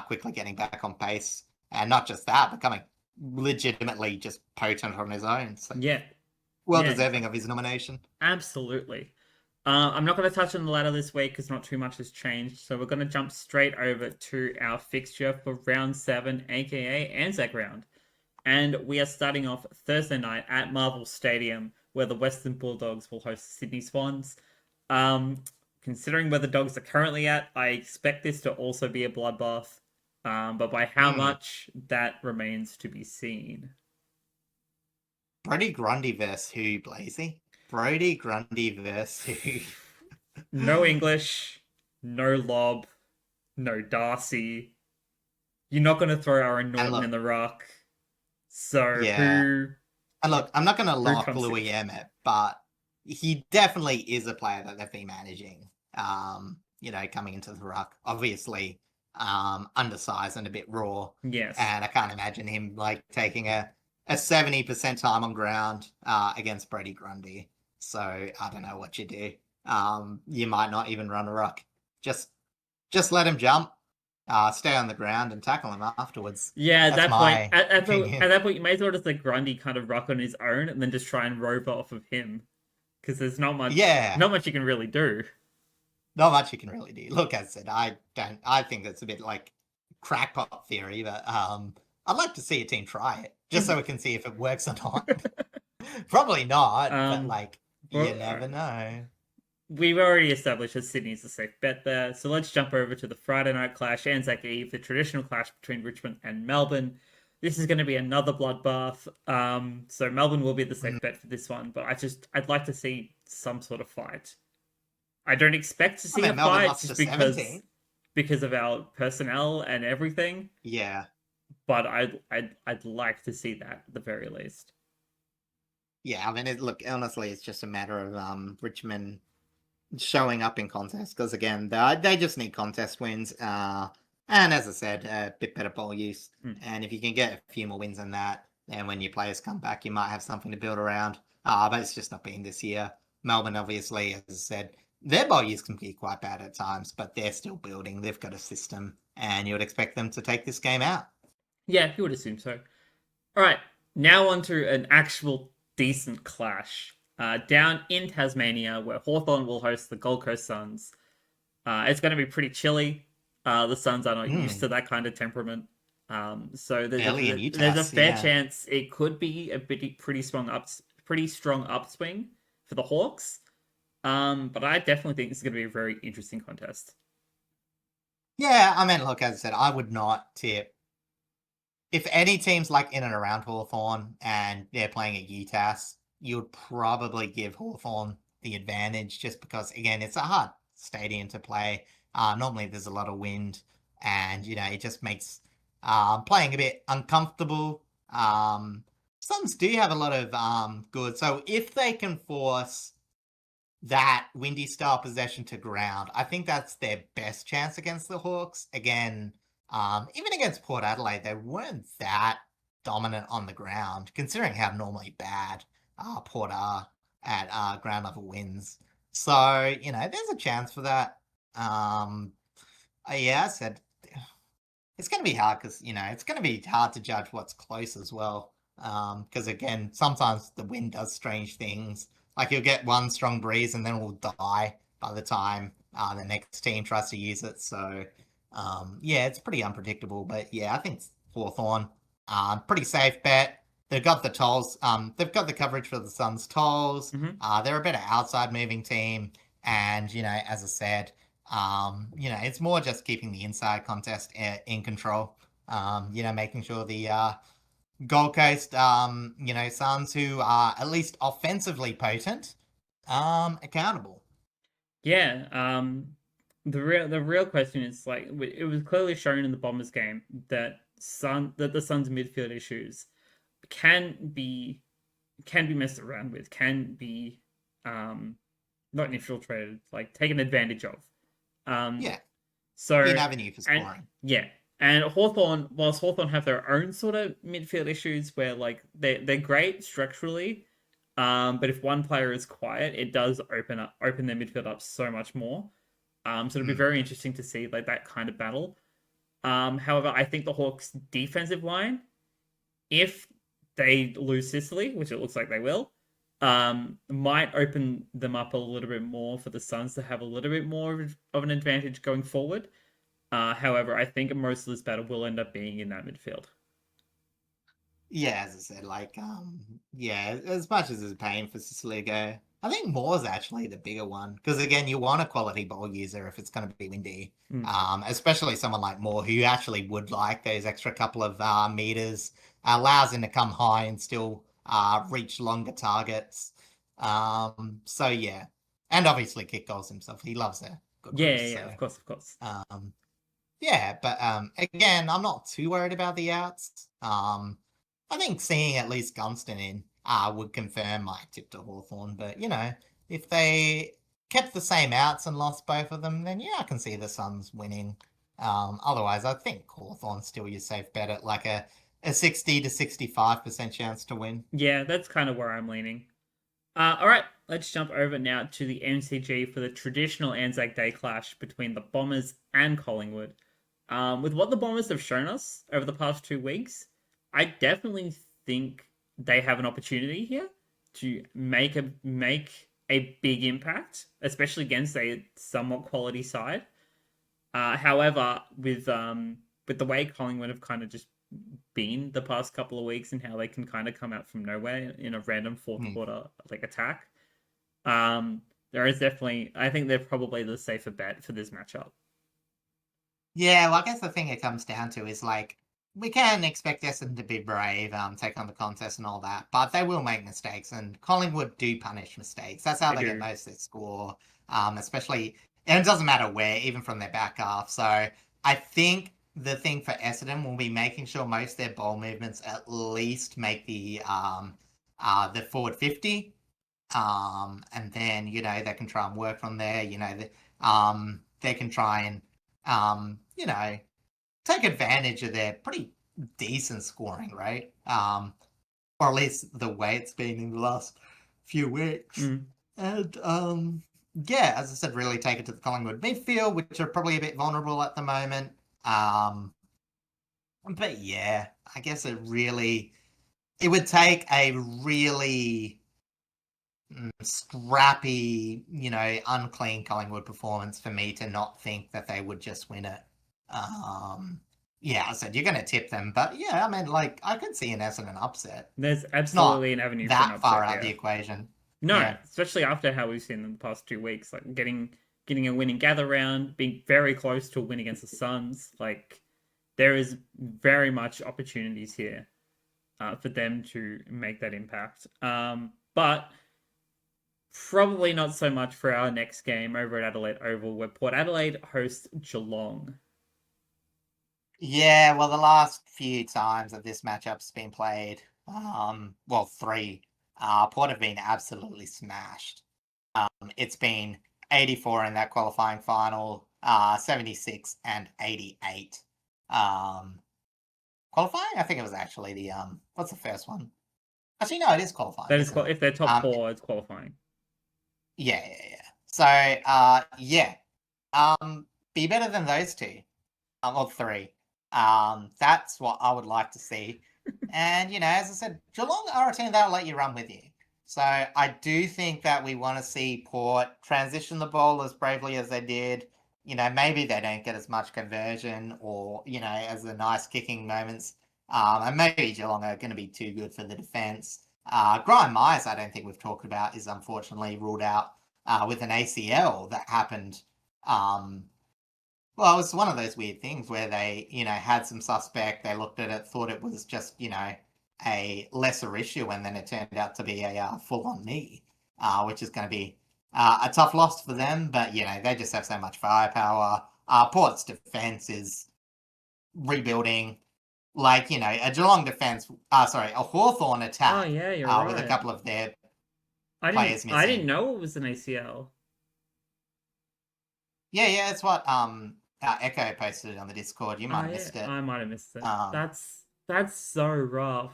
B: quickly getting back on pace. And not just that, becoming legitimately just potent on his own. So,
A: Yeah,
B: well
A: yeah,
B: deserving of his nomination.
A: absolutely. I'm not going to touch on the ladder this week because not too much has changed. So we're going to jump straight over to our fixture for round 7, aka Anzac round. And we are starting off Thursday night at Marvel Stadium, where the Western Bulldogs will host the Sydney Swans. Um, Considering where the Dogs are currently at, I expect this to also be a bloodbath. But by how
B: Hmm.
A: much, that remains to be seen.
B: Brody Grundy versus who, Blazy? Brody Grundy versus who?
A: No English, no Lob, no Darcy. You're not going to throw Aaron
B: And
A: Norton in
B: look,
A: the ruck. So
B: yeah. And look, I'm not going to
A: who
B: lock
A: comes in?
B: Louis Emmett, but he definitely is a player that they've been managing. Coming into the ruck, obviously, undersized and a bit raw,
A: Yes.
B: and I can't imagine him like taking a 70% time on ground against Brody Grundy. So I don't know what you do. You might not even run a ruck. Just just let him jump, stay on the ground and tackle him afterwards.
A: Yeah, at
B: That's
A: that point,
B: my
A: at
B: opinion.
A: that point, you may as well just let Grundy kind of rock on his own, and then just try and rope off of him, because there's
B: Yeah,
A: not much you can really do.
B: not much you can really do. Look, as I said, I don't. I think that's a bit like crackpot theory, but I'd like to see a team try it just so we can see if it works or not. Probably not, but
A: um,
B: like you
A: well,
B: never know.
A: we've already established that Sydney's a safe bet there, so let's jump over to the Friday night clash, Anzac Eve, the traditional clash between Richmond and Melbourne. This is going to be another bloodbath. So Melbourne will be the
B: Mm,
A: safe bet for this one, but I'd like to see some sort of fight. I don't expect to
B: I
A: see a
B: mean, Melbourne
A: fight
B: lost to
A: just
B: 17.
A: because of our personnel and everything,
B: Yeah,
A: but I'd like to see that at the very least.
B: yeah. I mean, look, honestly, it's just a matter of Richmond showing up in contests because again, they just need contest wins. And as I said, a bit better ball use.
A: Hmm.
B: And if you can get a few more wins than that, then when your players come back, you might have something to build around. But it's just not been this year. Melbourne, obviously, as I said, their ball use can be quite bad at times, but they're still building. They've got a system, and you would expect them to take this game out.
A: Yeah, you would assume so. All right, now on to an actual decent clash. Down in Tasmania, where Hawthorn will host the Gold Coast Suns. It's going to be pretty chilly. The Suns are not used
B: Mm,
A: to that kind of temperament. So
B: early in
A: there's a
B: UTAS,
A: fair
B: yeah.
A: chance it could be a pretty strong upswing for the Hawks. But I definitely think this is going to be a very interesting contest.
B: Yeah, I mean, look, as I said, I would not tip if any team's like in and around Hawthorn and they're playing at UTAS, you would probably give Hawthorn the advantage just because, again, it's a hard stadium to play. Normally there's a lot of wind and, it just makes playing a bit uncomfortable. Suns do have a lot of good. So if they can force that windy style possession to ground, I think that's their best chance against the Hawks. Again, even against Port Adelaide, they weren't that dominant on the ground, considering how normally bad Port are at ground level wins. So, there's a chance for that. Yeah, I said it's going to be hard because, it's going to be hard to judge what's close as well. Because again, sometimes the wind does strange things. Like you'll get one strong breeze and then it will die by the time the next team tries to use it. So, yeah, it's pretty unpredictable. But yeah, I think Hawthorn, pretty safe bet. They've got the tolls. They've got the coverage for the Suns tolls.
A: Mm-hmm.
B: They're a better outside moving team. And, as I said, it's more just keeping the inside contest in control. Making sure the Gold Coast, Suns, who are at least offensively potent, accountable.
A: Yeah. The real question is like it was clearly shown in the Bombers game that the Suns midfield issues can be messed around with, can be not infiltrated, like taken advantage of. Um,
B: Yeah, be an
A: so
B: avenue for
A: and
B: scoring.
A: yeah, and Hawthorn, whilst Hawthorn have their own sort of midfield issues where like they're great structurally, but if one player is quiet, it does open their midfield up so much more. So it'll be very interesting to see like that kind of battle. However, I think the Hawks' defensive line, if they lose Sicily, which it looks like they will, might open them up a little bit more for the Suns to have a little bit more of an advantage going forward. However, I think most of this battle will end up being in that midfield.
B: Yeah, as I said, as much as it's paying for Siciligo, I think Moore's actually the bigger one because again, you want a quality ball user if it's going to be windy. Especially someone like Moore who actually would like those extra couple of meters, allows him to come high and still reach longer targets. So yeah, and obviously kick goals himself. He loves a good
A: Yeah,
B: roast.
A: yeah,
B: So
A: of course, of course.
B: yeah, but again, I'm not too worried about the outs. I think seeing at least Gunston in would confirm my tip to Hawthorn. But, if they kept the same outs and lost both of them, then yeah, I can see the Suns winning. Otherwise, I think Hawthorn's still your safe bet at like a 60 to 65% chance to win.
A: Yeah, that's kind of where I'm leaning. All right, let's jump over now to the MCG for the traditional Anzac Day clash between the Bombers and Collingwood. With what the Bombers have shown us over the past 2 weeks, I definitely think they have an opportunity here to make a big impact, especially against a somewhat quality side. However, with the way Collingwood have kind of just been the past couple of weeks and how they can kind of come out from nowhere in a random fourth quarter like attack, there is definitely, I think they're probably the safer bet for this matchup.
B: Yeah, well, I guess the thing it comes down to is like we can expect Essendon to be brave, take on the contest and all that, but they will make mistakes, and Collingwood do punish mistakes. That's how they get most of their score, especially, and it doesn't matter where, even from their back half. So I think the thing for Essendon will be making sure most of their ball movements at least make the forward 50, and then they can try and work from there. They can try and take advantage of their pretty decent scoring rate, or at least the way it's been in the last few weeks. And yeah, as I said, really take it to the Collingwood midfield, which are probably a bit vulnerable at the moment. But yeah, I guess it would take a really scrappy, unclean Collingwood performance for me to not think that they would just win it. Yeah, I said you're going to tip them, but yeah, I mean, like I could see an Essendon upset.
A: There's absolutely an avenue for an upset
B: far out
A: here.
B: the equation.
A: No,
B: yeah.
A: Especially after how we've seen in the past 2 weeks, like getting a winning gather round, being very close to a win against the Suns. Like there is very much opportunities here for them to make that impact. But probably not so much for our next game over at Adelaide Oval, where Port Adelaide hosts Geelong.
B: Yeah, well, the last few times that this matchup's been played, 3, Port have been absolutely smashed. It's been 84 in that qualifying final, 76 and 88. Qualifying? I think it was actually the what's the first one? Actually, no, it is qualifying.
A: That is if they're top 4, it's qualifying.
B: Yeah. So, yeah, be better than those two, or 3. That's what I would like to see. And as I said, Geelong are a team that'll let you run with you. So I do think that we want to see Port transition the ball as bravely as they did. Maybe they don't get as much conversion or, as the nice kicking moments. And maybe Geelong are going to be too good for the defence. Brian Myers, I don't think we've talked about, is unfortunately ruled out with an ACL that happened Well, it was one of those weird things where they, had some suspect, they looked at it, thought it was just, a lesser issue, and then it turned out to be a full-on knee, which is going to be a tough loss for them, but, they just have so much firepower. Port's defense is rebuilding, like, a Geelong defense, a Hawthorn
A: Oh
B: attack
A: yeah, you're
B: with a
A: right.
B: couple of their
A: I didn't
B: players
A: I didn't
B: missing.
A: know it was an ACL.
B: Yeah, it's what Echo posted on the Discord. You might have
A: Yeah,
B: missed it.
A: I might have missed it.
B: Um,
A: That's so rough.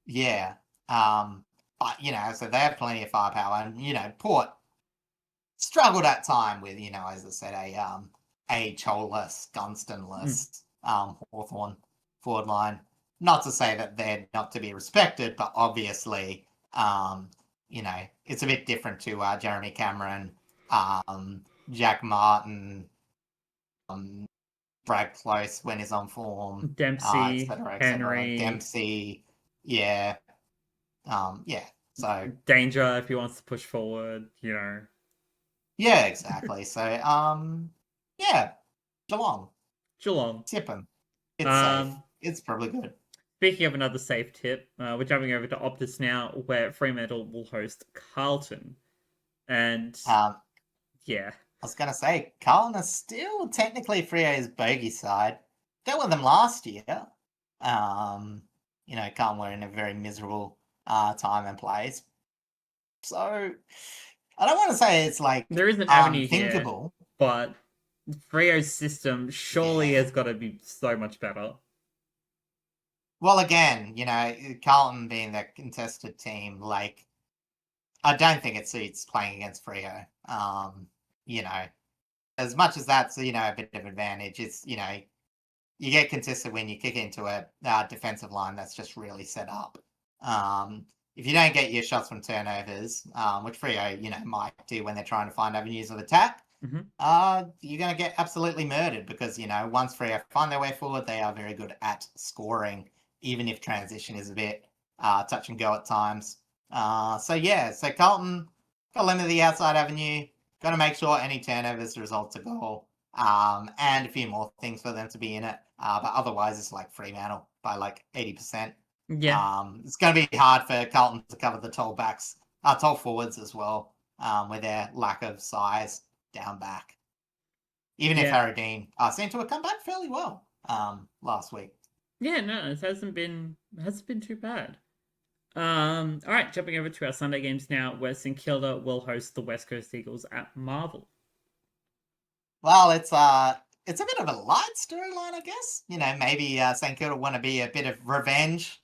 B: Yeah. But, so they have plenty of firepower. And, Port struggled at time with, as I said, a Choless,
A: Mm.
B: Gunstonless, Hawthorn forward line. Not to say that they're not to be respected, but obviously, it's a bit different to Jeremy Cameron, Jack Martin, um, Brad Close when he's on form, et
A: Dempsey,
B: cetera, et cetera.
A: Henry,
B: Dempsey, yeah. Yeah. So
A: Danger if he wants to push forward.
B: yeah, exactly. So yeah, Geelong,
A: Geelong.
B: tip 'em. It's safe.
A: Um,
B: It's probably good.
A: Speaking of another safe tip, we're jumping over to Optus now, where Fremantle will host Carlton. And
B: Um,
A: yeah,
B: I was gonna say Carlton is still technically Freo's bogey side. They were them last year. Um, Carlton were in a very miserable time and place. So I don't want to say it's like
A: there is an avenue here,
B: unthinkable.
A: but Freo's system surely
B: Yeah.
A: has got to be so much better.
B: Well, again, Carlton being the contested team, like I don't think it suits playing against Freo. You know, as much as that's a bit of advantage, it's you get contested when you kick into a defensive line that's just really set up. If you don't get your shots from turnovers, which Freo might do when they're trying to find avenues of attack,
A: Mm-hmm.
B: you're going to get absolutely murdered because once Freo find their way forward, they are very good at scoring, even if transition is a bit touch and go at times. So Carlton got to limit the outside avenue. Got to make sure any turnovers result to goal, and a few more things for them to be in it. But otherwise, it's like Fremantle by like 80%.
A: Yeah,
B: It's going to be hard for Carlton to cover the tall backs, tall forwards as well, with their lack of size down back. Even if
A: yeah,
B: Harry Dean seemed to have come back fairly well last week.
A: yeah. No, it hasn't been too bad. All right, jumping over to our Sunday games now, where St Kilda will host the West Coast Eagles at Marvel.
B: Well, it's a bit of a light storyline, I guess. Maybe St Kilda want to be a bit of revenge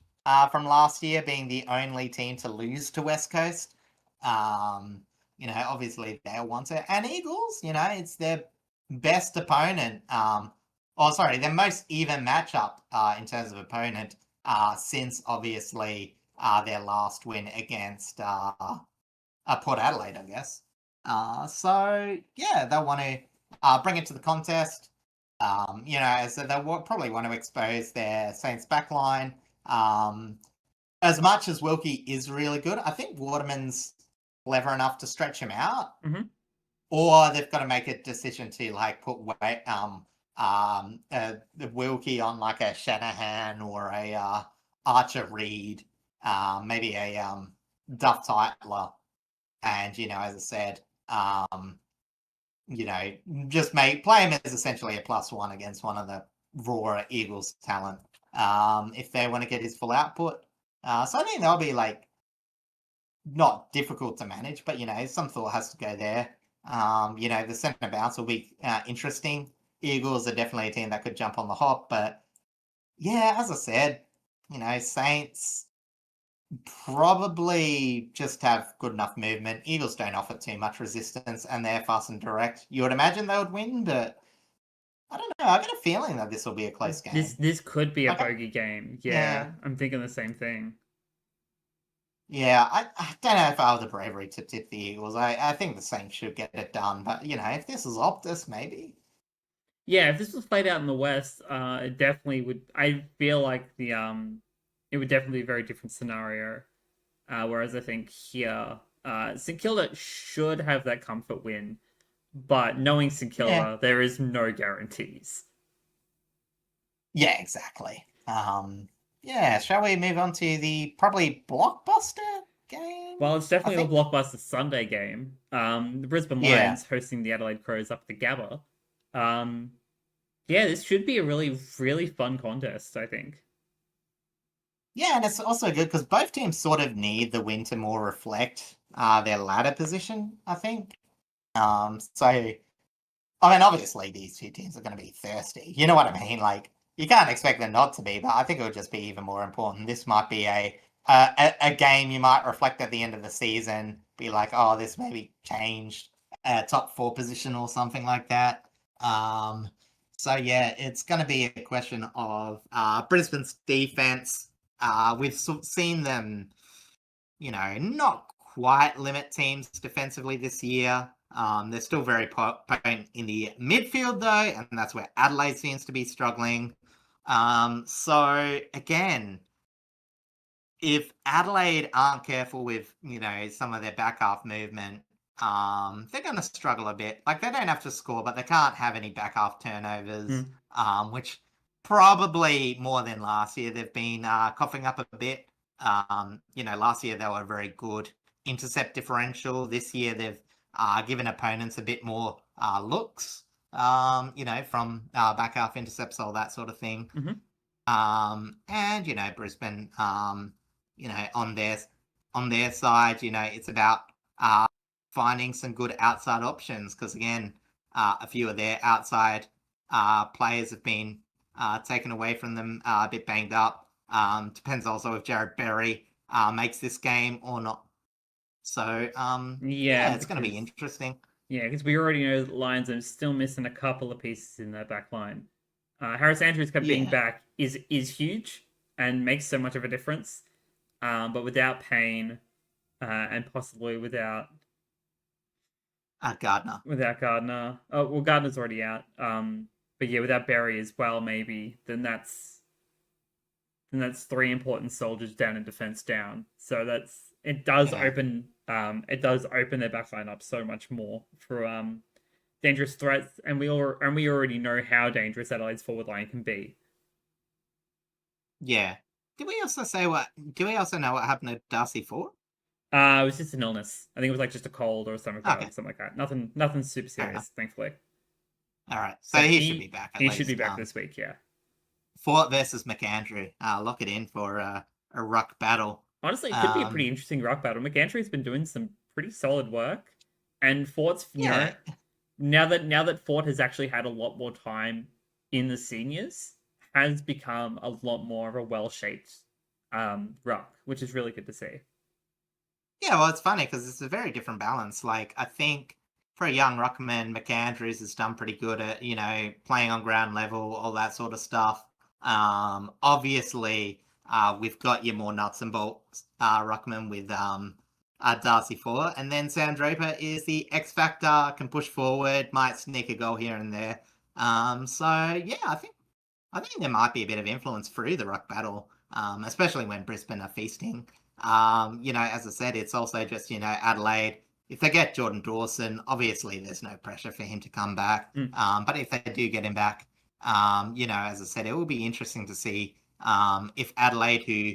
B: from last year, being the only team to lose to West Coast. Obviously they'll want it, and Eagles, it's their best opponent. Their most even matchup in terms of opponent since obviously their last win against Port Adelaide, I guess. So yeah, they'll want to bring it to the contest. So they'll probably want to expose their Saints backline. As much as Wilkie is really good, I think Waterman's clever enough to stretch him out,
A: Mm-hmm.
B: or they've got to make a decision to like put weight, the Wilkie on like a Shanahan or a Archer Reed, maybe a Duff Titler, and as I said, just play him as essentially a +1 against one of the raw Eagles talent, if they want to get his full output. So I think that'll be like not difficult to manage, but some thought has to go there. The centre bounce will be interesting. Eagles are definitely a team that could jump on the hop, but yeah, as I said, Saints probably just have good enough movement. Eagles don't offer too much resistance, and they're fast and direct. You would imagine they would win, but I don't know. I got a feeling that this will be a close
A: This
B: game.
A: this could be a
B: Like,
A: bogey game.
B: yeah,
A: Yeah, I'm thinking the same thing.
B: yeah. I don't know if I have the bravery to tip the Eagles. I think the Saints should get it done, but if this is Optus, maybe.
A: Yeah, if this was played out in the West, it definitely would. I feel like it would definitely be a very different scenario. Whereas I think here, St Kilda should have that comfort win. but knowing St
B: Yeah.
A: Kilda, there is no guarantees.
B: Yeah, exactly. Yeah, shall we move on to the probably blockbuster game?
A: Well, it's
B: I
A: definitely a
B: think.
A: blockbuster Sunday game. The Brisbane
B: Yeah.
A: Lions hosting the Adelaide Crows up at the Gabba. Um, yeah, this should be a really, really fun contest, I think.
B: Yeah, and it's also good because both teams sort of need the win to more reflect their ladder position, I think. So I mean, obviously these two teams are going to be thirsty. You know what I mean? Like you can't expect them not to be, but I think it would just be even more important. This might be a game you might reflect at the end of the season, be like, oh, this maybe changed top four position or something like that. Um, so yeah, it's going to be a question of Brisbane's defense. We've seen them, not quite limit teams defensively this year. They're still very potent in the midfield, though, and that's where Adelaide seems to be struggling. So, again, if Adelaide aren't careful with, some of their back half movement, they're going to struggle a bit. Like, they don't have to score, but they can't have any back half turnovers, which probably more than last year. They've been coughing up a bit. Last year they were very good intercept differential. This year they've given opponents a bit more looks, from back half intercepts, all that sort of thing.
A: Mm-hmm.
B: And Brisbane, on their side, it's about finding some good outside options because again, a few of their outside players have been taken away from them, a bit banged up. Depends also if Jared Berry makes this game or not. So
A: Yeah,
B: it's going to be interesting.
A: Yeah, because we already know that Lions are still missing a couple of pieces in their back line. Harris Andrews being
B: Yeah.
A: back is huge and makes so much of a difference. But without Payne, and possibly
B: Gardner.
A: without Gardner. Oh well, Gardner's already out. But yeah, without Berry as well, maybe then that's three important soldiers down and defense down. So it does
B: Yeah.
A: open their backline up so much more for dangerous threats, and we already know how dangerous Adelaide's forward line can be.
B: Yeah. Do we also know what happened to Darcy Ford?
A: It was just an illness. I think it was like just a cold or a stomach bug,
B: Okay.
A: something like that. Nothing super
B: Fair enough.
A: serious, thankfully.
B: All right. So
A: But
B: he should be back at
A: he
B: least.
A: should be back this week, yeah.
B: Fort versus McAndrew. Lock it in for a ruck battle.
A: Honestly, it could be a pretty interesting rock battle. McAndrew's been doing some pretty solid work, and Fort's,
B: Yeah.
A: now that Fort has actually had a lot more time in the seniors, has become a lot more of a well-shaped ruck, which is really good to see.
B: Yeah, well, it's funny because it's a very different balance. Like, I think for a young ruckman, McAndrews has done pretty good at, playing on ground level, all that sort of stuff. Obviously, we've got your more nuts and bolts ruckman with Darcy Ford, and then Sam Draper is the X factor, can push forward, might sneak a goal here and there. So yeah, I think there might be a bit of influence through the ruck battle, especially when Brisbane are feasting. As I said, it's also just Adelaide. If they get Jordan Dawson, obviously there's no pressure for him to come back. But if they do get him back, as I said, it will be interesting to see if Adelaide, who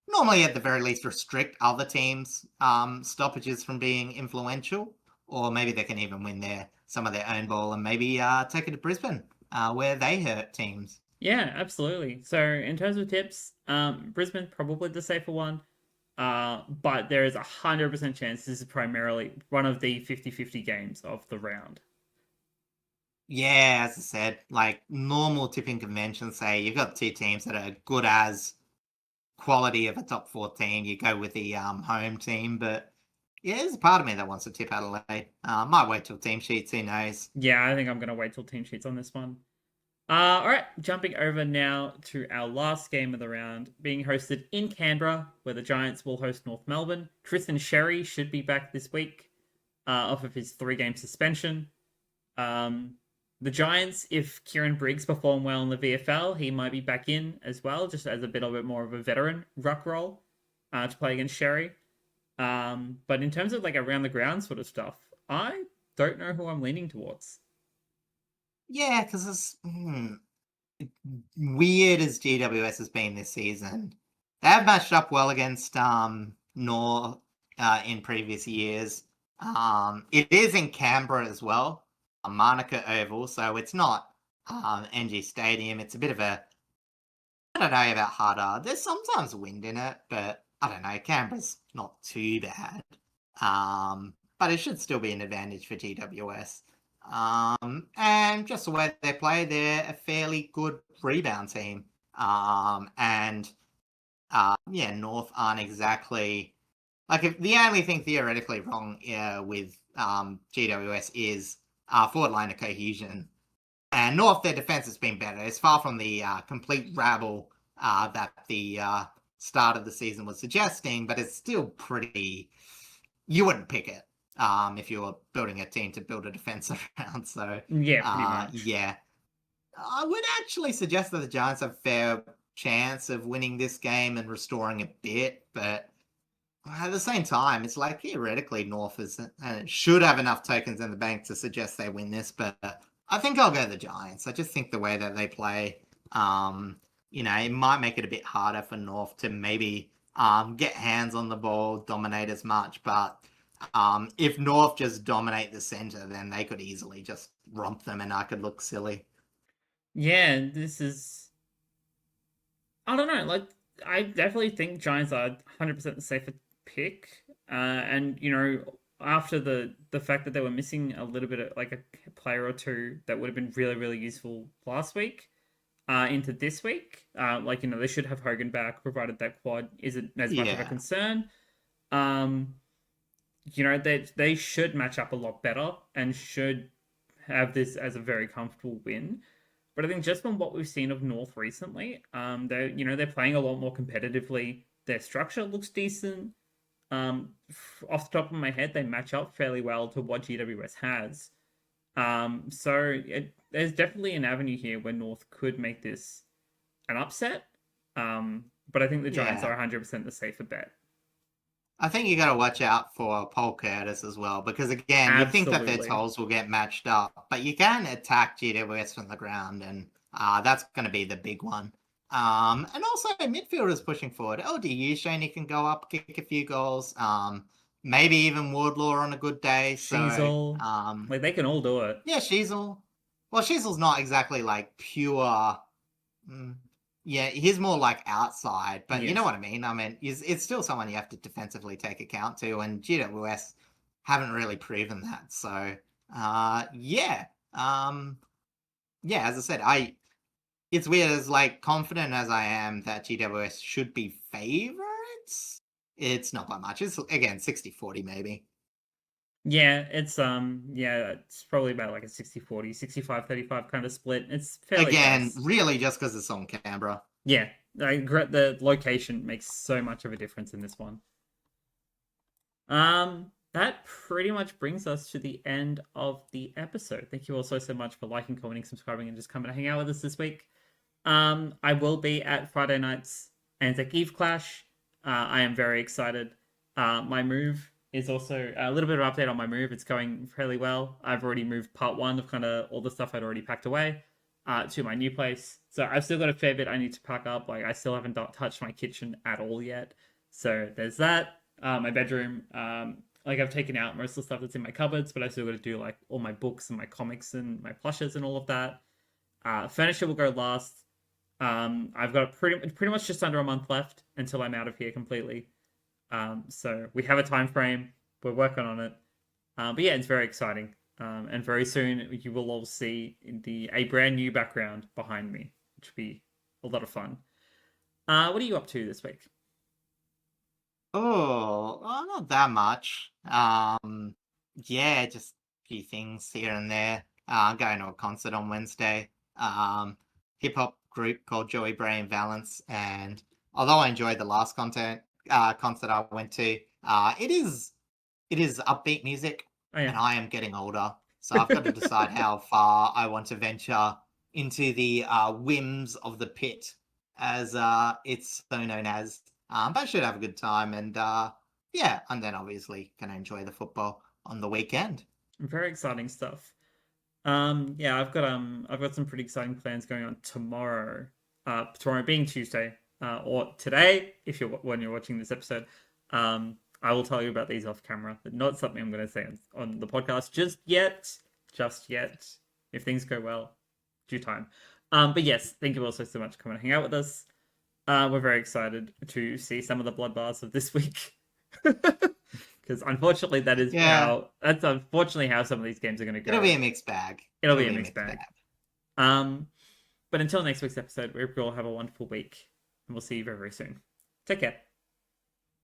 B: normally at the very least restrict other teams' stoppages from being influential, or maybe they can even win some of their own ball and maybe take it to Brisbane, where they hurt teams.
A: Yeah, absolutely. So in terms of tips, Brisbane probably the safer one. But there is 100% chance this is primarily one of the 50-50 games of the round.
B: Yeah, as I said, like normal tipping conventions say you've got two teams that are good as quality of a top 14. You go with the home team, but yeah, there's a part of me that wants to tip Adelaide. Might wait till team sheets, who knows?
A: Yeah, I think I'm going to wait till team sheets on this one. All right, jumping over now to our last game of the round, being hosted in Canberra, where the Giants will host North Melbourne. Tristan Sherry should be back this week off of his 3-game suspension. The Giants, if Kieran Briggs perform well in the VFL, he might be back in as well, just as a bit more of a veteran ruck role to play against Sherry. But in terms of like around the ground sort of stuff, I don't know who I'm leaning towards.
B: Yeah, because it's weird as GWS has been this season. They have matched up well against North in previous years. It is in Canberra as well, Manuka Oval, so it's not NG Stadium. It's a bit of a, I don't know about harder. There's sometimes wind in it, but I don't know. Canberra's not too bad. But it should still be an advantage for GWS. And just the way they play, they're a fairly good rebound team. Yeah, North aren't exactly like, if the only thing theoretically wrong with GWS is forward line of cohesion. And North, their defense has been better. It's far from the complete rabble that the start of the season was suggesting, but it's still pretty. You wouldn't pick it if you were building a team to build a defense around. So
A: Yeah, pretty much.
B: yeah, I would actually suggest that the Giants have a fair chance of winning this game and restoring a bit, but at the same time, it's like theoretically North should have enough tokens in the bank to suggest they win this, but I think I'll go the Giants. I just think the way that they play, it might make it a bit harder for North to maybe get hands on the ball, dominate as much, but if North just dominate the center, then they could easily just romp them and I could look silly.
A: Yeah, this is. I don't know. Like, I definitely think Giants are 100% the safer pick. And after the fact that they were missing a little bit of like a player or two that would have been really really useful last week, into this week, they should have Hogan back, provided that quad isn't as much of a concern. They should match up a lot better and should have this as a very comfortable win. But I think just from what we've seen of North recently, they're playing a lot more competitively. Their structure looks decent. Off the top of my head, they match up fairly well to what GWS has. There's definitely an avenue here where North could make this an upset. But I think the Giants are 100% the safer bet.
B: I think you got to watch out for Paul Curtis as well, because again, you think that their tolls will get matched up, but you can attack GWS from the ground, and that's going to be the big one. And also midfielders pushing forward. LDU showing he can go up, kick a few goals. Maybe even Wardlaw on a good day.
A: Sheasel. They can all do it.
B: Yeah, Sheasel. Well, Sheasel's not exactly like pure. Yeah, he's more like outside, but you know what I mean? I mean, it's still someone you have to defensively take account to, and GWS haven't really proven that. So, yeah. As I said, it's weird, as like confident as I am that GWS should be favorites, it's not by much. It's again 60-40 maybe.
A: Yeah, it's probably about like a 60-40, 65-35 kind of split. It's fairly close.
B: Really just because it's on Canberra.
A: Yeah, the location makes so much of a difference in this one. That pretty much brings us to the end of the episode. Thank you all so much for liking, commenting, subscribing, and just coming to hang out with us this week. I will be at Friday night's Anzac Eve Clash. I am very excited. My move is also a little bit of update on my move. It's going fairly well. I've already moved part one of kind of all the stuff I'd already packed away to my new place. So I've still got a fair bit I need to pack up. Like, I still haven't touched my kitchen at all yet. So there's that. My bedroom, I've taken out most of the stuff that's in my cupboards, but I still got to do like all my books and my comics and my plushes and all of that. Furniture will go last. I've got pretty much just under a month left until I'm out of here completely. So we have a time frame. We're working on it. But yeah, it's very exciting. And very soon you will all see a brand new background behind me, which will be a lot of fun. What are you up to this week?
B: Oh, not that much. Yeah, just a few things here and there. Going to a concert on Wednesday. Hip hop group called Joey Bray and Valence, and although I enjoyed the last concert I went to, it is upbeat music, and I am getting older, so I've got to decide how far I want to venture into the whims of the pit, as it's so known as. But I should have a good time, and and then obviously can enjoy the football on the weekend.
A: Very exciting stuff. Yeah, I've got some pretty exciting plans going on tomorrow. Tomorrow being Tuesday, or today, if you're when you're watching this episode. I will tell you about these off camera. Not something I'm going to say on the podcast just yet. Just yet. If things go well, due time. But yes, thank you also so much for coming and hang out with us. We're very excited to see some of the bloodbaths of this week. Because unfortunately, that's unfortunately how some of these games are going to go.
B: It'll be a mixed bag.
A: It'll be a mixed bag. But until next week's episode, we hope you all have a wonderful week, and we'll see you very, very soon. Take care.